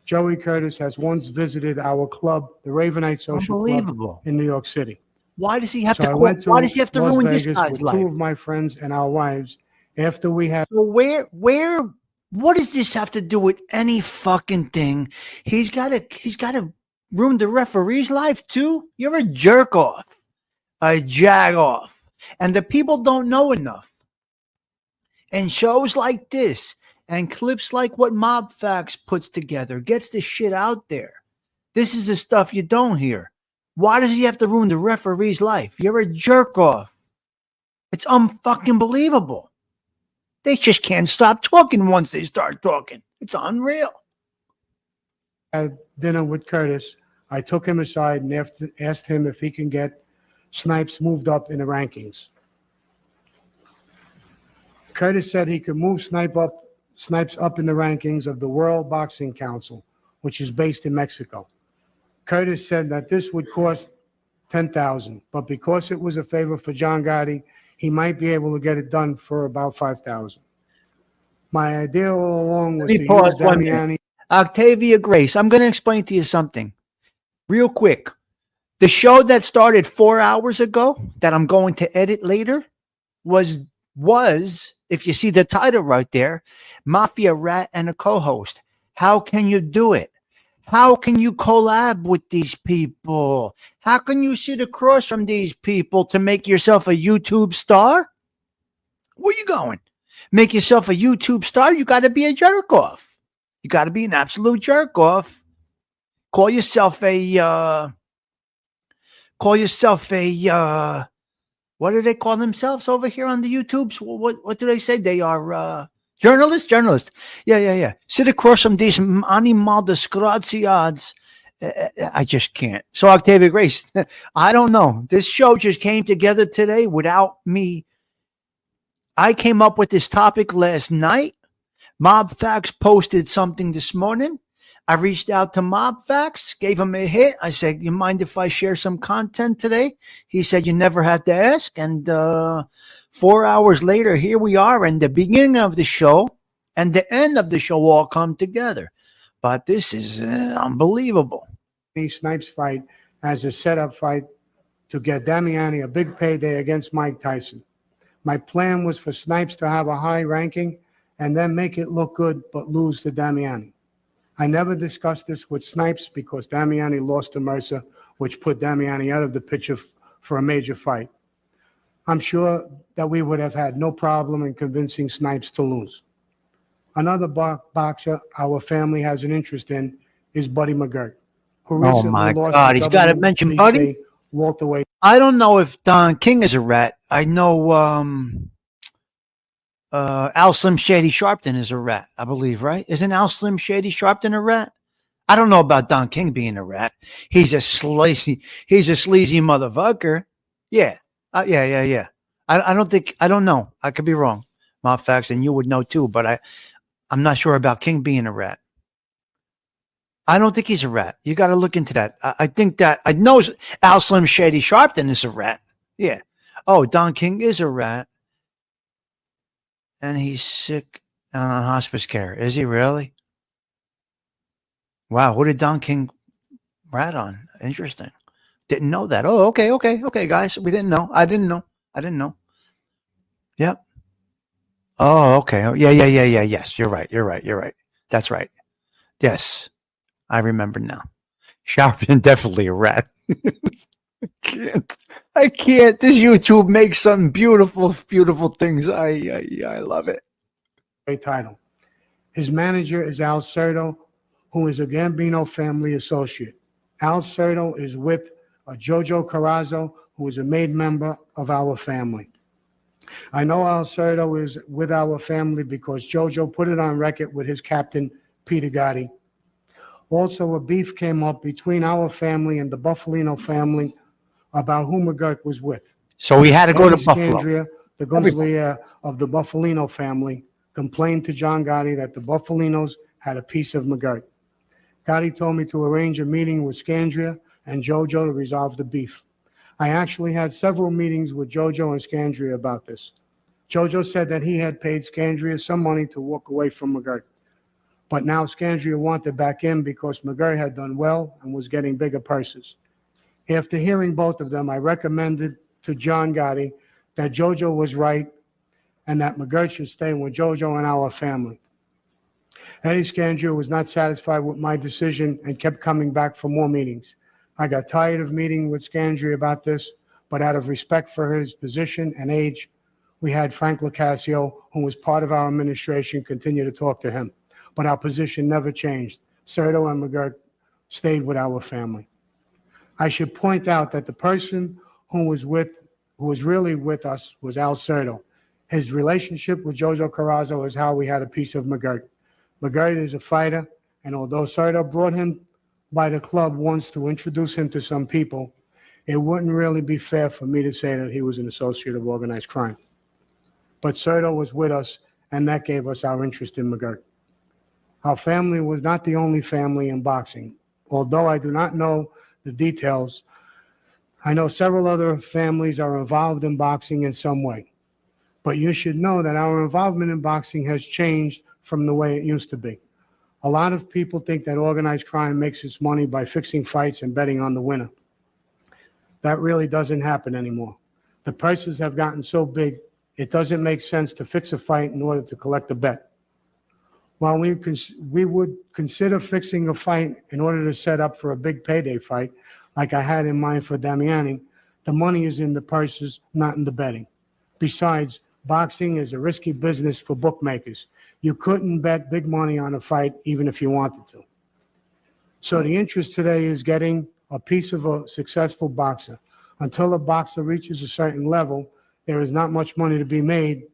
Joey Curtis has once visited our club, the Ravenite Social Club in New York City. Why does he have So to? I went to Why does he have to Las ruin Vegas this guy's with life? two of my friends and our wives after we had. So where? What does this have to do with any fucking thing? He's got to ruin the referee's life too. You're a jerk off, a jag off, and the people don't know enough. And shows like this and clips like what Mob Facts puts together gets this shit out there. This is the stuff you don't hear. Why does he have to ruin the referee's life? You're a jerk off. It's unfucking believable. They just can't stop talking once they start talking. It's unreal. At dinner with Curtis, I took him aside and asked him if he can get Snipes moved up in the rankings. Curtis said he could move Snipes up in the rankings of the World Boxing Council, which is based in Mexico. Curtis said that this would cost $10,000, but because it was a favor for John Gotti, he might be able to get it done for about $5,000. My idea all along was to use Damiani. Octavia Grace, I'm going to explain to you something real quick. The show that started 4 hours ago that I'm going to edit later was, if you see the title right there, Mafia Rat and a co-host. How can you do it? How can you collab with these people? How can you sit across from these people to make yourself a YouTube star? Where you going? Make yourself a YouTube star? You got to be a jerk off. You got to be an absolute jerk off. Call yourself a what do they call themselves over here on the YouTubes? What do they say? They are journalists. Yeah. Sit across from these animal disgraziados. I just can't. So Octavia Grace, I don't know. This show just came together today without me. I came up with this topic last night. Mob Facts posted something this morning. I reached out to Mob Facts, gave him a hit. I said, you mind if I share some content today? He said, you never had to ask. And 4 hours later, here we are. And the beginning of the show and the end of the show all come together. But this is unbelievable. Snipes fight as a setup fight to get Damiani a big payday against Mike Tyson. My plan was for Snipes to have a high ranking and then make it look good but lose to Damiani. I never discussed this with Snipes because Damiani lost to Mercer, which put Damiani out of the picture for a major fight. I'm sure that we would have had no problem in convincing Snipes to lose. Another boxer our family has an interest in is Buddy McGirt, who recently my lost God, to he's got to mention WBC Buddy. welterweight. I don't know if Don King is a rat. I know Al Slim Shady Sharpton is a rat, I believe, right? Isn't Al Slim Shady Sharpton a rat? I don't know about Don King being a rat. He's a sleazy motherfucker. Yeah. Yeah. I don't know. I could be wrong. Mobfax, and you would know too, but I'm not sure about King being a rat. I don't think he's a rat. You got to look into that. I think that I know Al Slim Shady Sharpton is a rat. Yeah. Oh, Don King is a rat. And he's sick and on hospice care. Is he really? Wow. What did Don King rat on? Interesting. Didn't know that. Oh, okay, guys. We didn't know. I didn't know. Yep. Oh, okay. Oh, yeah. Yes, you're right. That's right. Yes. I remember now. Sharpton definitely a rat. I can't. This YouTube makes some beautiful things. I love it. A title. His manager is Al Cerdo, who is a Gambino family associate. Al Cerdo is with Jojo Carrazzo, who is a made member of our family. I know Al Cerdo is with our family because Jojo put it on record with his captain, Peter Gotti. Also, a beef came up between our family and the Buffalino family about who McGurk was with. So we had to go to Buffalo. Scandria, the Gonzalea of the Buffalino family, complained to John Gotti that the Buffalinos had a piece of McGurk. Gotti told me to arrange a meeting with Scandria and Jojo to resolve the beef. I actually had several meetings with Jojo and Scandria about this. Jojo said that he had paid Scandria some money to walk away from McGurk. But now Scandria wanted back in because McGurk had done well and was getting bigger purses. After hearing both of them, I recommended to John Gotti that Jojo was right and that McGurk should stay with Jojo and our family. Eddie Scandria was not satisfied with my decision and kept coming back for more meetings. I got tired of meeting with Scandria about this, but out of respect for his position and age, we had Frank Locascio, who was part of our administration, continue to talk to him. But our position never changed. Cerdo and McGurk stayed with our family. I should point out that the person who was really with us was Al Cerdo. His relationship with Jojo Carrazzo is how we had a piece of McGurk. McGurk is a fighter, and although Cerdo brought him by the club once to introduce him to some people, it wouldn't really be fair for me to say that he was an associate of organized crime. But Cerdo was with us, and that gave us our interest in McGurk. Our family was not the only family in boxing. Although I do not know the details, I know several other families are involved in boxing in some way. But you should know that our involvement in boxing has changed from the way it used to be. A lot of people think that organized crime makes its money by fixing fights and betting on the winner. That really doesn't happen anymore. The prices have gotten so big, it doesn't make sense to fix a fight in order to collect a bet. While we would consider fixing a fight in order to set up for a big payday fight, like I had in mind for Damiani, the money is in the purses, not in the betting. Besides, boxing is a risky business for bookmakers. You couldn't bet big money on a fight even if you wanted to. So the interest today is getting a piece of a successful boxer. Until a boxer reaches a certain level, there is not much money to be made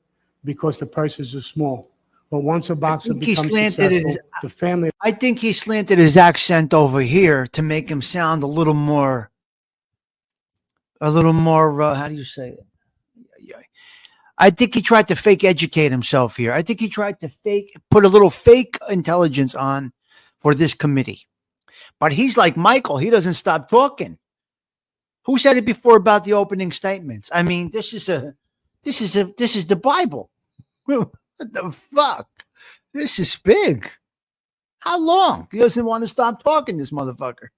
because the purses are small. But once a boxer becomes successful, the family... I think he slanted his accent over here to make him sound a little more, how do you say it? I think he tried to fake educate himself here. I think he tried to put a little fake intelligence on for this committee. But he's like Michael. He doesn't stop talking. Who said it before about the opening statements? I mean, this is the Bible. What the fuck? This is big. How long? He doesn't want to stop talking, this motherfucker.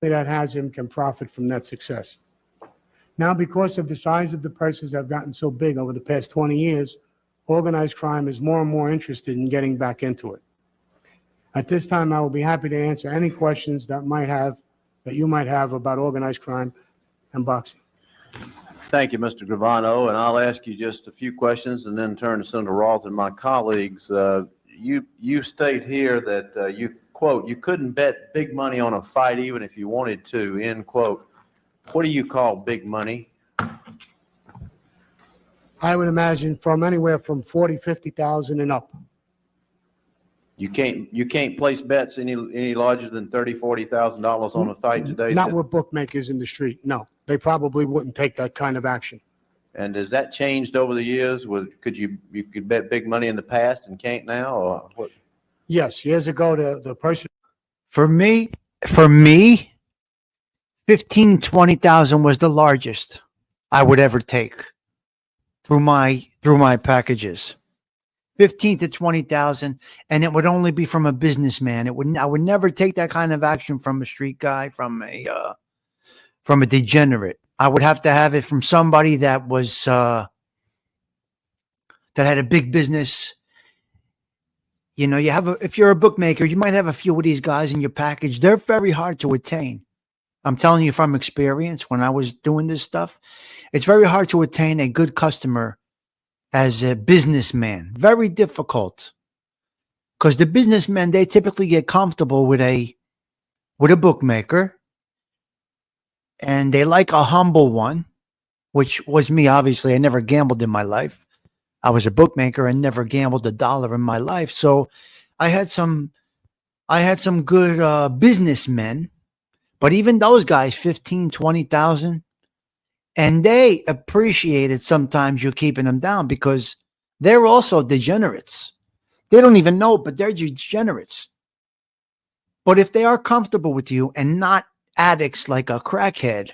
that has him can profit from that success. Now, because of the size of the purses have gotten so big over the past 20 years, organized crime is more and more interested in getting back into it. At this time, I will be happy to answer any questions that you might have about organized crime and boxing. Thank you, Mr. Gravano, and I'll ask you just a few questions and then turn to Senator Roth and my colleagues. You state here that you, quote, you couldn't bet big money on a fight even if you wanted to, end quote. What do you call big money? I would imagine from anywhere from 40, 50,000 and up. You can't place bets any larger than $30,000-$40,000 on a fight today. Not with bookmakers in the street. No, they probably wouldn't take that kind of action. And has that changed over the years? You could bet big money in the past and can't now, or what? Yes, years ago, the person. For me, 15, 20,000 was the largest I would ever take through my packages. 15 to 20,000, and it would only be from a businessman. I would never take that kind of action from a street guy, from a degenerate. I would have to have it from somebody that was that had a big business. You know, if you're a bookmaker, you might have a few of these guys in your package. They're very hard to attain. I'm telling you from experience, when I was doing this stuff, it's very hard to attain a good customer as a businessman. Very difficult. Because the businessmen, they typically get comfortable with a bookmaker, and they like a humble one, which was me, obviously. I never gambled in my life. I was a bookmaker and never gambled $1 in my life. So I had some good businessmen, but even those guys, 15, 20,000, and they appreciated sometimes you keeping them down because they're also degenerates. They don't even know, but they're degenerates. But if they are comfortable with you and not addicts like a crackhead,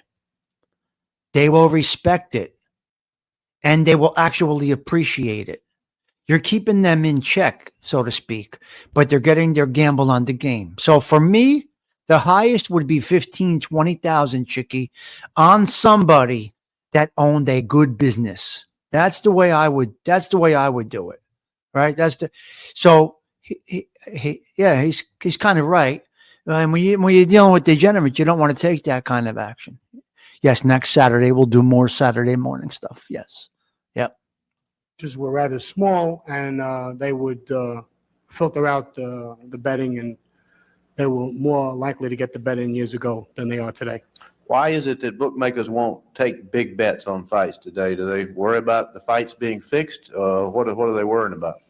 they will respect it and they will actually appreciate it. You're keeping them in check, so to speak, but they're getting their gamble on the game. So for me, the highest would be 15, 20,000, Chicky, on somebody that owned a good business. That's the way I would do it. Right? So he's kind of right. And when you're dealing with degenerates, you don't want to take that kind of action. Yes, next Saturday we'll do more Saturday morning stuff. Yes. Yep. Were rather small, and they would filter out the betting, and they were more likely to get the bet in years ago than they are today. Why is it that bookmakers won't take big bets on fights today? Do they worry about the fights being fixed? What are they worrying about?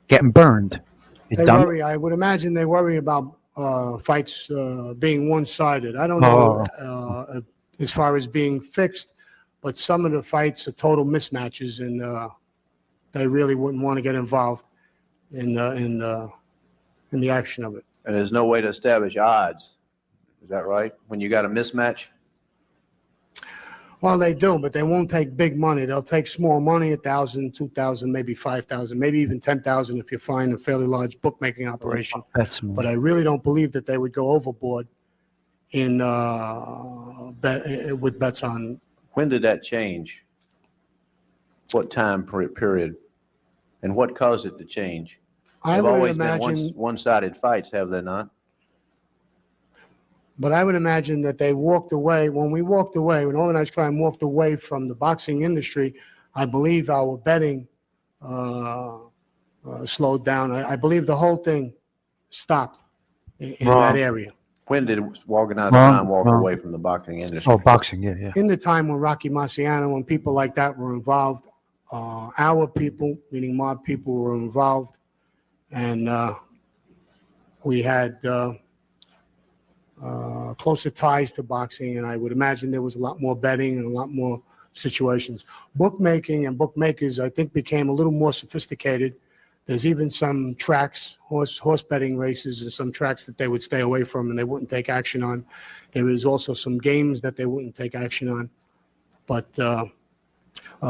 Getting burned. I would imagine they worry about fights being one-sided. I don't know as far as being fixed, but some of the fights are total mismatches, and they really wouldn't want to get involved in the action of it. And there's no way to establish odds. Is that right? When you got a mismatch? Well, they do, but they won't take big money. They'll take small money, 1,000, 2,000, maybe 5,000, maybe even 10,000 if you find a fairly large bookmaking operation. But I really don't believe that they would go overboard in with bets on. When did that change? What time period? And what caused it to change? They've always been one-sided fights, have they not? But I would imagine that they walked away. When organized crime walked away from the boxing industry, I believe our betting slowed down. I believe the whole thing stopped in that area. When did organized crime walk away from the boxing industry? Oh, boxing, yeah. In the time when Rocky Marciano and people like that were involved, our people, meaning mob people, were involved, and we had closer ties to boxing, and I would imagine there was a lot more betting and a lot more situations. Bookmaking and bookmakers, I think, became a little more sophisticated. There's even some tracks, horse betting races, and some tracks that they would stay away from and they wouldn't take action on. There is also some games that they wouldn't take action on, but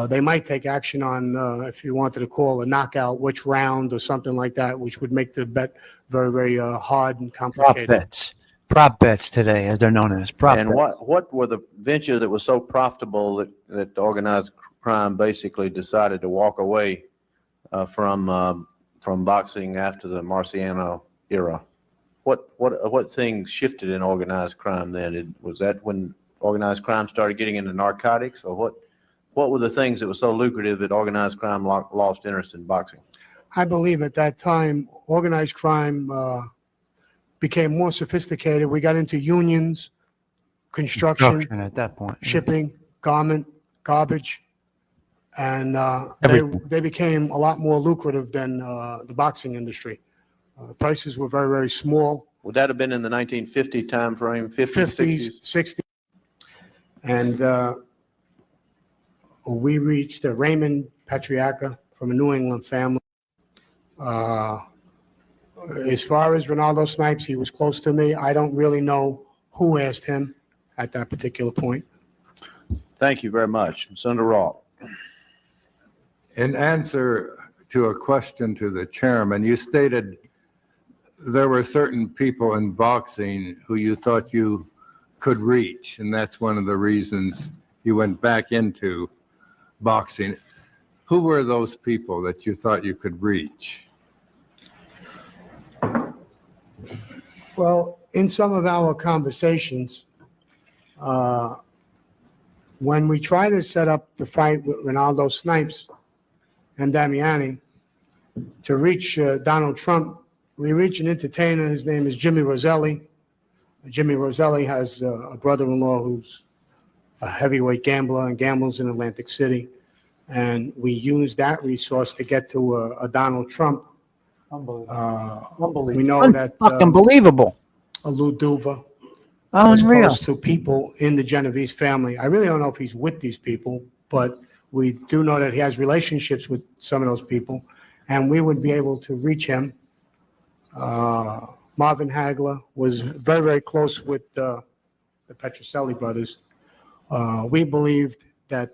they might take action on, if you wanted to call a knockout, which round or something like that, which would make the bet very, very hard and complicated. Prop bets today, as they're known as. And what were the ventures that were so profitable that organized crime basically decided to walk away from boxing after the Marciano era? What things shifted in organized crime then? Was that when organized crime started getting into narcotics, or what were the things that were so lucrative that organized crime lost interest in boxing? I believe at that time, organized crime became more sophisticated. We got into unions, construction at that point, shipping, garment, garbage. and Everything. they became a lot more lucrative than the boxing industry. Prices were very, very small. Would that have been in the 1950 timeframe, 50s, 50s, 60s. And we reached Raymond Patriarca from a New England family. As far as Ronaldo Snipes, he was close to me. I don't really know who asked him at that particular point. Thank you very much. Senator Roth. In answer to a question to the chairman, you stated there were certain people in boxing who you thought you could reach, and that's one of the reasons you went back into boxing. Who were those people that you thought you could reach? Well, in some of our conversations, when we tried to set up the fight with Ronaldo Snipes and Damiani to reach Donald Trump, we reached an entertainer. His name is Jimmy Roselli. Jimmy Roselli has a brother-in-law who's a heavyweight gambler and gambles in Atlantic City. And we used that resource to get to a Donald Trump. Unbelievable. We know that Fucking believable. a Lou Duva was Unreal. close to people in the Genovese family. I really don't know if he's with these people, but we do know that he has relationships with some of those people, and we would be able to reach him. Marvin Hagler was very, very close with the Petrocelli brothers. We believed that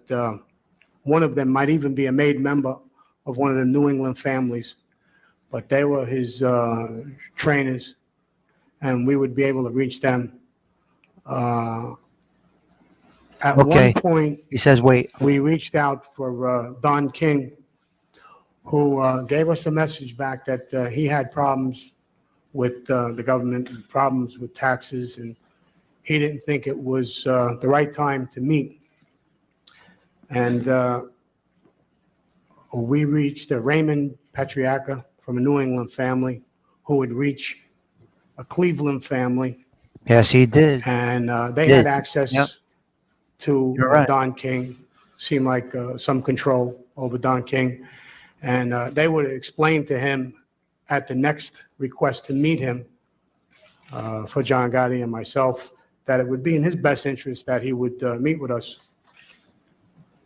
one of them might even be a made member of one of the New England families, but they were his trainers, and we would be able to reach them. At Okay. one point, He says, wait. we reached out for Don King, who gave us a message back that he had problems with the government and problems with taxes, and he didn't think it was the right time to meet. And we reached Raymond Patriarca from a New England family who would reach a Cleveland family. Yes, he did. And they had access Yep. to You're right. Don King, seemed like some control over Don King. And they would explain to him at the next request to meet him for John Gotti and myself that it would be in his best interest that he would meet with us.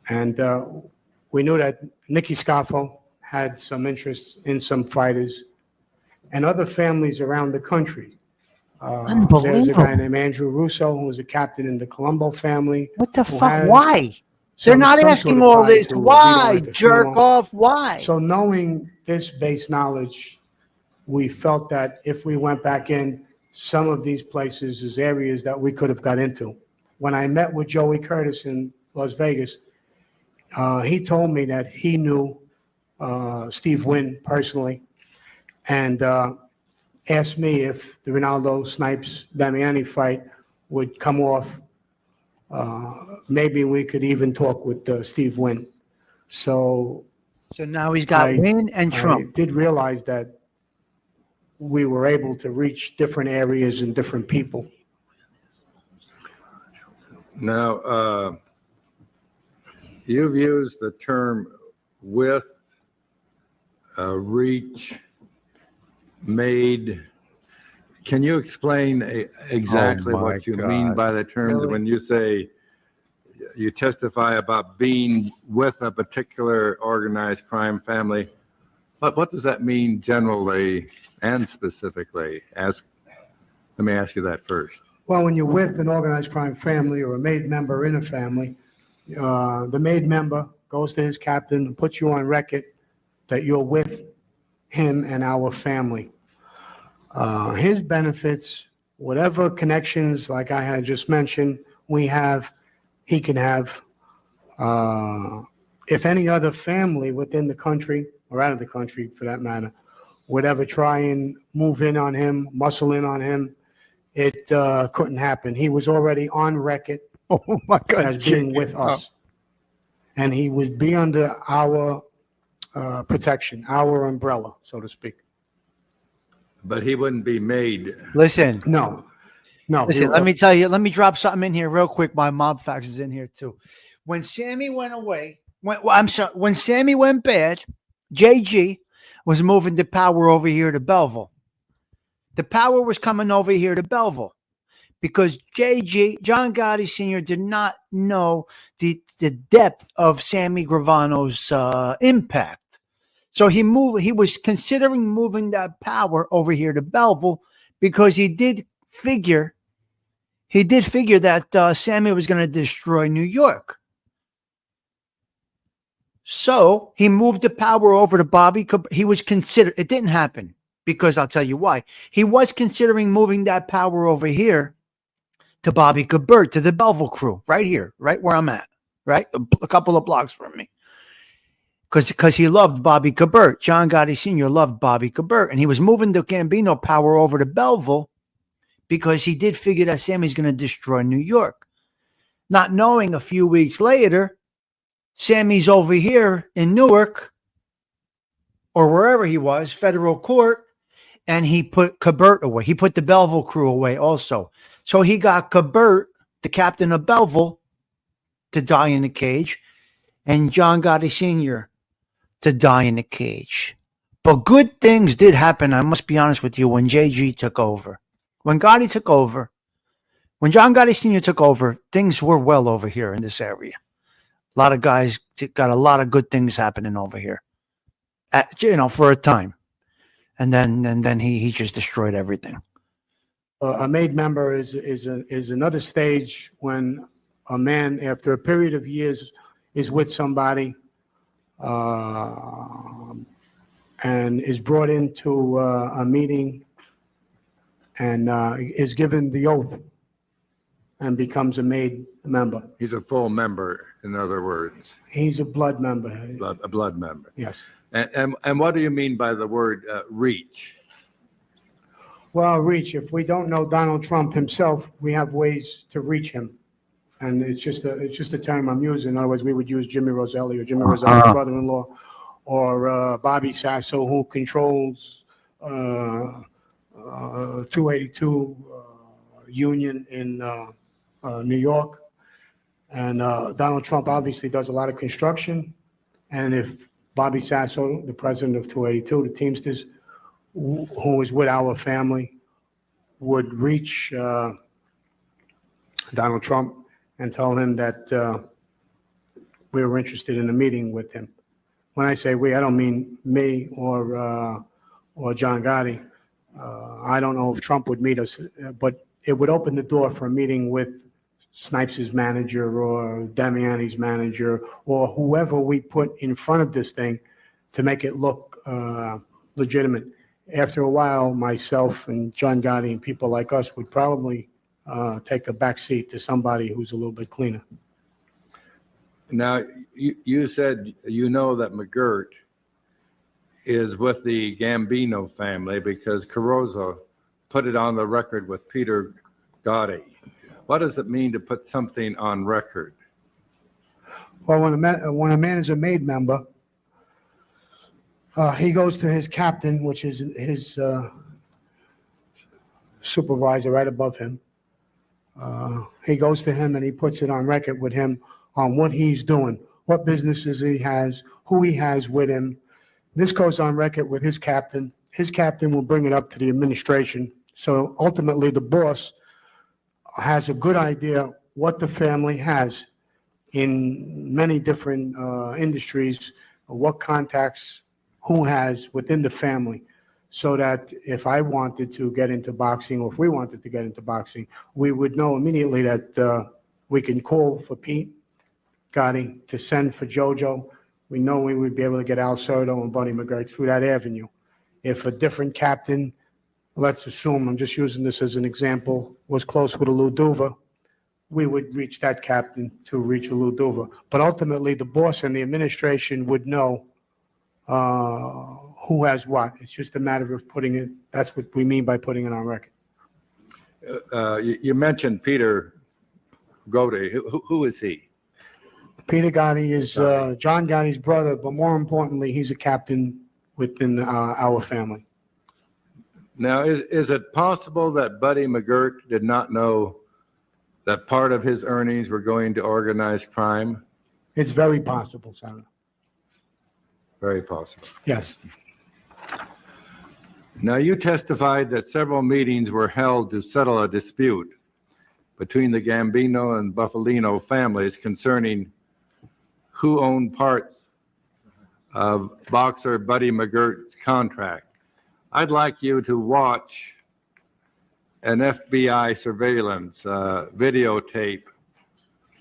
And we knew that Nicky Scarfo had some interest in some fighters and other families around the country. There's a Unbelievable. guy named Andrew Russo, who was a captain in the Colombo family. What the who fuck? has Why? They're some- not some asking sort of all tie this. to Vito Why? Jerk Antifimo. off. Why? So knowing this base knowledge, we felt that if we went back in, some of these places is areas that we could have got into. When I met with Joey Curtis in Las Vegas, he told me that he knew Steve Wynn personally, and asked me if the Ronaldo Snipes Damiani fight would come off. Maybe we could even talk with Steve Wynn. So now he's got Wynn and I Trump. did realize that we were able to reach different areas and different people. Now, you've used the term with, reach, made. Can you explain exactly Oh, my what you mean God. by the terms Really? when you say you testify about being with a particular organized crime family? What does that mean generally and specifically? Let me ask you that first. Well, when you're with an organized crime family or a made member in a family, the made member goes to his captain and puts you on record that you're with him and our family. His benefits, whatever connections, like I had just mentioned, we have, he can have. If any other family within the country, or out of the country for that matter, would ever try and move in on him, muscle in on him, it couldn't happen. He was already on record as being with us. And he would be under our protection, our umbrella, so to speak. But he wouldn't be made. Listen. No. Listen, let me tell you, let me drop something in here real quick. My mob fax is in here too. When Sammy went away When Sammy went bad, JG was moving the power over here to Belleville. The power was coming over here to Belleville because John Gotti Sr. did not know the depth of Sammy Gravano's impact. So he was considering moving that power over here to Belleville because he did figure that Sammy was going to destroy New York. So he moved the power over to Bobby. He was it didn't happen because I'll tell you why. He was considering moving that power over here to Bobby Cabert, to the Belleville crew, right here, right where I'm at, right? A couple of blocks from me. Because he loved Bobby Cabert. John Gotti Sr. loved Bobby Cabert. And he was moving the Gambino power over to Belleville because he did figure that Sammy's going to destroy New York. Not knowing a few weeks later, Sammy's over here in Newark or wherever he was, federal court, and he put Cabert away. He put the Belleville crew away also. So he got Cabert, the captain of Belleville, to die in a cage, and John Gotti Sr. to die in a cage. But good things did happen, I must be honest with you, when JG took over. When John Gotti Sr. took over, things were well over here in this area. A lot of guys got a lot of good things happening over here, for a time. And then he just destroyed everything. A made member is another stage when a man, after a period of years, is with somebody and is brought into a meeting and is given the oath and becomes a made member. He's a full member, in other words. He's a blood member. A blood member. Yes. And what do you mean by the word reach? Well, reach. If we don't know Donald Trump himself, we have ways to reach him, and it's just a term I'm using. In other words, we would use Jimmy Roselli or Jimmy Roselli's brother-in-law, or Bobby Sasso, who controls 282 Union in New York, and Donald Trump obviously does a lot of construction, and if Bobby Sasso, the president of 282, the Teamsters, who is with our family, would reach Donald Trump and tell him that we were interested in a meeting with him. When I say we, I don't mean me or John Gotti. I don't know if Trump would meet us, but it would open the door for a meeting with Snipes' manager or Damiani's manager or whoever we put in front of this thing to make it look legitimate. After a while, myself and John Gotti and people like us would probably take a back seat to somebody who's a little bit cleaner. Now, you said you know that McGirt is with the Gambino family because Caruso put it on the record with Peter Gotti. What does it mean to put something on record? Well, when a man is a made member, he goes to his captain, which is his supervisor right above him. He goes to him and he puts it on record with him on what he's doing, what businesses he has, who he has with him. This goes on record with his captain. His captain will bring it up to the administration. So ultimately, the boss has a good idea what the family has in many different industries, what contacts, who has within the family, so that if I wanted to get into boxing or if we wanted to get into boxing, we would know immediately that we can call for Pete Gotti to send for JoJo. We know we would be able to get Al Cerdo and Buddy McGirt through that avenue. If a different captain, let's assume, I'm just using this as an example, was close with a Lou Duva, we would reach that captain to reach a Lou Duva. But ultimately, the boss and the administration would know who has what. It's just a matter of putting it, that's what we mean by putting it on record. You mentioned Peter Gotti. Who is he? Peter Gotti is John Gotti's brother, but more importantly, he's a captain within our family. Now, is it possible that Buddy McGirt did not know that part of his earnings were going to organized crime? It's very possible, Senator. Very possible. Yes. Now, you testified that several meetings were held to settle a dispute between the Gambino and Buffalino families concerning who owned parts of boxer Buddy McGirt's contract. I'd like you to watch an FBI surveillance videotape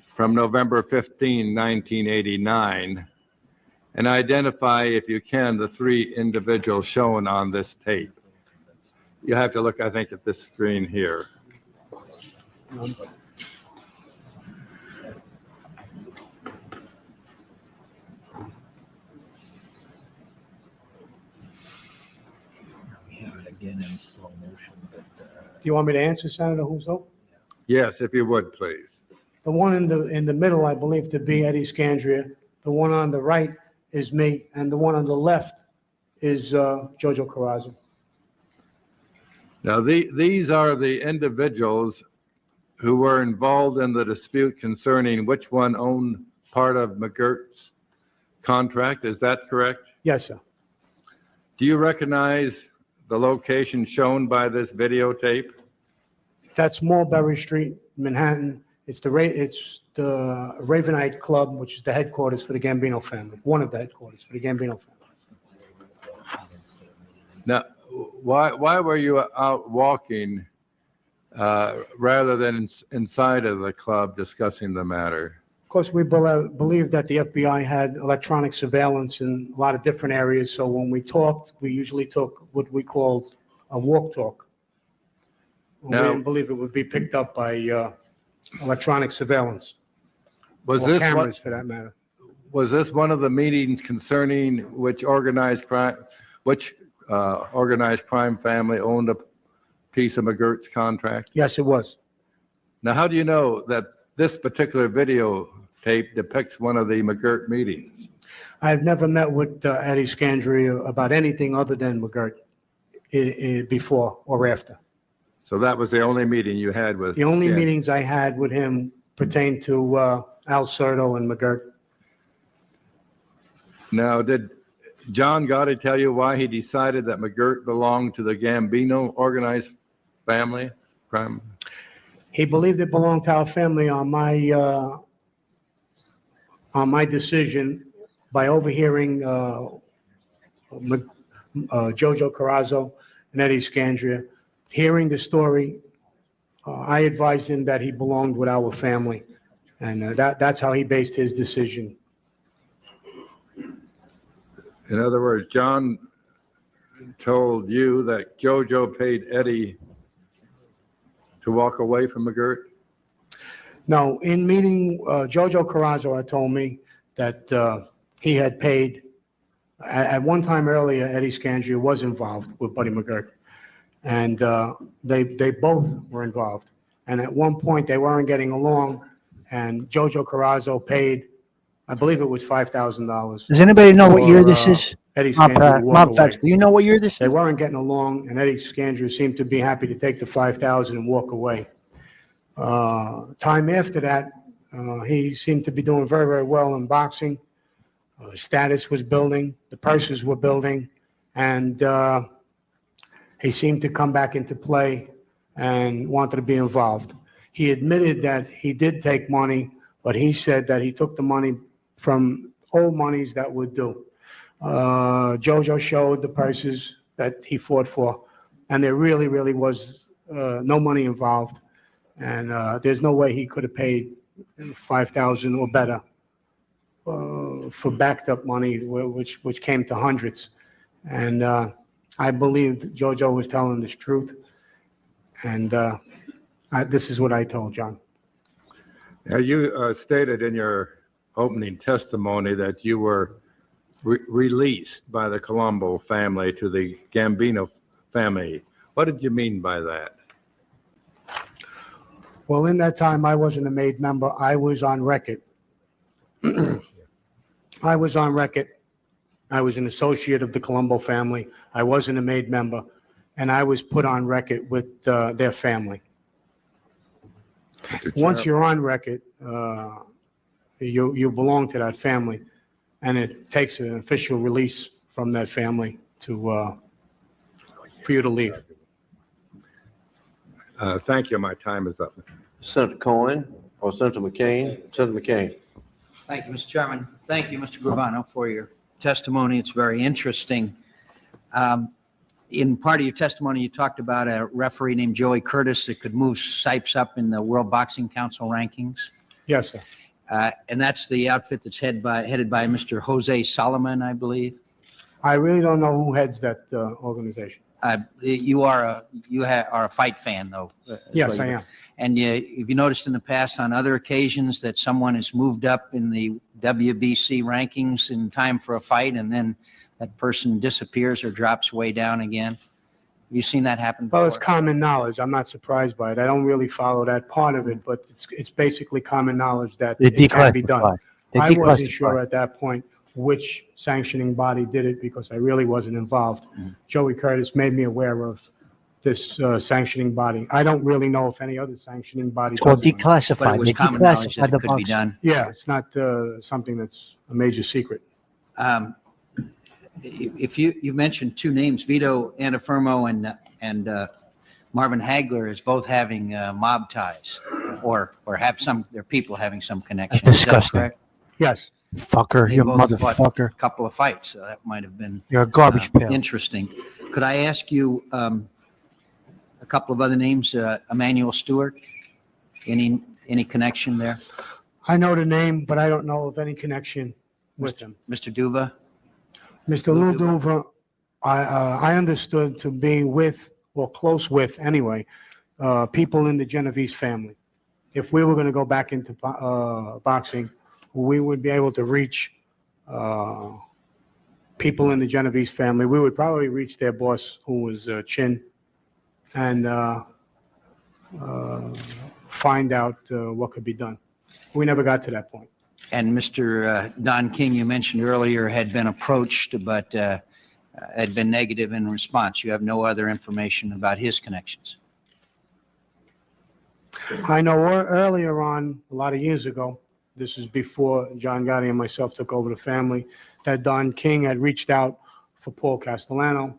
from November 15, 1989, and identify, if you can, the three individuals shown on this tape. You have to look, I think, at this screen here. Again in slow motion, but Do you want me to answer, Senator Huso? Yes, if you would, please. The one in the middle, I believe to be Eddie Scandria. The one on the right is me, and the one on the left is Jojo Carrazzo. Now, these are the individuals who were involved in the dispute concerning which one owned part of McGirt's contract. Is that correct? Yes, sir. Do you recognize the location shown by this videotape? That's Mulberry Street, Manhattan. It's the Ravenite Club, which is the headquarters for the Gambino family, one of the headquarters for the Gambino family. Now, why were you out walking rather than inside of the club discussing the matter? Of course, we believe that the FBI had electronic surveillance in a lot of different areas. So when we talked, we usually took what we called a walk talk. We didn't believe it would be picked up by electronic surveillance. Was or this cameras, for that matter? Was this one of the meetings concerning which organized crime family owned a piece of McGirt's contract? Yes, it was. Now, how do you know that this particular videotape depicts one of the McGirt meetings? I've never met with Eddie Scandria about anything other than McGirt before or after. So that was the only meeting you had with? The only Stan. meetings I had with him pertained to Al Serto and McGirt. Now, did John Gotti tell you why he decided that McGirt belonged to the Gambino organized family crime? He believed it belonged to our family on my decision by overhearing Jojo Carrazzo and Eddie Scandria. Hearing the story, I advised him that he belonged with our family, and that's how he based his decision. In other words, John told you that Jojo paid Eddie to walk away from McGirt? No, in meeting Jojo Carrazzo had told me that he had paid, at one time earlier, Eddie Scandria was involved with Buddy McGirt. And they both were involved. And at one point, they weren't getting along, and Jojo Carrazzo paid, I believe it was $5,000. Does anybody know what year this is? Eddie Scandria Mob Facts. Do you know what year this is? They weren't getting along, and Eddie Scandria seemed to be happy to take the $5,000 and walk away. Time after that, he seemed to be doing very, very well in boxing. Status was building, the purses were building, and he seemed to come back into play and wanted to be involved. He admitted that he did take money, but he said that he took the money from old monies that would do. Jojo showed the purses that he fought for, and there really, really was no money involved. And there's no way he could have paid $5,000 or better for backed up money, which came to hundreds. And I believed Jojo was telling the truth, and this is what I told John. Now, you stated in your opening testimony that you were released by the Colombo family to the Gambino family. What did you mean by that? Well, in that time, I wasn't a made member. I was on record. I was on record. I was an associate of the Colombo family. I wasn't a made member, and I was put on record with their family. Once you're on record, You belong to that family, and it takes an official release from that family to for you to leave. Thank you. My time is up. Senator Cohen or Senator McCain? Senator McCain. Thank you, Mr. Chairman. Thank you, Mr. Gravano, for your testimony. It's very interesting. In part of your testimony, you talked about a referee named Joey Curtis that could move Sipes up in the World Boxing Council rankings. Yes, sir. And that's the outfit that's headed by Mr. Jose Solomon, I believe. I really don't know who heads that organization. You are a fight fan, though. Yes, I am. And have you noticed in the past on other occasions that someone has moved up in the WBC rankings in time for a fight, and then that person disappears or drops way down again? Have you seen that happen before? Well, it's common knowledge. I'm not surprised by it. I don't really follow that part of it, but it's basically common knowledge that it can be done. I wasn't sure at that point which sanctioning body did it because I really wasn't involved. Joey Curtis made me aware of this sanctioning body. I don't really know if any other sanctioning body. It's called does it. declassified. But it was They common knowledge declassified that the it could be boxing. done. Yeah, it's not something that's a major secret. If you mentioned two names, Vito Antifermo and Marvin Hagler, as both having mob ties, or have their people having some connection. That's Is that disgusting. correct? Yes. Fucker, They you both fought motherfucker. A couple of fights, so that might have been. You're a garbage pail. Interesting. Could I ask you a couple of other names? Emmanuel Stewart. Any connection there? I know the name, but I don't know of any connection with him. Mr. Duva. Mr. Lou Duva, I understood to be with, or close with anyway, people in the Genovese family. If we were going to go back into boxing, we would be able to reach people in the Genovese family. We would probably reach their boss, who was Chin, and find out what could be done. We never got to that point. And Mr. Don King, you mentioned earlier, had been approached, but had been negative in response. You have no other information about his connections. I know earlier on, a lot of years ago, this is before John Gotti and myself took over the family, that Don King had reached out for Paul Castellano,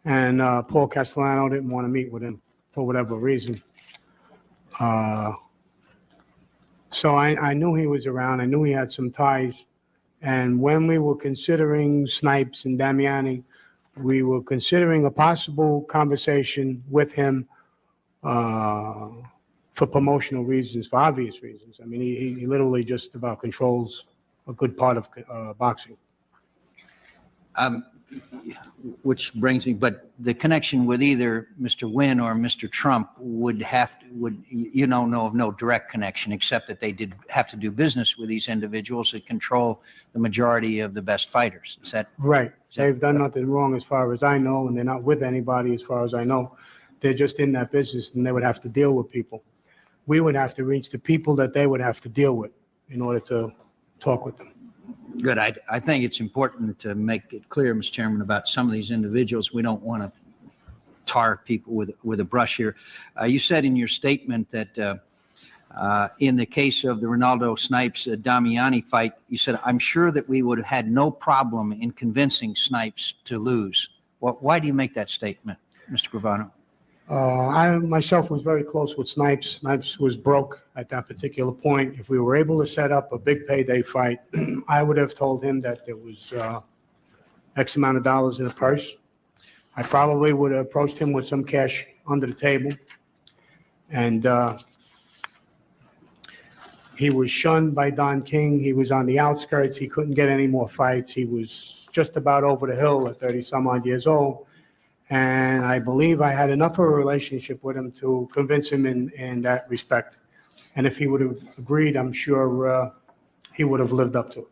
and Paul Castellano didn't want to meet with him for whatever reason. So I knew he was around. I knew he had some ties. And when we were considering Snipes and Damiani, we were considering a possible conversation with him for promotional reasons, for obvious reasons. I mean, he literally just about controls a good part of boxing. Which brings me, but the connection with either Mr. Wynn or Mr. Trump you don't know of no direct connection, except that they did have to do business with these individuals that control the majority of the best fighters. Is that right? They've done nothing wrong as far as I know, and they're not with anybody as far as I know. They're just in that business, and they would have to deal with people. We would have to reach the people that they would have to deal with in order to talk with them. good? I think it's important to make it clear, Mr. Chairman, about some of these individuals. We don't want to tar people with a brush here. You said in your statement that in the case of the Ronaldo Snipes Damiani fight, you said, I'm sure that we would have had no problem in convincing Snipes to lose. Why do you make that statement, Mr. Gravano? I myself was very close with Snipes. Snipes was broke at that particular point. If we were able to set up a big payday fight, I would have told him that there was X amount of dollars in a purse. I probably would have approached him with some cash under the table. And he was shunned by Don King. He was on the outskirts. He couldn't get any more fights. He was just about over the hill at 30 some odd years old. And I believe I had enough of a relationship with him to convince him in that respect. And if he would have agreed, I'm sure he would have lived up to it.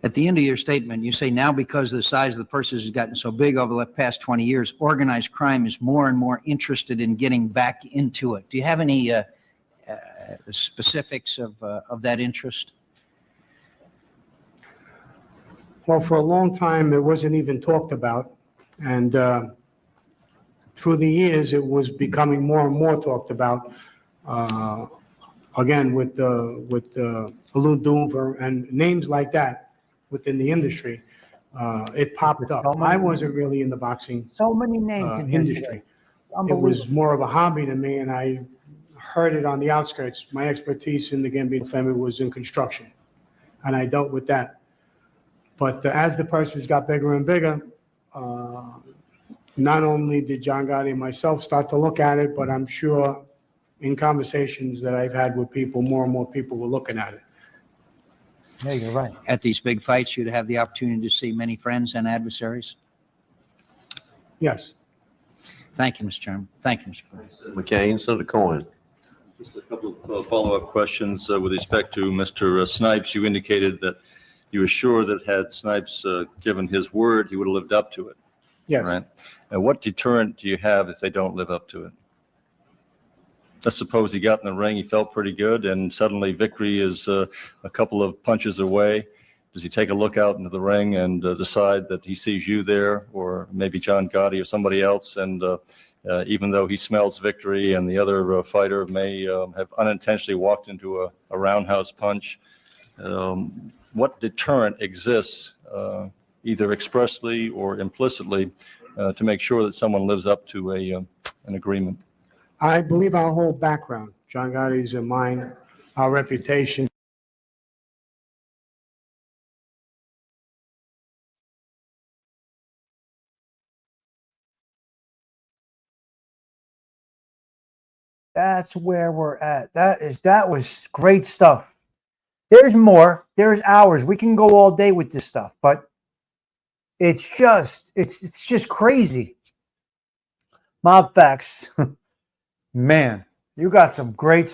At the end of your statement, you say now because the size of the purses has gotten so big over the past 20 years, organized crime is more and more interested in getting back into it. Do you have any specifics of that interest? Well, for a long time, it wasn't even talked about. And through the years, it was becoming more and more talked about. again, with Alun and names like that within the industry, it popped up. I wasn't really in the boxing So many names in here industry. today. It Unbelievable. was more of a hobby to me, and I heard it on the outskirts. My expertise in the Gambino family was in construction, and I dealt with that. But as the purses got bigger and bigger, not only did John Gotti and myself start to look at it, but I'm sure in conversations that I've had with people, more and more people were looking at it. Yeah, you're right. At these big fights, you'd have the opportunity to see many friends and adversaries? Yes. Thank you, Mr. Chairman. Thank you, Mr. President. McCain, Senator Cohen. Just a couple of follow-up questions with respect to Mr. Snipes. You indicated that you were sure that had Snipes given his word, he would have lived up to it. Yes. Right? And what deterrent do you have if they don't live up to it? Let's suppose he got in the ring, he felt pretty good, and suddenly victory is a couple of punches away. Does he take a look out into the ring and decide that he sees you there, or maybe John Gotti or somebody else, and even though he smells victory and the other fighter may have unintentionally walked into a roundhouse punch, what deterrent exists, either expressly or implicitly, to make sure that someone lives up to an agreement? I believe our whole background, John Gotti's and mine, our reputation. That's where we're at. That was great stuff. There's more. There's hours. We can go all day with this stuff, but it's just crazy. Mob Facts. Man, you got some great stuff.